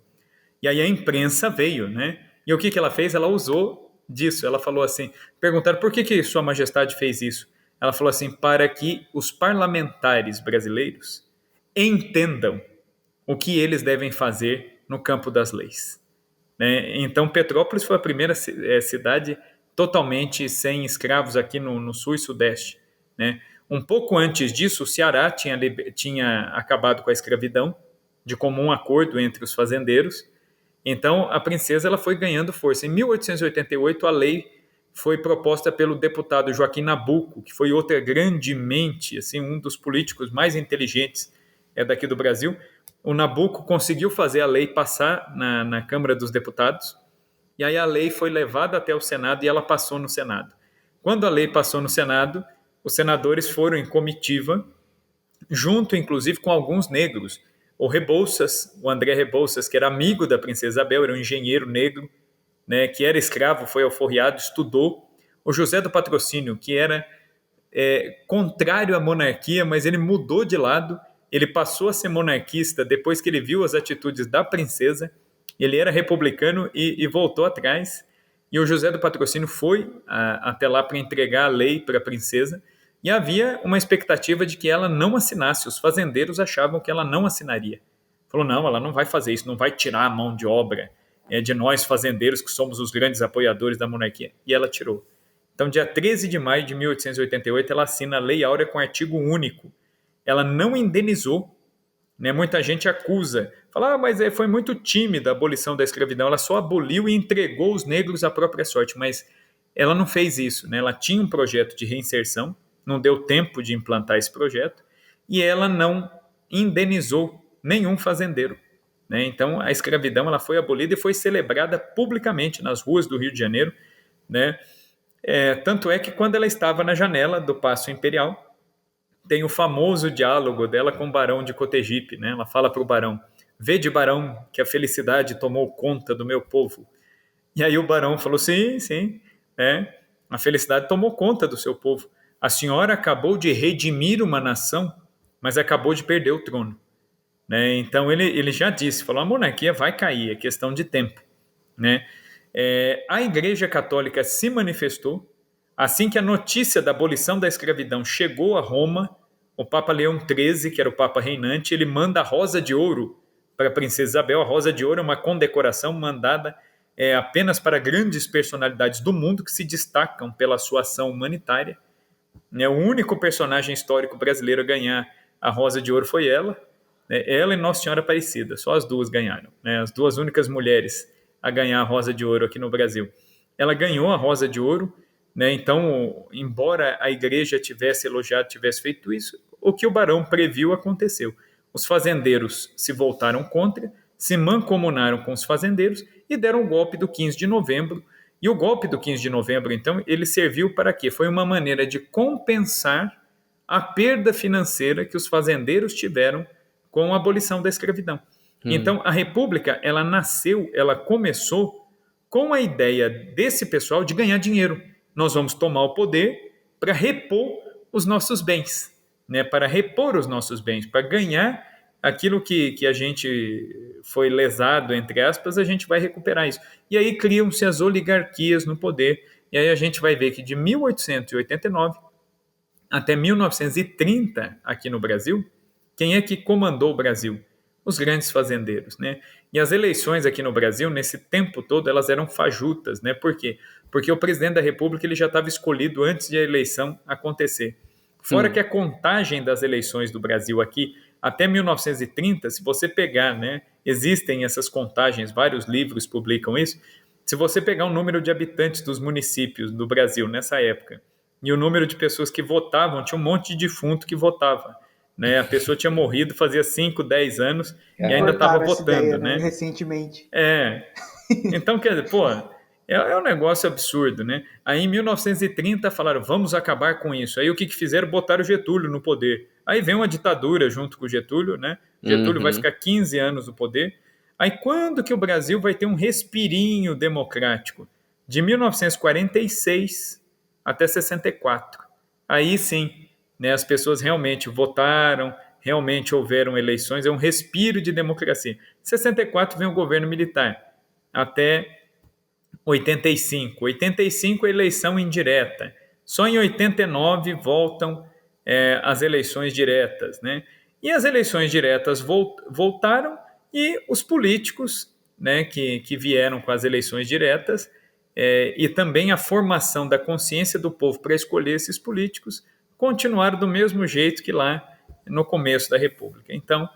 [SPEAKER 4] E aí a imprensa veio, né? E o que ela fez? Ela usou disso. Ela falou assim, perguntaram por que Sua Majestade fez isso? Ela falou assim, para que os parlamentares brasileiros entendam o que eles devem fazer no campo das leis, né? Então Petrópolis foi a primeira cidade totalmente sem escravos aqui no sul e sudeste, né? Um pouco antes disso, o Ceará tinha acabado com a escravidão, de comum acordo entre os fazendeiros. Então a princesa ela foi ganhando força. Em 1888 a lei foi proposta pelo deputado Joaquim Nabuco, que foi outra grande mente, assim, um dos políticos mais inteligentes daqui do Brasil. O Nabuco conseguiu fazer a lei passar na Câmara dos Deputados, e aí a lei foi levada até o Senado e ela passou no Senado. Quando a lei passou no Senado, os senadores foram em comitiva, junto inclusive com alguns negros. O Rebouças, o André Rebouças, que era amigo da princesa Isabel, era um engenheiro negro, né, que era escravo, foi alforriado, estudou. O José do Patrocínio, que era contrário à monarquia, mas ele mudou de lado, ele passou a ser monarquista depois que ele viu as atitudes da princesa, ele era republicano e voltou atrás, e o José do Patrocínio foi até lá para entregar a lei para a princesa, e havia uma expectativa de que ela não assinasse, os fazendeiros achavam que ela não assinaria. Falou, não, ela não vai fazer isso, não vai tirar a mão de obra de nós fazendeiros, que somos os grandes apoiadores da monarquia, e ela tirou. Então, dia 13 de maio de 1888, ela assina a Lei Áurea com artigo único. Ela não indenizou, né? Muita gente acusa, fala, mas foi muito tímida a abolição da escravidão, ela só aboliu e entregou os negros à própria sorte, mas ela não fez isso, né? Ela tinha um projeto de reinserção, não deu tempo de implantar esse projeto, e ela não indenizou nenhum fazendeiro, né? Então, a escravidão ela foi abolida e foi celebrada publicamente nas ruas do Rio de Janeiro, né? Tanto é que quando ela estava na janela do Paço Imperial, tem o famoso diálogo dela com o Barão de Cotegipe, né? Ela fala para o Barão, vede, Barão, que a felicidade tomou conta do meu povo. E aí o Barão falou, sim, a felicidade tomou conta do seu povo. A senhora acabou de redimir uma nação, mas acabou de perder o trono, né? Então ele já disse, falou, a monarquia vai cair, é questão de tempo, né? A Igreja Católica se manifestou. Assim que a notícia da abolição da escravidão chegou a Roma, o Papa Leão XIII, que era o Papa reinante, ele manda a Rosa de Ouro para a princesa Isabel. A Rosa de Ouro é uma condecoração mandada apenas para grandes personalidades do mundo que se destacam pela sua ação humanitária, né? O único personagem histórico brasileiro a ganhar a Rosa de Ouro foi ela, né? Ela e Nossa Senhora Aparecida, só as duas ganharam, né? As duas únicas mulheres a ganhar a Rosa de Ouro aqui no Brasil. Ela ganhou a Rosa de Ouro, né? Então, embora a igreja tivesse elogiado, tivesse feito isso, o que o barão previu aconteceu. Os fazendeiros se voltaram contra, se mancomunaram com os fazendeiros e deram o golpe do 15 de novembro. E o golpe do 15 de novembro, então, ele serviu para quê? Foi uma maneira de compensar a perda financeira que os fazendeiros tiveram com a abolição da escravidão. Então, a República, ela nasceu, ela começou com a ideia desse pessoal de ganhar dinheiro. Nós vamos tomar o poder para repor os nossos bens, né? Para repor os nossos bens, para ganhar aquilo que a gente foi lesado, entre aspas, a gente vai recuperar isso. E aí criam-se as oligarquias no poder, e aí a gente vai ver que de 1889 até 1930, aqui no Brasil, quem é que comandou o Brasil? Os grandes fazendeiros, né? E as eleições aqui no Brasil, nesse tempo todo, elas eram fajutas, né? Por quê? Porque o presidente da República ele já estava escolhido antes de a eleição acontecer. Fora que a contagem das eleições do Brasil aqui, até 1930, se você pegar, né? Existem essas contagens, vários livros publicam isso. Se você pegar o número de habitantes dos municípios do Brasil nessa época e o número de pessoas que votavam, tinha um monte de defunto que votava, né? A pessoa tinha morrido fazia 5, 10 anos e ainda estava votando,
[SPEAKER 3] ideia,
[SPEAKER 4] né?
[SPEAKER 3] Recentemente.
[SPEAKER 4] Então, quer dizer, pô, é um negócio absurdo, né? Aí em 1930 falaram, vamos acabar com isso. Aí o que fizeram? Botaram o Getúlio no poder. Aí vem uma ditadura junto com o Getúlio, né? Getúlio vai ficar 15 anos no poder. Aí quando que o Brasil vai ter um respirinho democrático? De 1946 até 64. Aí sim, né, as pessoas realmente votaram, realmente houveram eleições, é um respiro de democracia. Em 64 vem o governo militar, até 85. 85 é eleição indireta. Só em 89 voltam as eleições diretas, né? E as eleições diretas voltaram e os políticos, né, que vieram com as eleições diretas e também a formação da consciência do povo para escolher esses políticos continuaram do mesmo jeito que lá no começo da República. Então,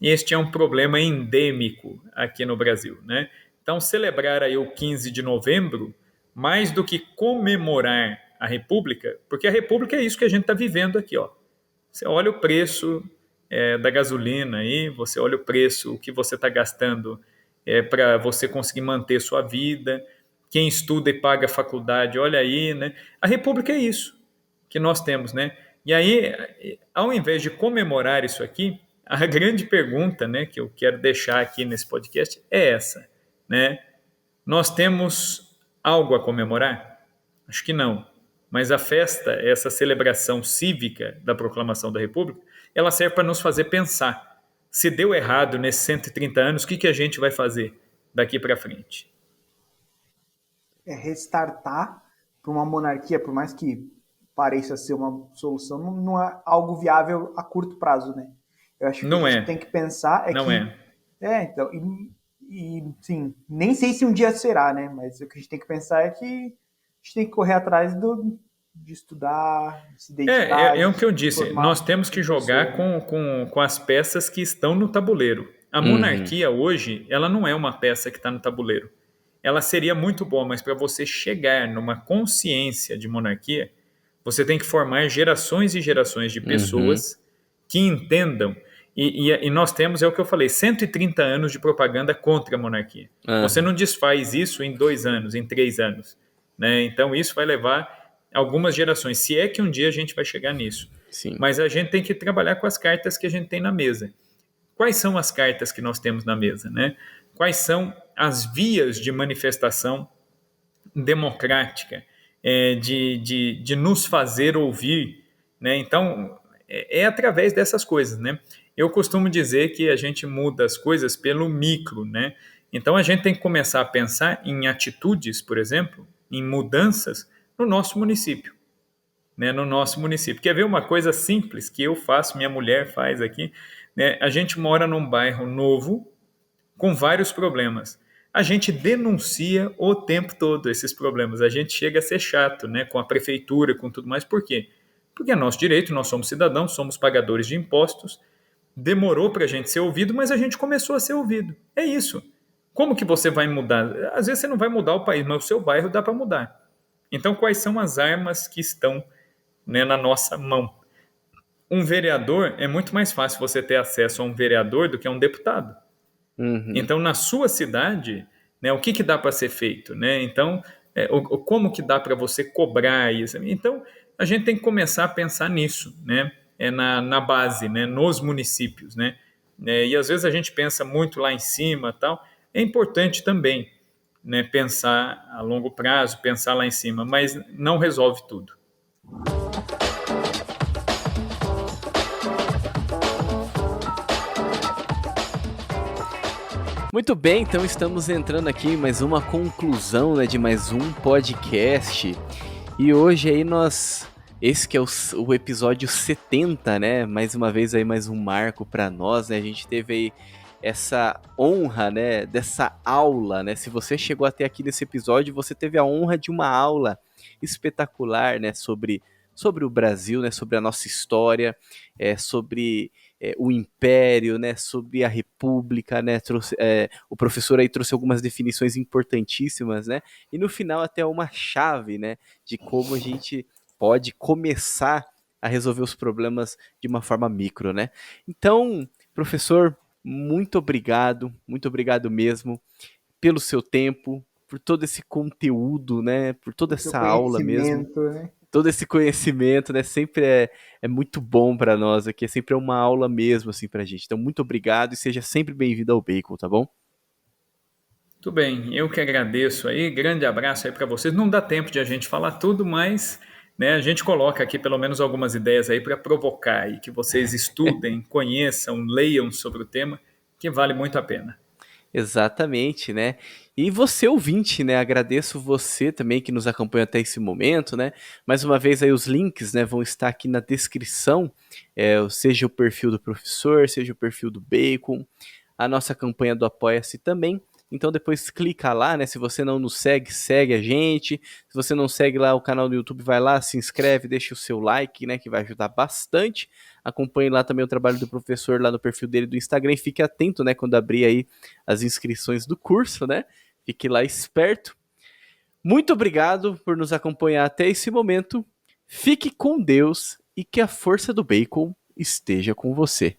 [SPEAKER 4] este é um problema endêmico aqui no Brasil, né? Então, celebrar aí o 15 de novembro, mais do que comemorar a República, porque a República é isso que a gente está vivendo aqui, ó. Você olha o preço da gasolina aí, você olha o preço, o que você está gastando para você conseguir manter sua vida, quem estuda e paga a faculdade, olha aí, né? A República é isso que nós temos, né? E aí, ao invés de comemorar isso aqui, a grande pergunta, né, que eu quero deixar aqui nesse podcast é essa, né? Nós temos algo a comemorar? Acho que não. Mas a festa, essa celebração cívica da proclamação da República, ela serve para nos fazer pensar. Se deu errado nesses 130 anos, o que a gente vai fazer daqui para frente?
[SPEAKER 3] Restartar para uma monarquia, por mais que pareça ser uma solução, não é algo viável a curto prazo, né? Eu acho que
[SPEAKER 4] não
[SPEAKER 3] a gente tem que pensar então, sim, nem sei se um dia será, né? Mas o que a gente tem que pensar é que a gente tem que correr atrás de estudar, de se dedicar.
[SPEAKER 4] É o que eu disse, nós temos que jogar com as peças que estão no tabuleiro. A monarquia hoje, ela não é uma peça que está no tabuleiro. Ela seria muito boa, mas para você chegar numa consciência de monarquia, você tem que formar gerações e gerações de pessoas que entendam. E nós temos, é o que eu falei, 130 anos de propaganda contra a monarquia. Você não desfaz isso em 2 anos, em 3 anos, né? Então isso vai levar algumas gerações, se é que um dia a gente vai chegar nisso.
[SPEAKER 1] Sim.
[SPEAKER 4] Mas a gente tem que trabalhar com as cartas que a gente tem na mesa. Quais são as cartas que nós temos na mesa, né? Quais são as vias de manifestação democrática, de nos fazer ouvir, né? Então, é através dessas coisas, né? Eu costumo dizer que a gente muda as coisas pelo micro, né? Então, a gente tem que começar a pensar em atitudes, por exemplo, em mudanças no nosso município, né? No nosso município. Quer ver uma coisa simples que eu faço, minha mulher faz aqui, né? A gente mora num bairro novo, com vários problemas. A gente denuncia o tempo todo esses problemas. A gente chega a ser chato, né, com a prefeitura, com tudo mais. Por quê? porque é nosso direito, nós somos cidadãos, somos pagadores de impostos. Demorou para a gente ser ouvido, mas a gente começou a ser ouvido. É isso. Como que você vai mudar? Às vezes você não vai mudar o país, mas o seu bairro dá para mudar. Então, quais são as armas que estão, né, na nossa mão? Um vereador, é muito mais fácil você ter acesso a um vereador do que a um deputado.
[SPEAKER 1] Uhum.
[SPEAKER 4] Então, na sua cidade, né, o que dá para ser feito? Né? Então, como que dá para você cobrar isso? Então, a gente tem que começar a pensar nisso, né? Na base, né? Nos municípios. Né? E às vezes a gente pensa muito lá em cima, tal. É importante também, né, pensar a longo prazo, pensar lá em cima, mas não resolve tudo.
[SPEAKER 1] Muito bem, então estamos entrando aqui em mais uma conclusão, né, de mais um podcast. E hoje aí esse que é o episódio 70, né? Mais uma vez aí mais um marco para nós, né? A gente teve aí essa honra, né, dessa aula, né? Se você chegou até aqui nesse episódio, você teve a honra de uma aula espetacular, né, sobre o Brasil, né, sobre a nossa história, sobre o Império, né, sobre a República, né, o professor aí trouxe algumas definições importantíssimas, né, e no final até uma chave, né, de como a gente pode começar a resolver os problemas de uma forma micro, né. Então, professor, muito obrigado mesmo pelo seu tempo, por todo esse conteúdo, né, por toda essa aula mesmo.
[SPEAKER 3] Né?
[SPEAKER 1] Todo esse conhecimento, né, sempre é muito bom para nós aqui, é sempre uma aula mesmo, assim, pra gente. Então, muito obrigado e seja sempre bem-vindo ao Bacon, tá bom?
[SPEAKER 4] Tudo bem, eu que agradeço aí, grande abraço aí para vocês. Não dá tempo de a gente falar tudo, mas, né, a gente coloca aqui pelo menos algumas ideias aí para provocar e que vocês estudem, conheçam, leiam sobre o tema, que vale muito a pena.
[SPEAKER 1] Exatamente, né? E você, ouvinte, né? Agradeço você também que nos acompanha até esse momento, né? Mais uma vez aí os links, né, vão estar aqui na descrição, seja o perfil do professor, seja o perfil do Bacon, a nossa campanha do Apoia-se também. Então depois clica lá, né? Se você não nos segue, segue a gente. Se você não segue lá o canal do YouTube, vai lá, se inscreve, deixa o seu like, né? Que vai ajudar bastante. Acompanhe lá também o trabalho do professor lá no perfil dele do Instagram e fique atento, né? Quando abrir aí as inscrições do curso, né? Fique lá esperto. Muito obrigado por nos acompanhar até esse momento. Fique com Deus e que a força do Bacon esteja com você.